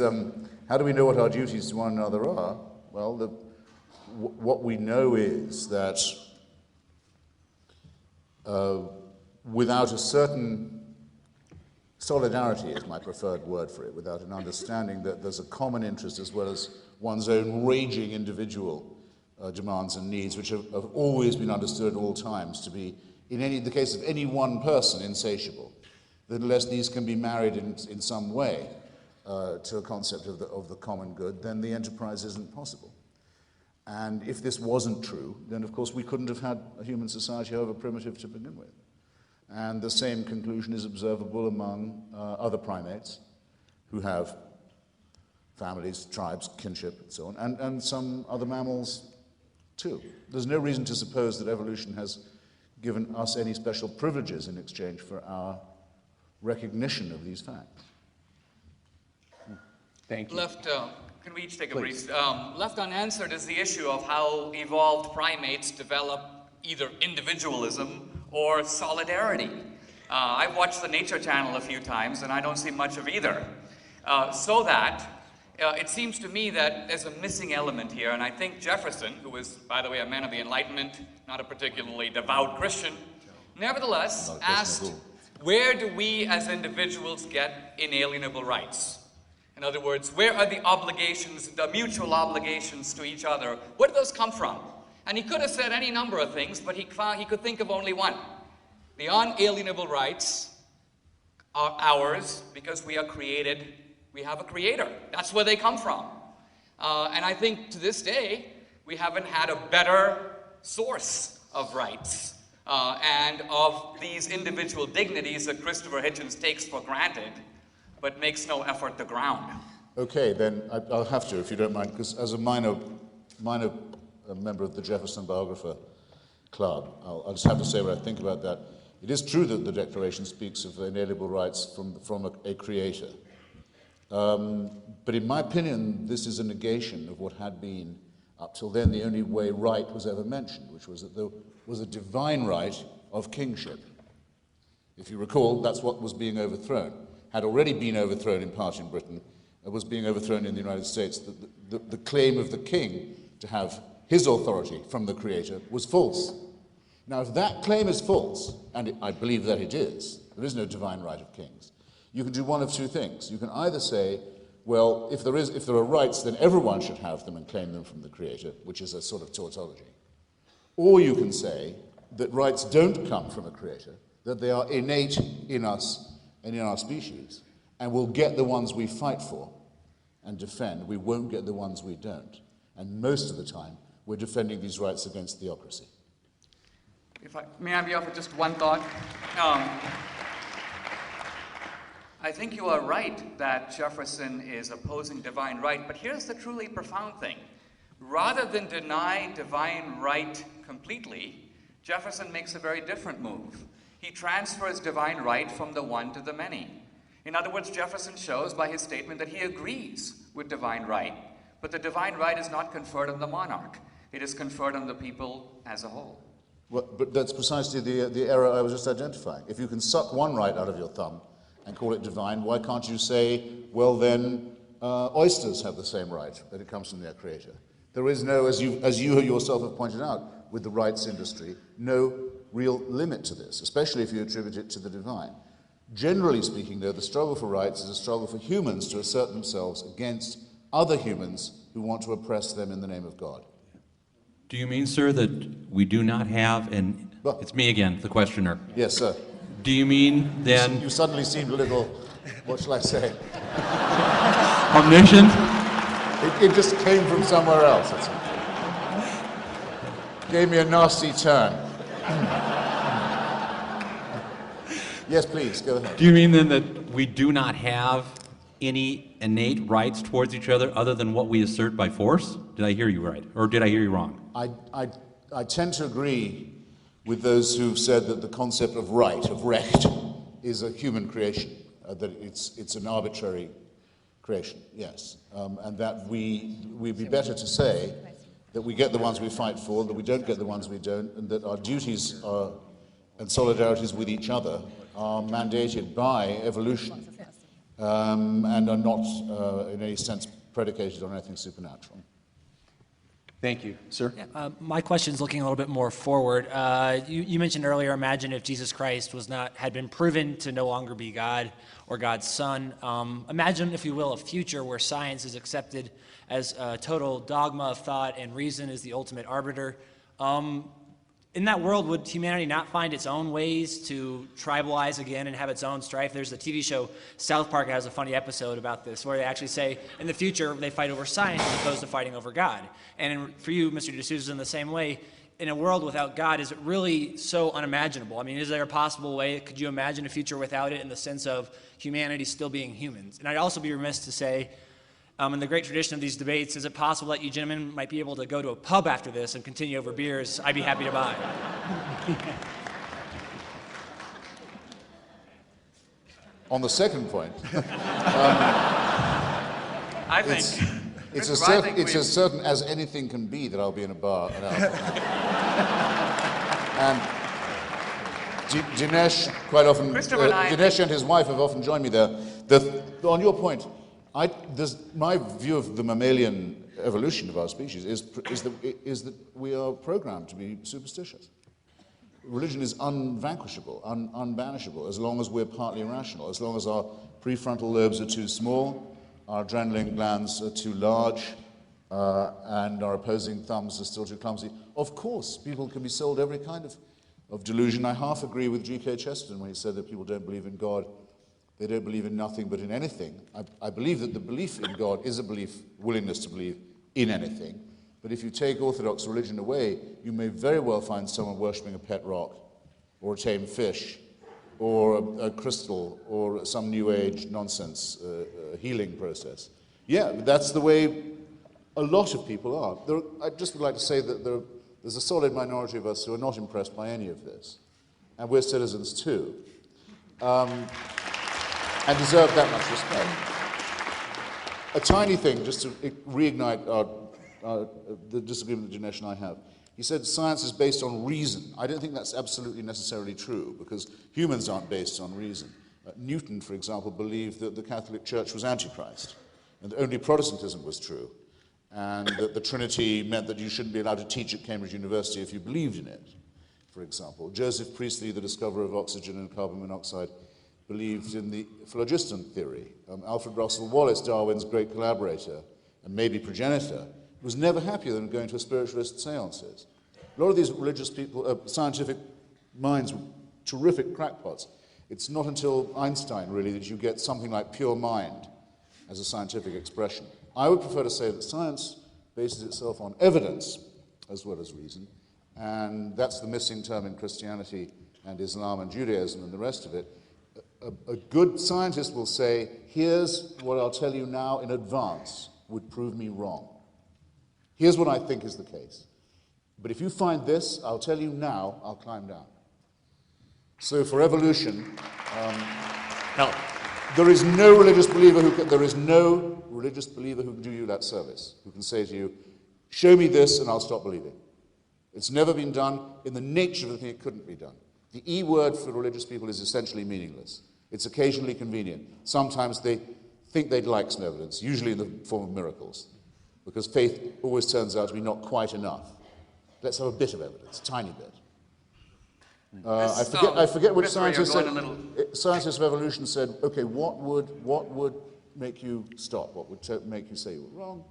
how do we know what our duties to one another are? Well, what we know is that without a certain solidarity is my preferred word for it, without an understanding that there's a common interest as well as one's own raging individual demands and needs, which have always been understood at all times to be, in the case of any one person, insatiable, that unless these can be married in some way to a concept of the common good, then the enterprise isn't possible. And if this wasn't true, then of course we couldn't have had a human society, however primitive to begin with. And the same conclusion is observable among other primates who have families, tribes, kinship, and so on, and some other mammals too. There's no reason to suppose that evolution has given us any special privileges in exchange for our recognition of these facts. Thank you. Can we each take a Please. brief? Left unanswered is the issue of how evolved primates develop either individualism or solidarity. I've watched the Nature Channel a few times, and I don't see much of either. So that it seems to me that there's a missing element here, and I think Jefferson, who was, by the way, a man of the Enlightenment, not a particularly devout Christian, nevertheless asked, where do we as individuals get inalienable rights? In other words, where are the obligations, the mutual obligations to each other? Where do those come from? And he could have said any number of things, but he could think of only one. The unalienable rights are ours because we are created, we have a creator. That's where they come from. And I think to this day, we haven't had a better source of rights and of these individual dignities that Christopher Hitchens takes for granted, but makes no effort to ground. Okay, then I'll have to, if you don't mind, because as a minor member of the Jefferson Biographer Club, I'll just have to say what I think about that. It is true that the Declaration speaks of inalienable rights from a creator. But in my opinion, this is a negation of what had been, up till then, the only way right was ever mentioned, which was that there was a divine right of kingship. If you recall, that's what was being overthrown. Had already been overthrown in part in Britain, was being overthrown in the United States. The claim of the king to have his authority from the creator was false. Now, if that claim is false, and I believe that it is, there is no divine right of kings, you can do one of two things. You can either say, well, if there are rights, then everyone should have them and claim them from the creator, which is a sort of tautology. Or you can say that rights don't come from a creator, that they are innate in us and in our species, and we'll get the ones we fight for and defend. We won't get the ones we don't. And most of the time, we're defending these rights against theocracy. May I be offered just one thought? I think you are right that Jefferson is opposing divine right, but here's the truly profound thing. Rather than deny divine right completely, Jefferson makes a very different move. He transfers divine right from the one to the many. In other words, Jefferson shows by his statement that he agrees with divine right, but the divine right is not conferred on the monarch. It is conferred on the people as a whole. Well, but that's precisely the error I was just identifying. If you can suck one right out of your thumb and call it divine, why can't you say, well then, oysters have the same right, that it comes from their creator? There is no, as you yourself have pointed out, with the rights industry, no real limit to this, especially if you attribute it to the divine. Generally speaking, though, the struggle for rights is a struggle for humans to assert themselves against other humans who want to oppress them in the name of God. Do you mean, sir, that we do not have an... Well, it's me again, the questioner. Yes, sir. Do you mean then... You suddenly seemed a little, what shall I say? Omniscient? It just came from somewhere else. Gave me a nasty turn. Yes, please, go ahead. Do you mean then that we do not have any innate rights towards each other other than what we assert by force? Did I hear you right? Or did I hear you wrong? I tend to agree with those who've said that the concept of right, of recht, is a human creation, that it's an arbitrary creation, yes. And that we'd be better to say that we get the ones we fight for, that we don't get the ones we don't, and that our duties and solidarities with each other are mandated by evolution and are not in any sense predicated on anything supernatural. Thank you. Sir? My question is looking a little bit more forward. You mentioned earlier, imagine if Jesus Christ had been proven to no longer be God or God's Son. Imagine, if you will, a future where science is accepted as a total dogma of thought and reason is the ultimate arbiter. In that world, would humanity not find its own ways to tribalize again and have its own strife? There's the TV show South Park has a funny episode about this, where they actually say in the future they fight over science as opposed to fighting over God. And for you, Mr. D'Souza, in the same way, in a world without God, is it really so unimaginable? I mean, is there a possible way? Could you imagine a future without it in the sense of humanity still being humans? And I'd also be remiss to say, in the great tradition of these debates, is it possible that you gentlemen might be able to go to a pub after this and continue over beers? I'd be happy to buy. On the second point, I think it's as certain as anything can be that I'll be in a bar an hour from now. And Dinesh quite often, Dinesh and his wife have often joined me there. On your point, my view of the mammalian evolution of our species is that we are programmed to be superstitious. Religion is unvanquishable, unbanishable, as long as we're partly irrational, as long as our prefrontal lobes are too small, our adrenaline glands are too large, and our opposing thumbs are still too clumsy. Of course, people can be sold every kind of delusion. I half agree with G.K. Chesterton when he said that people don't believe in God. They don't believe in nothing but in anything. I believe that the belief in God is a willingness to believe in anything. But if you take Orthodox religion away, you may very well find someone worshipping a pet rock, or a tame fish, or a crystal, or some New Age nonsense healing process. Yeah, but that's the way a lot of people are. I just would like to say that there's a solid minority of us who are not impressed by any of this. And we're citizens too. And deserve that much respect. A tiny thing, just to reignite the disagreement that Dinesh and I have. He said science is based on reason. I don't think that's absolutely necessarily true, because humans aren't based on reason. Newton, for example, believed that the Catholic Church was Antichrist, and that only Protestantism was true, and that the Trinity meant that you shouldn't be allowed to teach at Cambridge University if you believed in it, for example. Joseph Priestley, the discoverer of oxygen and carbon monoxide, believed in the phlogiston theory. Alfred Russel Wallace, Darwin's great collaborator and maybe progenitor, was never happier than going to a spiritualist seances. A lot of these religious people, scientific minds, were terrific crackpots. It's not until Einstein, really, that you get something like pure mind as a scientific expression. I would prefer to say that science bases itself on evidence as well as reason, and that's the missing term in Christianity and Islam and Judaism and the rest of it. A good scientist will say, here's what I'll tell you now in advance would prove me wrong. Here's what I think is the case. But if you find this, I'll tell you now, I'll climb down. So for evolution, there is no religious believer who can do you that service, who can say to you, show me this and I'll stop believing. It's never been done. In the nature of the thing, it couldn't be done. The E word for religious people is essentially meaningless. It's occasionally convenient. Sometimes they think they'd like some evidence, usually in the form of miracles, because faith always turns out to be not quite enough. Let's have a bit of evidence, a tiny bit. I forget which scientist said, scientists of evolution said, okay, what would make you stop? What would make you say you were wrong?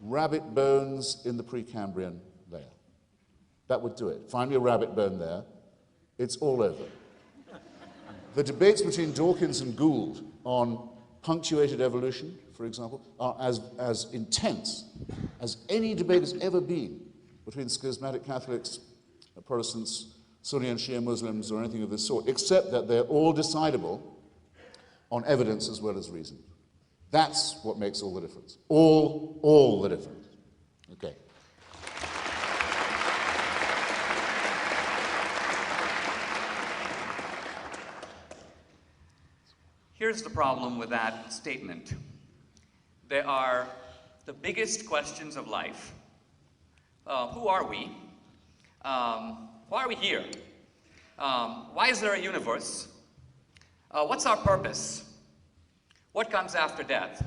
Rabbit bones in the Precambrian layer. That would do it. Find me a rabbit bone there. It's all over. The debates between Dawkins and Gould on punctuated evolution, for example, are as intense as any debate has ever been between schismatic Catholics, Protestants, Sunni and Shia Muslims, or anything of this sort, except that they're all decidable on evidence as well as reason. That's what makes all the difference. All the difference. Okay. Here's the problem with that statement. There are the biggest questions of life. Who are we? Why are we here? Why is there a universe? What's our purpose? What comes after death?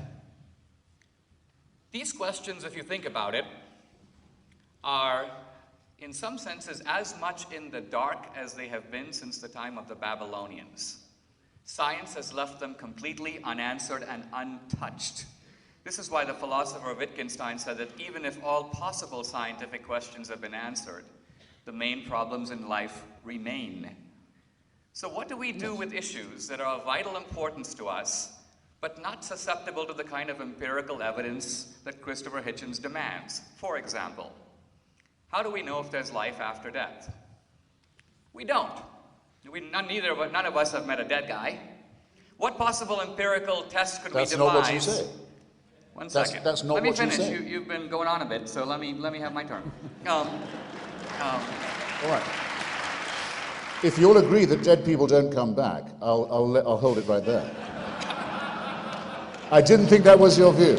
These questions, if you think about it, are in some senses as much in the dark as they have been since the time of the Babylonians. Science has left them completely unanswered and untouched. This is why the philosopher Wittgenstein said that even if all possible scientific questions have been answered, the main problems in life remain. So what do we do with issues that are of vital importance to us, but not susceptible to the kind of empirical evidence that Christopher Hitchens demands? For example, how do we know if there's life after death? We don't. None of us have met a dead guy. What possible empirical tests could we devise? That's not what you say. One second. That's not let me what you finish. say. You've been going on a bit, so let me have my turn. All right. If you'll agree that dead people don't come back, I'll hold it right there. I didn't think that was your view.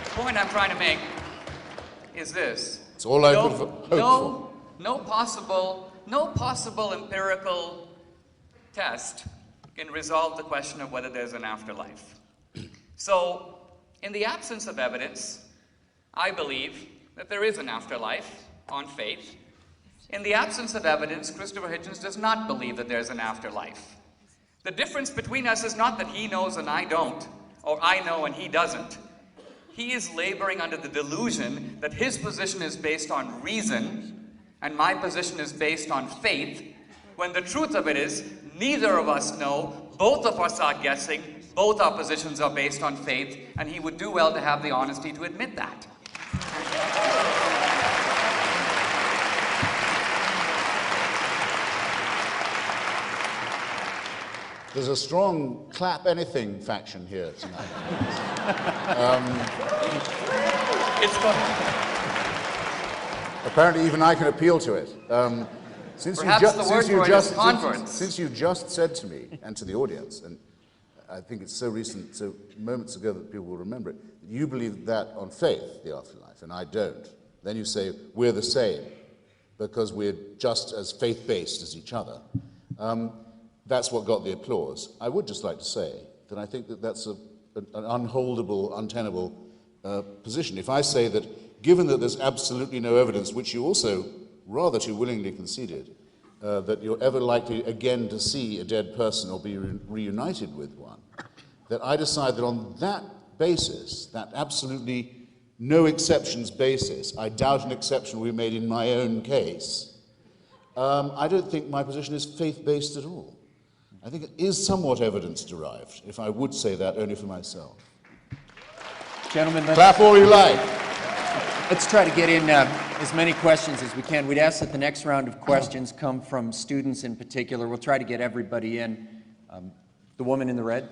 The point I'm trying to make is this. It's all I could hope for. No possible empirical test can resolve the question of whether there's an afterlife. So, in the absence of evidence, I believe that there is an afterlife on faith. In the absence of evidence, Christopher Hitchens does not believe that there's an afterlife. The difference between us is not that he knows and I don't, or I know and he doesn't. He is laboring under the delusion that his position is based on reason and my position is based on faith, when the truth of it is, neither of us know, both of us are guessing, both our positions are based on faith, and he would do well to have the honesty to admit that. There's a strong clap anything faction here tonight. Apparently even I can appeal to it. Since you just said to me and to the audience, and I think it's so recent, so moments ago that people will remember it, you believe that on faith, the afterlife, and I don't. Then you say, we're the same, because we're just as faith-based as each other. That's what got the applause. I would just like to say that I think that that's an unholdable, untenable position. If I say that, given that there's absolutely no evidence, which you also rather too willingly conceded, that you're ever likely again to see a dead person or be reunited with one, that I decide that on that basis, that absolutely no exceptions basis, I doubt an exception will be made in my own case, I don't think my position is faith-based at all. I think it is somewhat evidence-derived, if I would say that only for myself. Gentlemen, Clap all you like. let's try to get in as many questions as we can. We'd ask that the next round of questions come from students in particular. We'll try to get everybody in. The woman in the red.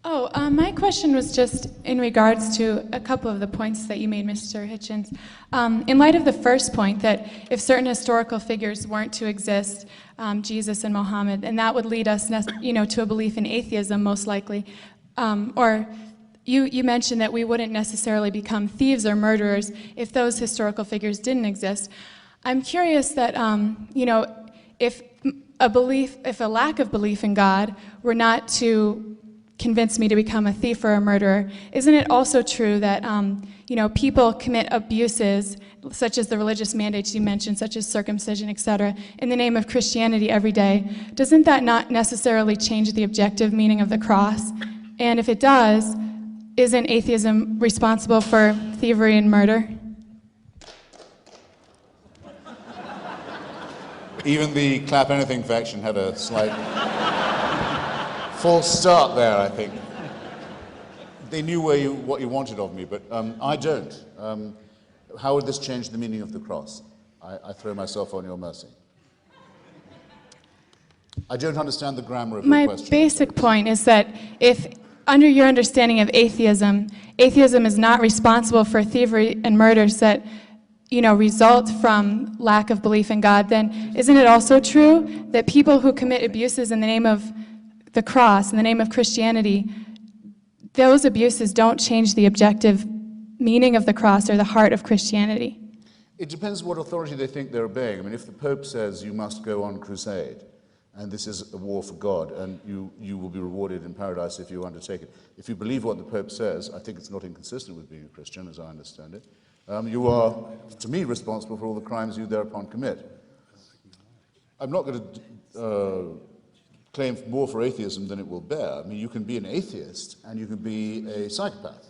My question was just in regards to a couple of the points that you made, Mr. Hitchens. In light of the first point, that if certain historical figures weren't to exist, Jesus and Mohammed, and that would lead us, to a belief in atheism, most likely. Or you mentioned that we wouldn't necessarily become thieves or murderers if those historical figures didn't exist. I'm curious that, if a lack of belief in God were not to convince me to become a thief or a murderer, isn't it also true that people commit abuses, such as the religious mandates you mentioned, such as circumcision, etc., in the name of Christianity every day? Doesn't that not necessarily change the objective meaning of the cross? And if it does, isn't atheism responsible for thievery and murder? Even the clap anything faction had a slight false start there, I think. They knew what you wanted of me, but I don't. How would this change the meaning of the cross? I throw myself on your mercy. I don't understand the grammar of your question. My basic point is that if, under your understanding of atheism is not responsible for thievery and murders that result from lack of belief in God, then isn't it also true that people who commit abuses in the name of the cross, in the name of Christianity, those abuses don't change the objective meaning of the cross or the heart of Christianity? It depends what authority they think they're obeying. I mean, if the Pope says you must go on crusade, and this is a war for God, and you will be rewarded in paradise if you undertake it. If you believe what the Pope says, I think it's not inconsistent with being a Christian, as I understand it. You are, to me, responsible for all the crimes you thereupon commit. I'm not going to claim more for atheism than it will bear. I mean, you can be an atheist and you can be a psychopath.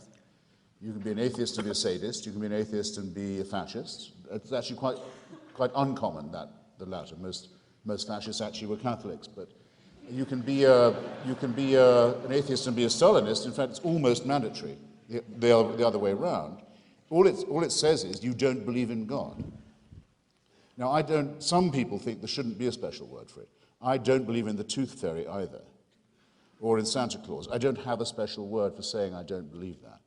You can be an atheist and be a sadist. You can be an atheist and be a fascist. It's actually quite uncommon, the latter. Most fascists actually were Catholics, but you can be an atheist and be a Stalinist. In fact, it's almost mandatory the other way around. All it says is you don't believe in God. Now, some people think there shouldn't be a special word for it. I don't believe in the tooth fairy either, or in Santa Claus. I don't have a special word for saying I don't believe that.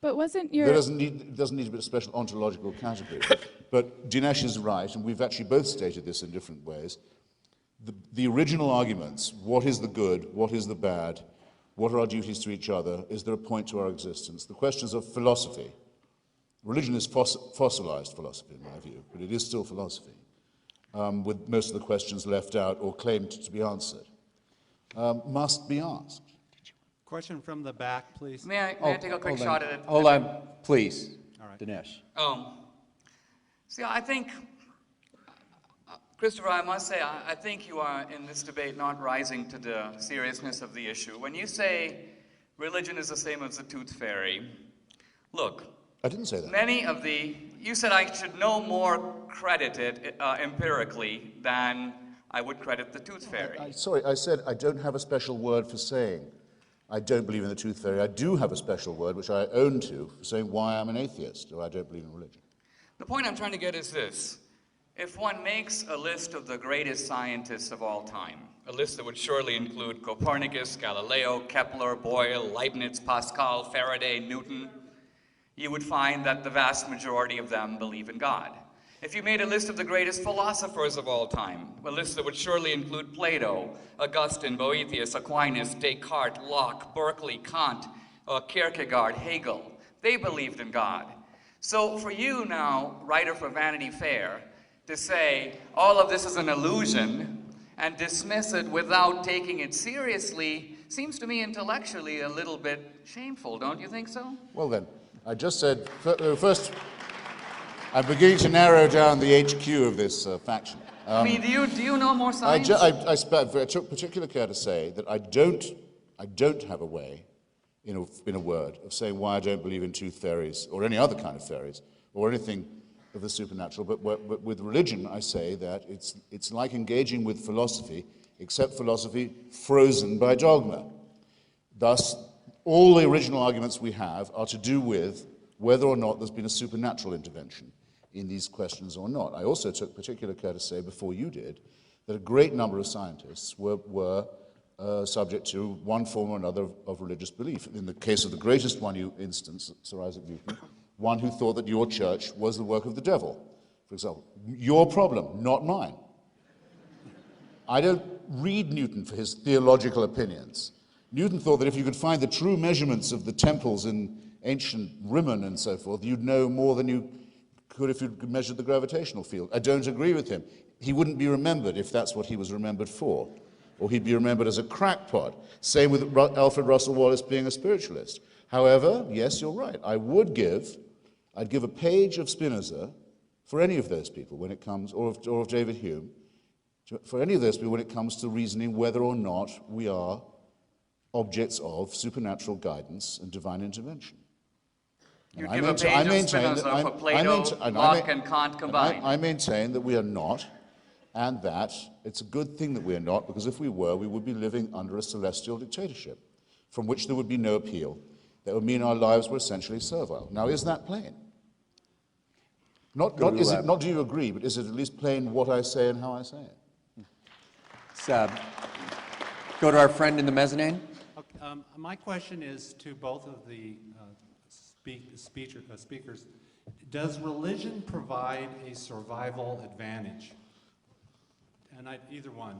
But wasn't your... There doesn't need to be a special ontological category. But Dinesh is right, and we've actually both stated this in different ways. The original arguments, what is the good, what is the bad, what are our duties to each other, is there a point to our existence? The questions of philosophy. Religion is fossilized philosophy, in my view, but it is still philosophy, with most of the questions left out or claimed to be answered, must be asked. Question from the back, please. May I take a quick shot at it? Hold on, please. All right. Dinesh. See, I think, Christopher, I must say, I think you are, in this debate, not rising to the seriousness of the issue. When you say religion is the same as the tooth fairy, look, I didn't say that. You said I should no more credit it empirically than I would credit the tooth fairy. Sorry, I said I don't have a special word for saying I don't believe in the tooth fairy. I do have a special word, which I own to, for saying why I'm an atheist, or I don't believe in religion. The point I'm trying to get is this. If one makes a list of the greatest scientists of all time, a list that would surely include Copernicus, Galileo, Kepler, Boyle, Leibniz, Pascal, Faraday, Newton, you would find that the vast majority of them believe in God. If you made a list of the greatest philosophers of all time, a list that would surely include Plato, Augustine, Boethius, Aquinas, Descartes, Locke, Berkeley, Kant, Kierkegaard, Hegel, they believed in God. So for you now, writer for Vanity Fair, to say all of this is an illusion and dismiss it without taking it seriously seems to me intellectually a little bit shameful, don't you think so? Well then, I just said, first, I'm beginning to narrow down the HQ of this faction. I mean, do you know more science? I took particular care to say that I don't have a way, in a word, of saying why I don't believe in tooth fairies, or any other kind of fairies, or anything of the supernatural. But with religion, I say that it's like engaging with philosophy, except philosophy frozen by dogma. Thus, all the original arguments we have are to do with whether or not there's been a supernatural intervention in these questions or not. I also took particular care to say, before you did, that a great number of scientists were subject to one form or another of religious belief. In the case of the greatest one you instance, Sir Isaac Newton, one who thought that your church was the work of the devil, for example. Your problem, not mine. I don't read Newton for his theological opinions. Newton thought that if you could find the true measurements of the temples in ancient Rimmon and so forth, you'd know more than you could if you'd measured the gravitational field. I don't agree with him. He wouldn't be remembered if that's what he was remembered for. Or he'd be remembered as a crackpot. Same with Alfred Russel Wallace being a spiritualist. However, yes, you're right. I'd give a page of Spinoza for any of those people when it comes, or of David Hume, for any of those people when it comes to reasoning whether or not we are objects of supernatural guidance and divine intervention. You'd give a page of Spinoza for Plato, Locke, and Kant combined. I maintain that we are not, and that it's a good thing that we are not, because if we were, we would be living under a celestial dictatorship, from which there would be no appeal. That would mean our lives were essentially servile. Now, is that plain? Not do you agree, but is it at least plain what I say and how I say it? Let's go to our friend in the mezzanine. Okay, my question is to both of the speakers. Does religion provide a survival advantage? And either one.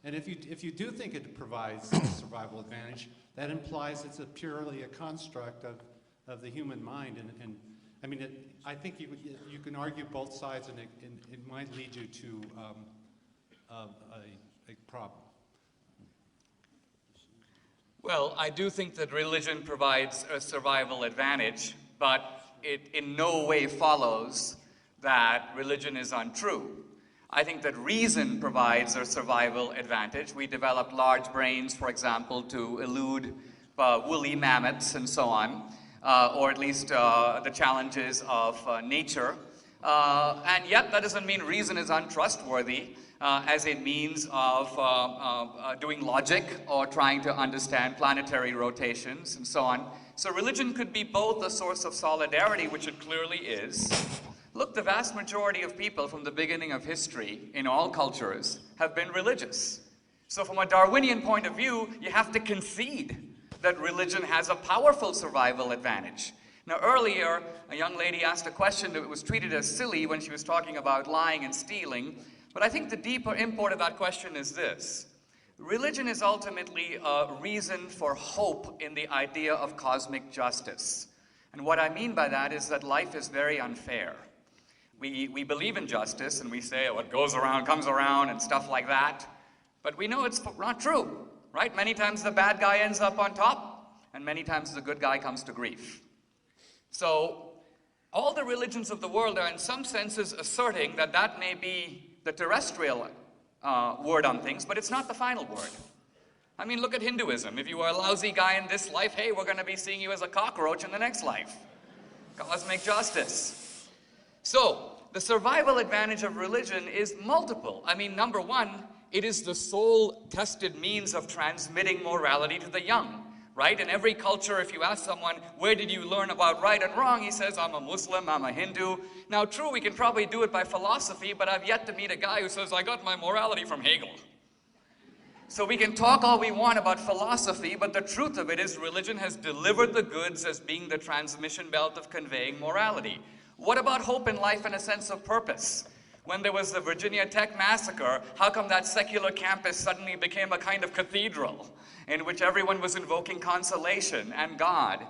And if you do think it provides a survival advantage, that implies it's purely a construct of the human mind. And I mean, I think you can argue both sides, and it might lead you to big problem. Well, I do think that religion provides a survival advantage, but it in no way follows that religion is untrue. I think that reason provides a survival advantage. We developed large brains, for example, to elude woolly mammoths and so on, or at least the challenges of nature. And yet that doesn't mean reason is untrustworthy as a means of doing logic or trying to understand planetary rotations and so on. So religion could be both a source of solidarity, which it clearly is. Look, the vast majority of people from the beginning of history in all cultures have been religious. So from a Darwinian point of view, you have to concede that religion has a powerful survival advantage. Now earlier, a young lady asked a question that was treated as silly when she was talking about lying and stealing, but I think the deeper import of that question is this. Religion is ultimately a reason for hope in the idea of cosmic justice. And what I mean by that is that life is very unfair. We believe in justice and we say what goes around comes around and stuff like that, but we know it's not true, right? Many times the bad guy ends up on top, and many times the good guy comes to grief. So all the religions of the world are in some senses asserting that that may be the terrestrial word on things, but it's not the final word. I mean, look at Hinduism. If you are a lousy guy in this life, hey, we're going to be seeing you as a cockroach in the next life. Cosmic justice. So the survival advantage of religion is multiple. I mean, number one, it is the sole tested means of transmitting morality to the young. Right? In every culture, if you ask someone, where did you learn about right and wrong? He says, I'm a Muslim, I'm a Hindu. Now, true, we can probably do it by philosophy, but I've yet to meet a guy who says, I got my morality from Hegel. So we can talk all we want about philosophy, but the truth of it is religion has delivered the goods as being the transmission belt of conveying morality. What about hope in life and a sense of purpose? When there was the Virginia Tech massacre, how come that secular campus suddenly became a kind of cathedral in which everyone was invoking consolation and God?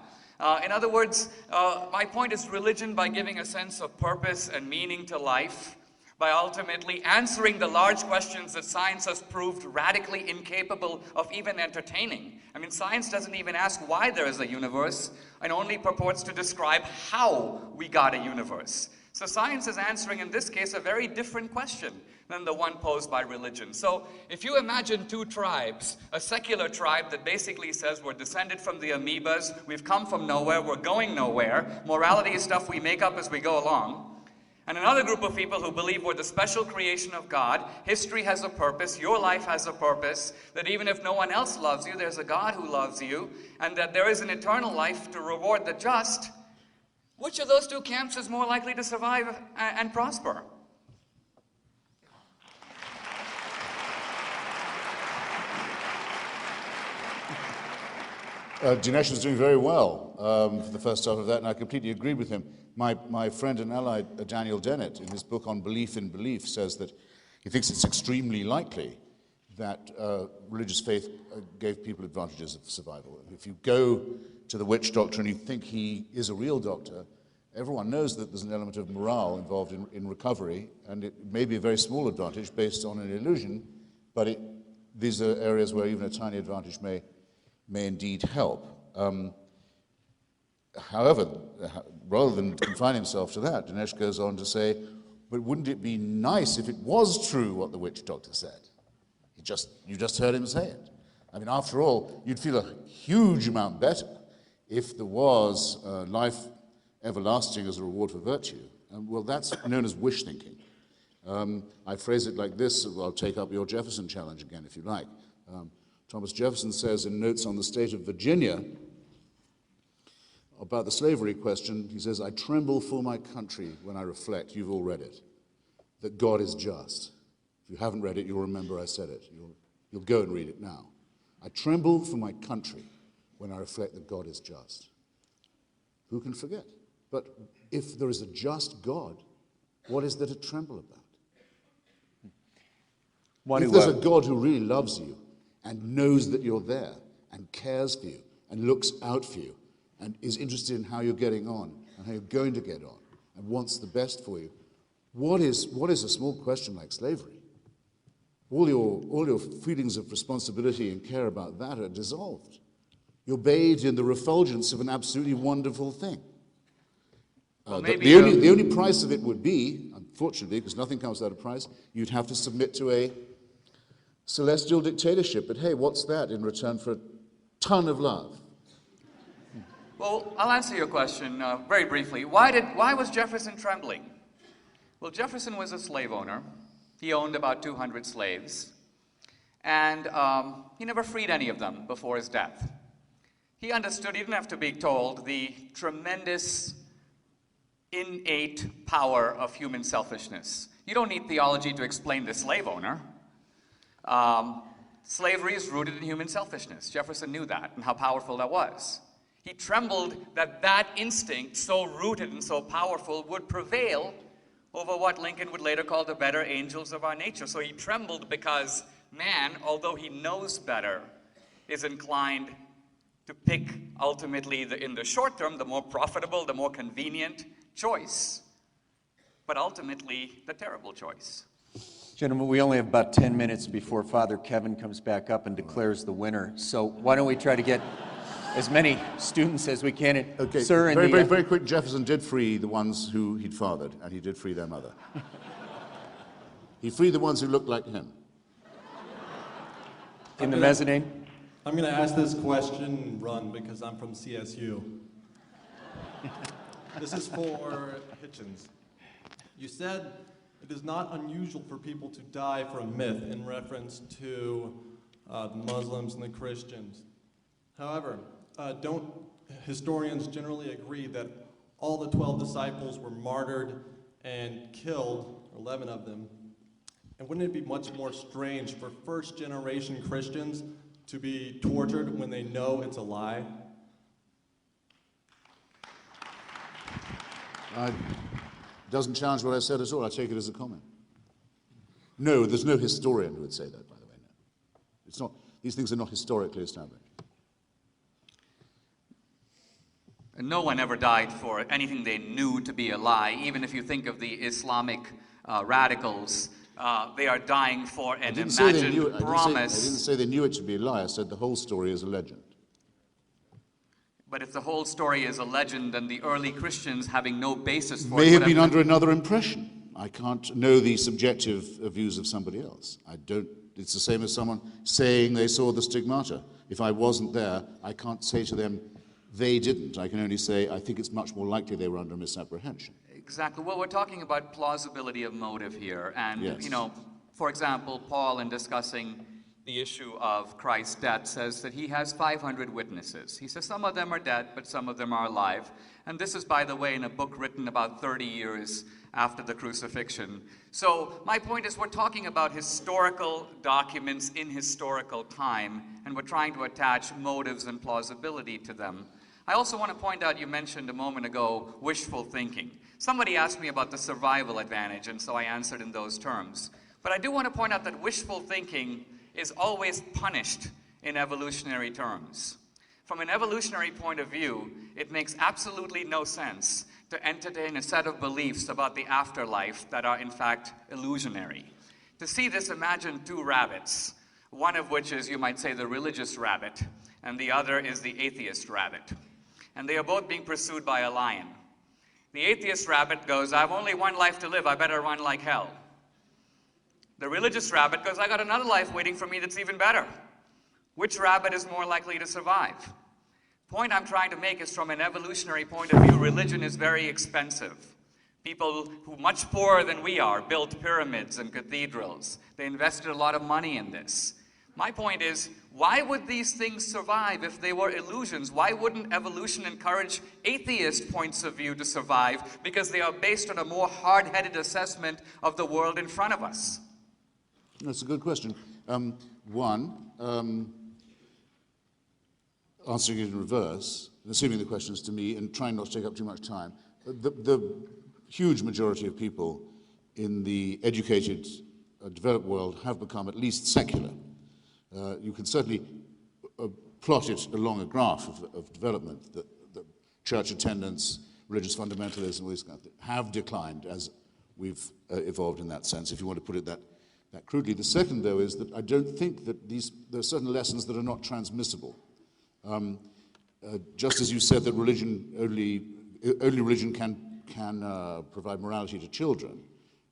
In other words, my point is religion, by giving a sense of purpose and meaning to life, by ultimately answering the large questions that science has proved radically incapable of even entertaining. I mean, science doesn't even ask why there is a universe, and only purports to describe how we got a universe. So science is answering, in this case, a very different question than the one posed by religion. So if you imagine two tribes, a secular tribe that basically says we're descended from the amoebas, we've come from nowhere, we're going nowhere, morality is stuff we make up as we go along, and another group of people who believe we're the special creation of God, history has a purpose, your life has a purpose, that even if no one else loves you, there's a God who loves you, and that there is an eternal life to reward the just. Which of those two camps is more likely to survive and prosper? Dinesh is doing very well for the first half of that, and I completely agree with him. My friend and ally, Daniel Dennett, in his book on belief in belief, says that he thinks it's extremely likely that religious faith gave people advantages of survival. If you go to the witch doctor and you think he is a real doctor, everyone knows that there's an element of morale involved in recovery, and it may be a very small advantage based on an illusion, but these are areas where even a tiny advantage may indeed help. However, rather than confine himself to that, Dinesh goes on to say, but wouldn't it be nice if it was true what the witch doctor said? You just heard him say it. I mean, after all, you'd feel a huge amount better if there was life everlasting as a reward for virtue. Well, that's known as wish thinking. I phrase it like this. I'll take up your Jefferson challenge again, if you like. Thomas Jefferson says in Notes on the State of Virginia about the slavery question, he says, I tremble for my country when I reflect, you've all read it, that God is just. If you haven't read it, you'll remember I said it. You'll go and read it now. I tremble for my country when I reflect that God is just. Who can forget? But if there is a just God, what is there to tremble about? If there's a God who really loves you and knows that you're there and cares for you and looks out for you and is interested in how you're getting on and how you're going to get on and wants the best for you, what is a small question like slavery? all your feelings of responsibility and care about that are dissolved. You're bathed in the refulgence of an absolutely wonderful thing. The only price of it would be, unfortunately, because nothing comes without a price, you'd have to submit to a celestial dictatorship. But hey, what's that in return for a ton of love? Well, I'll answer your question very briefly. Why was Jefferson trembling? Well, Jefferson was a slave owner. He owned about 200 slaves. And he never freed any of them before his death. He understood, he didn't have to be told, the tremendous innate power of human selfishness. You don't need theology to explain the slave owner. Slavery is rooted in human selfishness. Jefferson knew that and how powerful that was. He trembled that that instinct, so rooted and so powerful, would prevail over what Lincoln would later call the better angels of our nature. So he trembled because man, although he knows better, is inclined to pick ultimately, in the short term, the more profitable, the more convenient choice, but ultimately the terrible choice. Gentlemen, we only have about 10 minutes before Father Kevin comes back up and declares the winner. So why don't we try to get as many students as we can. Okay, Sir, very quick. Jefferson did free the ones who he'd fathered, and he did free their mother. He freed the ones who looked like him. In the mezzanine? I'm going to ask this question, Run, because I'm from CSU. This is for Hitchens. You said it is not unusual for people to die for a myth in reference to the Muslims and the Christians. However, don't historians generally agree that all the 12 disciples were martyred and killed, 11 of them? And wouldn't it be much more strange for first-generation Christians to be tortured when they know it's a lie? Doesn't challenge what I said at all. I take it as a comment. No, there's no historian who would say that, by the way. No. It's not, these things are not historically established. And no one ever died for anything they knew to be a lie. Even if you think of the Islamic radicals, they are dying for an imagined promise. I didn't say they knew it to be a lie. I said the whole story is a legend. But if the whole story is a legend, then the early Christians, having no basis for it, may have been under another impression. I can't know the subjective views of somebody else. I don't. It's the same as someone saying they saw the stigmata. If I wasn't there, I can't say to them, they didn't. I can only say, I think it's much more likely they were under misapprehension. Exactly. Well, we're talking about plausibility of motive here. And, yes. You know, for example, Paul, in discussing the issue of Christ's death, says that he has 500 witnesses. He says some of them are dead, but some of them are alive. And this is, by the way, in a book written about 30 years after the crucifixion. So my point is, we're talking about historical documents in historical time, and we're trying to attach motives and plausibility to them. I also want to point out, you mentioned a moment ago, wishful thinking. Somebody asked me about the survival advantage, and so I answered in those terms. But I do want to point out that wishful thinking is always punished in evolutionary terms. From an evolutionary point of view, it makes absolutely no sense to entertain a set of beliefs about the afterlife that are in fact illusionary. To see this, imagine two rabbits, one of which is, you might say, the religious rabbit, and the other is the atheist rabbit. And they are both being pursued by a lion. The atheist rabbit goes, I have only one life to live, I better run like hell. The religious rabbit goes, I got another life waiting for me that's even better. Which rabbit is more likely to survive? The point I'm trying to make is, from an evolutionary point of view, religion is very expensive. People who much poorer than we are built pyramids and cathedrals. They invested a lot of money in this. My point is, why would these things survive if they were illusions? Why wouldn't evolution encourage atheist points of view to survive? Because they are based on a more hard-headed assessment of the world in front of us. That's a good question. Answering it in reverse, assuming the question is to me, and trying not to take up too much time, the huge majority of people in the educated, developed world have become at least secular. You can certainly plot it along a graph of development, that church attendance, religious fundamentalism, all these kind of things, have declined as we've evolved in that sense, if you want to put it that that crudely. The second, though, is that I don't think that there are certain lessons that are not transmissible. Just as you said that only religion can provide morality to children,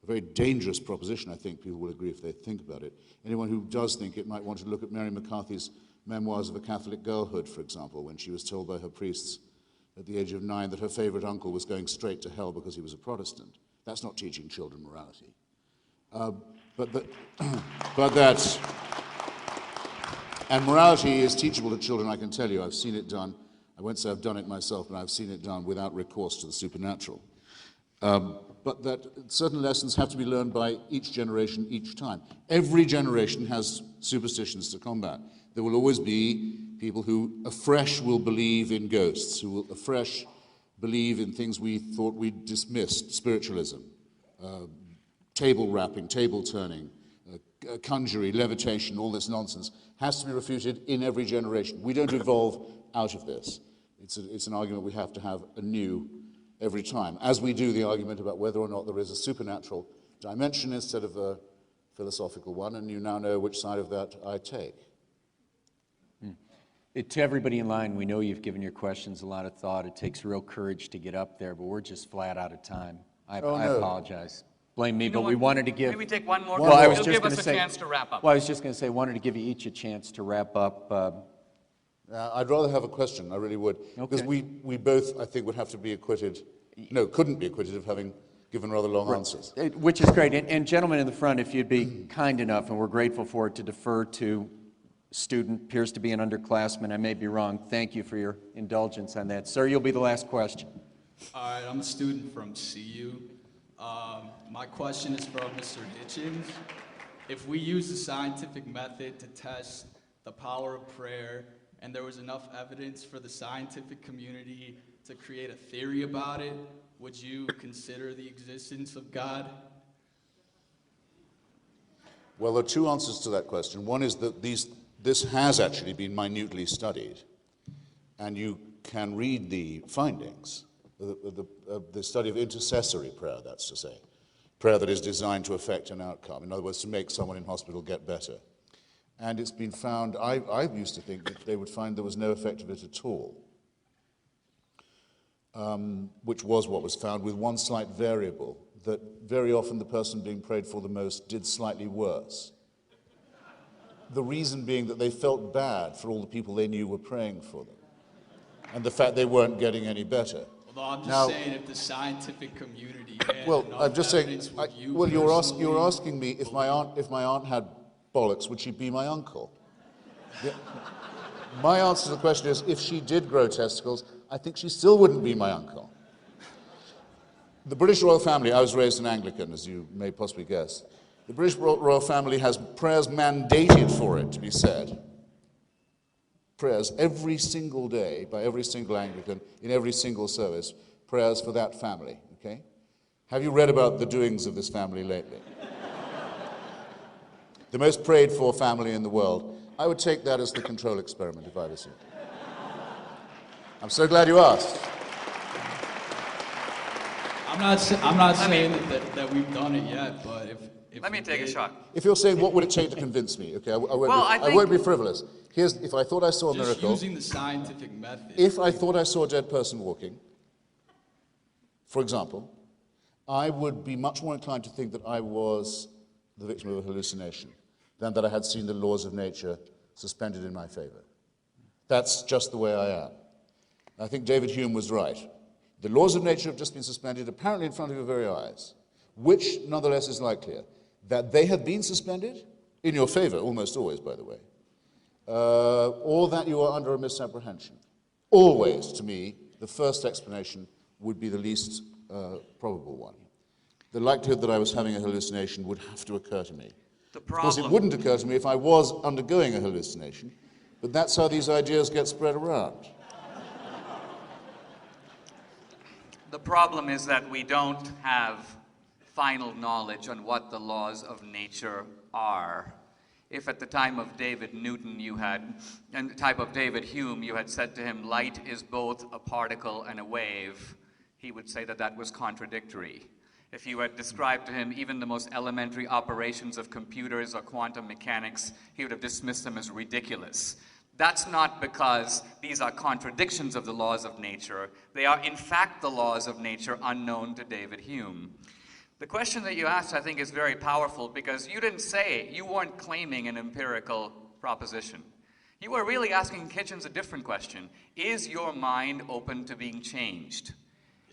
a very dangerous proposition, I think people will agree if they think about it. Anyone who does think it might want to look at Mary McCarthy's Memoirs of a Catholic Girlhood, for example, when she was told by her priests at the age of 9 that her favorite uncle was going straight to hell because he was a Protestant. That's not teaching children morality. And morality is teachable to children, I can tell you. I've seen it done. I won't say I've done it myself, but I've seen it done without recourse to the supernatural. But that certain lessons have to be learned by each generation, each time. Every generation has superstitions to combat. There will always be people who afresh will believe in ghosts, who will afresh believe in things we thought we'd dismissed, spiritualism, table rapping, table turning, conjury, levitation, all this nonsense, has to be refuted in every generation. We don't evolve out of this. It's an argument we have to have anew every time, as we do the argument about whether or not there is a supernatural dimension instead of a philosophical one, and you now know which side of that I take. To everybody in line, we know you've given your questions a lot of thought. It takes real courage to get up there, but we're just flat out of time. I apologize. Blame me, but we wanted to give... Maybe take one more. Well, I was It'll just give going us to a say... chance to wrap up. Well, I was just going to say, wanted to give you each a chance to wrap up. I'd rather have a question, I really would. Okay. Because we both, I think, would have to be acquitted, couldn't be acquitted of having given rather long answers. Which is great. And gentlemen in the front, if you'd be kind enough, and we're grateful for it, to defer to student, appears to be an underclassman, I may be wrong. Thank you for your indulgence on that. Sir, you'll be the last question. All right, I'm a student from CU. My question is from Mr. Hitchens. If we use the scientific method to test the power of prayer, and there was enough evidence for the scientific community to create a theory about it, would you consider the existence of God? Well, there are two answers to that question. One is that this has actually been minutely studied, and you can read the findings, the study of intercessory prayer, that's to say, prayer that is designed to affect an outcome, in other words, to make someone in hospital get better. And it's been found, I used to think that they would find there was no effect of it at all, which was what was found, with one slight variable, that very often the person being prayed for the most did slightly worse. The reason being that they felt bad for all the people they knew were praying for them, and the fact they weren't getting any better. Although I'm just saying, if the scientific community had I'm just saying, you're asking me if my aunt had bollocks, would she be my uncle? My answer to the question is, if she did grow testicles, I think she still wouldn't be my uncle. The British royal family, I was raised an Anglican, as you may possibly guess. The British royal family has prayers mandated for it to be said. Prayers every single day by every single Anglican in every single service, prayers for that family, okay? Have you read about the doings of this family lately? The most prayed for family in the world. I would take that as the control experiment if I was you. I'm so glad you asked. I'm not saying that we've done it yet, but if Let me take a shot. If you're saying what would it take to convince me, okay, I won't be frivolous. If I thought I saw a miracle, just using the scientific method. If I thought I saw a dead person walking, for example, I would be much more inclined to think that I was the victim of a hallucination than that I had seen the laws of nature suspended in my favor. That's just the way I am. I think David Hume was right. The laws of nature have just been suspended, apparently in front of your very eyes. Which, nonetheless, is likelier? That they have been suspended, in your favor, almost always, by the way, or that you are under a misapprehension. Always, to me, the first explanation would be the least probable one. The likelihood that I was having a hallucination would have to occur to me. Of course, it wouldn't occur to me if I was undergoing a hallucination, but that's how these ideas get spread around. The problem is that we don't have final knowledge on what the laws of nature are. If at the time of David Newton and the time of David Hume, you had said to him, light is both a particle and a wave, he would say that that was contradictory. If you had described to him even the most elementary operations of computers or quantum mechanics, he would have dismissed them as ridiculous. That's not because these are contradictions of the laws of nature. They are, in fact, the laws of nature unknown to David Hume. The question that you asked, I think, is very powerful because you didn't say, you weren't claiming an empirical proposition. You were really asking Hitchens a different question. Is your mind open to being changed?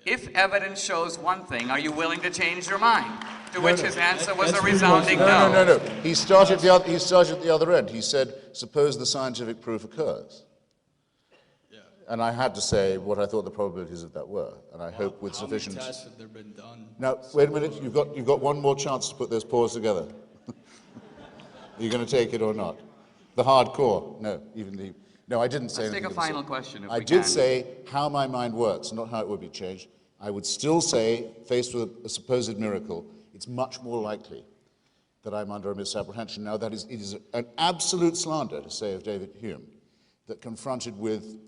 If evidence shows one thing, are you willing to change your mind? To which his answer was a resounding no. No. He started at the other end. He said, suppose the scientific proof occurs. Yeah. And I had to say what I thought the probabilities of that were, and I hope with sufficient... How many tests have there been done? Now, wait a minute. You've got one more chance to put those paws together. Are you going to take it or not? The hardcore. No, No, I didn't say anything. Let's take a final question if I we did can. say how my mind works, not how it would be changed. I would still say, faced with a supposed miracle, it's much more likely that I'm under a misapprehension. Now, it is an absolute slander to say of David Hume that confronted with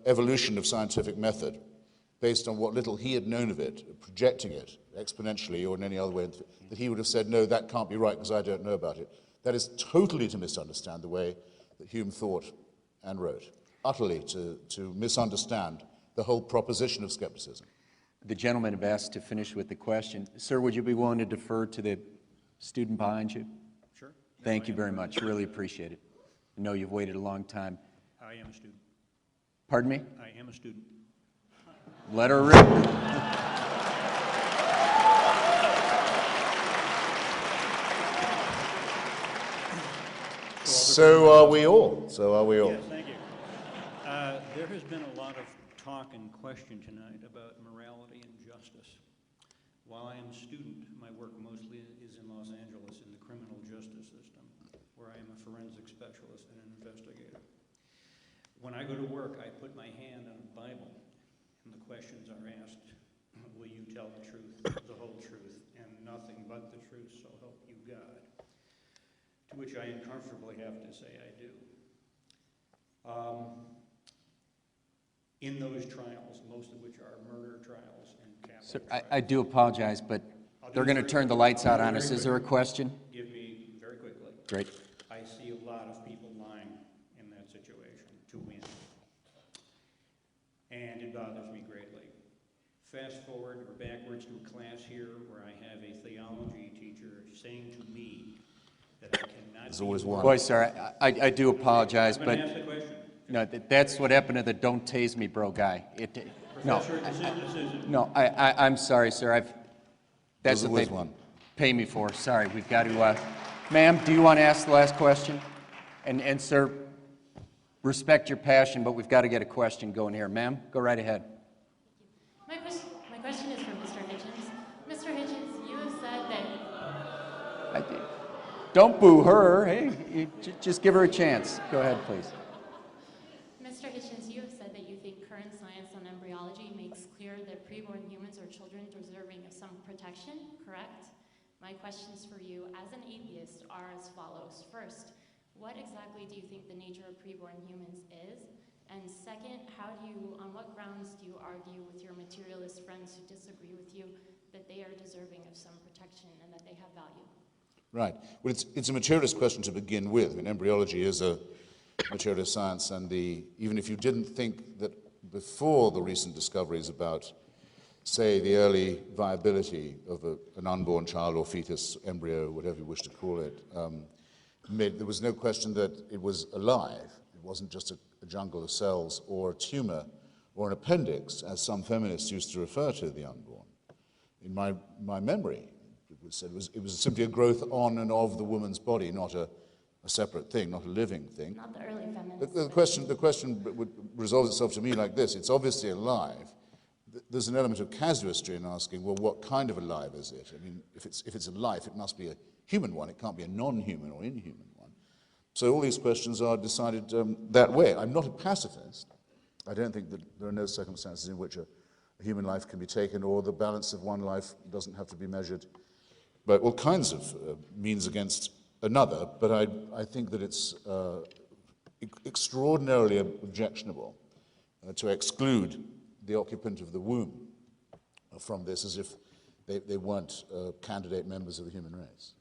evolution of scientific method, based on what little he had known of it, projecting it exponentially or in any other way, that he would have said, no, that can't be right because I don't know about it. That is totally to misunderstand the way that Hume thought and wrote, utterly to misunderstand the whole proposition of skepticism. The gentleman have asked to finish with the question. Sir, would you be willing to defer to the student behind you? Sure. Thank you very much. Really appreciate it. I know you've waited a long time. I am a student. Pardon me? I am a student. Let her rip. So are we all. So are we all. Yes, thank you. There has been a lot of talk and question tonight about morality and justice. While I am a student, my work mostly is in Los Angeles in the criminal justice system, where I am a forensic specialist and an investigator. When I go to work, I put my hand on a Bible, and the questions are asked, will you tell the truth, the whole truth, and nothing but the truth, so help you God? To which I uncomfortably have to say I do. In those trials, most of which are murder trials and capital Sir, trials. I do apologize, but they're going to turn the lights out on us. Is there a question? Give me very quickly. Great. I see a lot of people lying in that situation to win. And it bothers me greatly. Fast forward or backwards to a class here where I have a theology teacher saying to me that I cannot... There's always one. Boy, sir, I do apologize, I'm but... going to ask the question. No, that's what happened to the "don't tase me, bro" guy. I'm sorry, sir. That's There's what they always one. pay me for. Sorry, we've got to. Ma'am, do you want to ask the last question? And sir, respect your passion, but we've got to get a question going here. Ma'am, go right ahead. My question is for Mr. Hitchens. Mr. Hitchens, you have said that... Don't boo her. Hey, just give her a chance. Go ahead, please. Mr. Hitchens, you have said that you think current science on embryology makes clear that preborn humans are children deserving of some protection, correct? My questions for you as an atheist are as follows. First, what exactly do you think the nature of preborn humans is? And second, on what grounds do you argue with your materialist friends who disagree with you that they are deserving of some protection and that they have value? Right. Well, it's a materialist question to begin with. I mean, embryology is a materialist science, and even if you didn't think that before the recent discoveries about, say, the early viability of an unborn child or fetus, embryo, whatever you wish to call it, there was no question that it was alive. It wasn't just a jungle of cells or a tumor or an appendix, as some feminists used to refer to the unborn. In my memory, it was said it was simply a growth on and of the woman's body, not a separate thing, not a living thing. Not the early feminists. The question would resolve itself to me like this. It's obviously alive. There's an element of casuistry in asking, well, what kind of alive is it? I mean, if it's alive, it must be a human one. It can't be a non-human or inhuman one. So all these questions are decided that way. I'm not a pacifist. I don't think that there are no circumstances in which a human life can be taken or the balance of one life doesn't have to be measured by all kinds of means against another, but I think that it's extraordinarily objectionable to exclude the occupant of the womb from this, as if They weren't candidate members of the human race.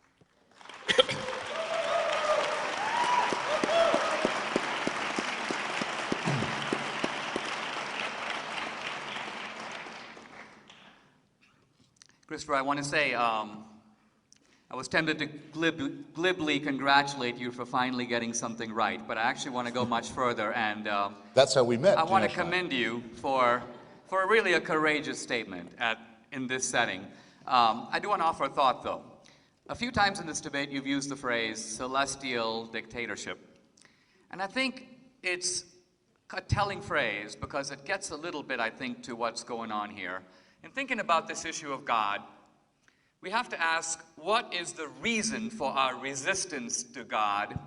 Christopher, I want to say I was tempted to glibly congratulate you for finally getting something right, but I actually want to go much further, and that's how we met. I want to commend you for really a courageous statement in this setting. I do want to offer a thought, though. A few times in this debate, you've used the phrase celestial dictatorship, and I think it's a telling phrase because it gets a little bit, I think, to what's going on here. In thinking about this issue of God, we have to ask, what is the reason for our resistance to God?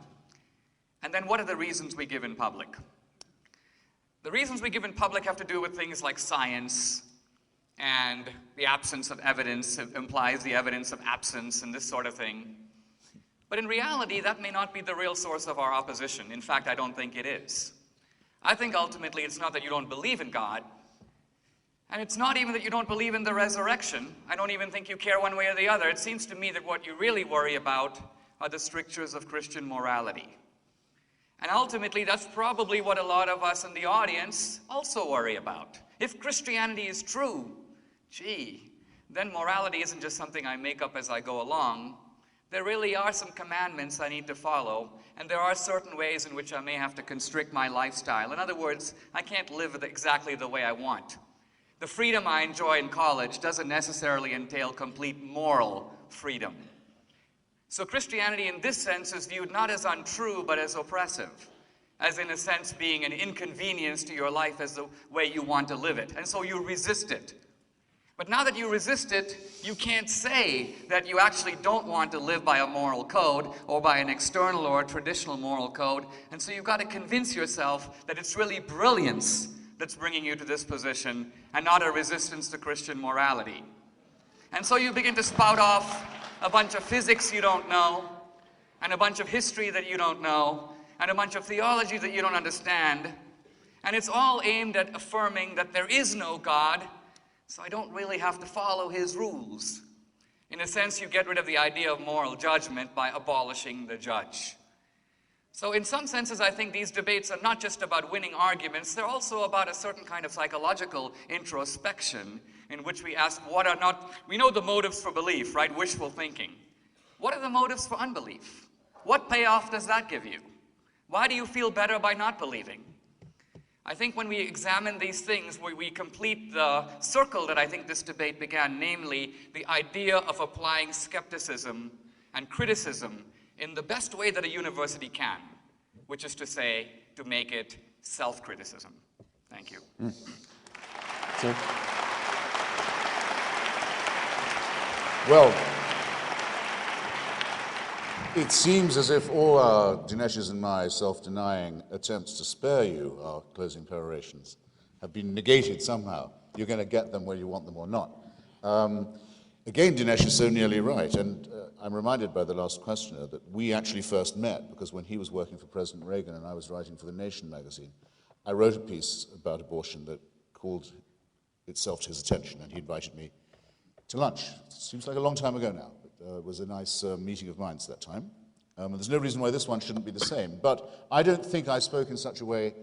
And then what are the reasons we give in public? The reasons we give in public have to do with things like science, and the absence of evidence implies the evidence of absence and this sort of thing. But in reality, that may not be the real source of our opposition. In fact, I don't think it is. I think ultimately it's not that you don't believe in God, and it's not even that you don't believe in the resurrection. I don't even think you care one way or the other. It seems to me that what you really worry about are the strictures of Christian morality. And ultimately, that's probably what a lot of us in the audience also worry about. If Christianity is true, gee, then morality isn't just something I make up as I go along. There really are some commandments I need to follow, and there are certain ways in which I may have to constrict my lifestyle. In other words, I can't live exactly the way I want. The freedom I enjoy in college doesn't necessarily entail complete moral freedom. So Christianity in this sense is viewed not as untrue, but as oppressive, as in a sense being an inconvenience to your life as the way you want to live it. And so you resist it. But now that you resist it, you can't say that you actually don't want to live by a moral code or by an external or a traditional moral code. And so you've got to convince yourself that it's really brilliance that's bringing you to this position and not a resistance to Christian morality. And so you begin to spout off a bunch of physics you don't know, and a bunch of history that you don't know, and a bunch of theology that you don't understand. And it's all aimed at affirming that there is no God, so I don't really have to follow his rules. In a sense, you get rid of the idea of moral judgment by abolishing the judge. So in some senses, I think these debates are not just about winning arguments, they're also about a certain kind of psychological introspection in which we ask we know the motives for belief, right? Wishful thinking. What are the motives for unbelief? What payoff does that give you? Why do you feel better by not believing? I think when we examine these things, we complete the circle that I think this debate began, namely the idea of applying skepticism and criticism in the best way that a university can, which is to say, to make it self-criticism. Thank you. Well, it seems as if all our, Dinesh's and my, self-denying attempts to spare you our closing perorations have been negated somehow. You're going to get them whether you want them or not. Again, Dinesh is so nearly right, and I'm reminded by the last questioner that we actually first met because when he was working for President Reagan and I was writing for The Nation magazine, I wrote a piece about abortion that called itself to his attention, and he invited me to lunch. Seems like a long time ago now, but it was a nice meeting of minds that time. And there's no reason why this one shouldn't be the same, but I don't think I spoke in such a way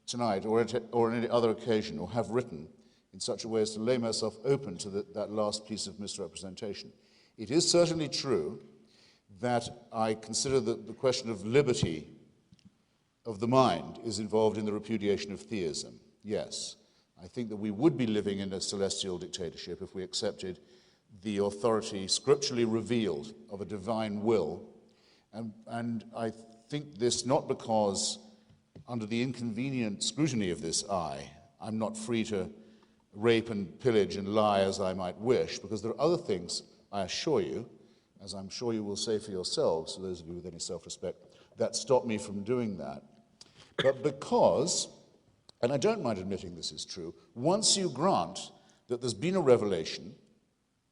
tonight or on any other occasion or have written in such a way as to lay myself open to that last piece of misrepresentation. It is certainly true that I consider that the question of liberty of the mind is involved in the repudiation of theism. Yes, I think that we would be living in a celestial dictatorship if we accepted the authority scripturally revealed of a divine will. And I think this not because under the inconvenient scrutiny of this eye, I'm not free to rape and pillage and lie as I might wish, because there are other things, I assure you, as I'm sure you will say for yourselves, to those of you with any self-respect, that stop me from doing that. But because, and I don't mind admitting this is true, once you grant that there's been a revelation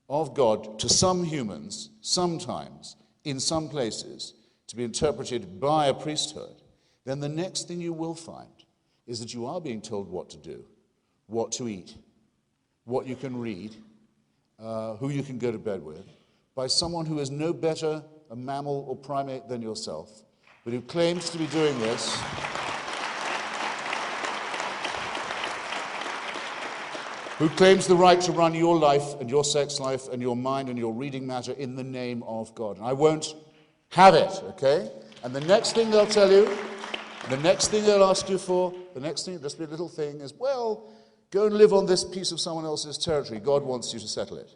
of God to some humans, sometimes, in some places, to be interpreted by a priesthood, then the next thing you will find is that you are being told what to do, what to eat, what you can read, who you can go to bed with, by someone who is no better a mammal or primate than yourself, but who claims to be doing this who claims the right to run your life and your sex life and your mind and your reading matter in the name of God. And I won't have it, okay? And the next thing they'll tell you, the next thing they'll ask you for, the next thing, just be a little thing, is, well, go and live on this piece of someone else's territory. God wants you to settle it.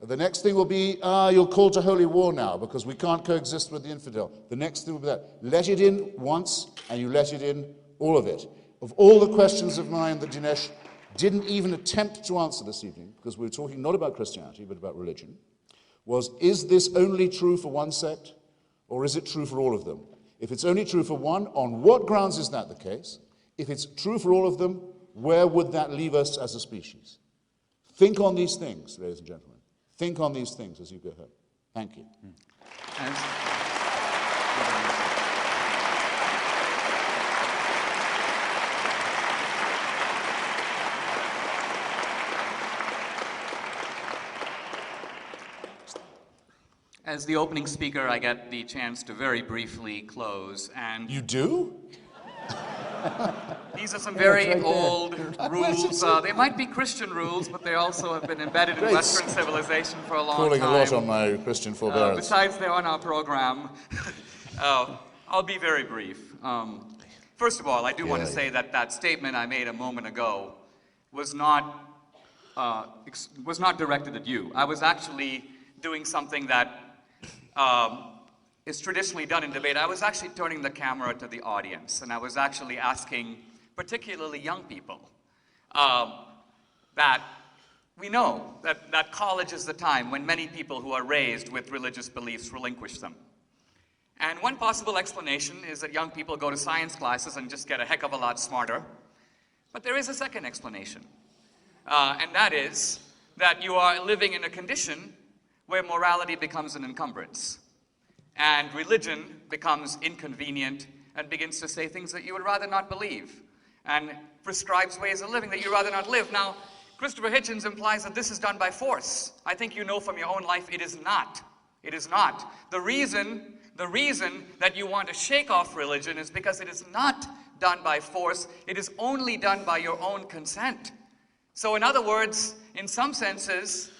The next thing will be, you're called to holy war now because we can't coexist with the infidel. The next thing will be that. Let it in once, and you let it in, all of it. Of all the questions of mine that Dinesh didn't even attempt to answer this evening, because we were talking not about Christianity, but about religion, was, is this only true for one sect, or is it true for all of them? If it's only true for one, on what grounds is that the case? If it's true for all of them, where would that leave us as a species? Think on these things, ladies and gentlemen. Think on these things as you go home. Thank you. As the opening speaker, I get the chance to very briefly close, and... You do? These are some very old rules. They might be Christian rules, but they also have been embedded in Western civilization for a long time. Calling a lot on my Christian forbearance. Besides, they're on our program. I'll be very brief. First of all, I do want to say that that statement I made a moment ago was not directed at you. I was actually doing something that is traditionally done in debate. I was actually turning the camera to the audience, and I was actually asking, particularly young people, that we know that college is the time when many people who are raised with religious beliefs relinquish them. And one possible explanation is that young people go to science classes and just get a heck of a lot smarter. But there is a second explanation, and that is that you are living in a condition where morality becomes an encumbrance. And religion becomes inconvenient and begins to say things that you would rather not believe, and prescribes ways of living that you'd rather not live. Now, Christopher Hitchens implies that this is done by force. I think you know from your own life it is not. It is not. The reason that you want to shake off religion is because it is not done by force. It is only done by your own consent. So in other words, in some senses,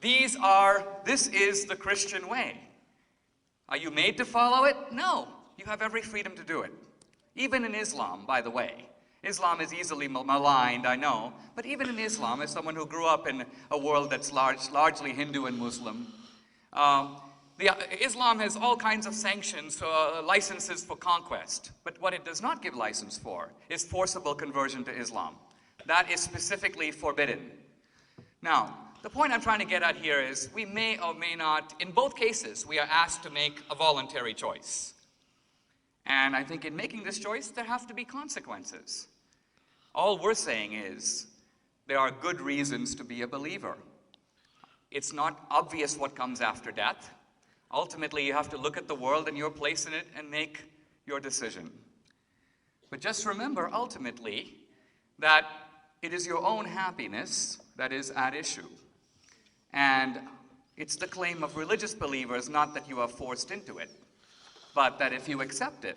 this is the Christian way. Are you made to follow it? No. You have every freedom to do it. Even in Islam, by the way. Islam is easily maligned, I know. But even in Islam, as someone who grew up in a world that's largely Hindu and Muslim, Islam has all kinds of sanctions, licenses for conquest. But what it does not give license for is forcible conversion to Islam. That is specifically forbidden. Now, the point I'm trying to get at here is we may or may not, in both cases, we are asked to make a voluntary choice. And I think in making this choice, there have to be consequences. All we're saying is there are good reasons to be a believer. It's not obvious what comes after death. Ultimately, you have to look at the world and your place in it and make your decision. But just remember, ultimately, that it is your own happiness that is at issue. And it's the claim of religious believers, not that you are forced into it, but that if you accept it,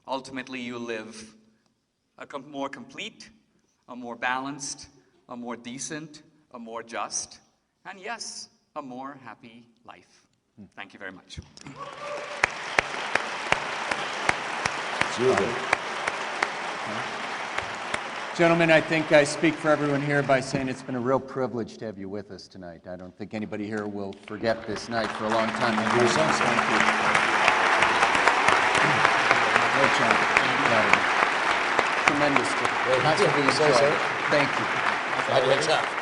ultimately you live a more complete, a more balanced, a more decent, a more just, and yes, a more happy life. Thank you very much. Gentlemen, I think I speak for everyone here by saying it's been a real privilege to have you with us tonight. I don't think anybody here will forget this night for a long time. Thank you. Great job. Tremendous. Thank you. Thank you. Great job.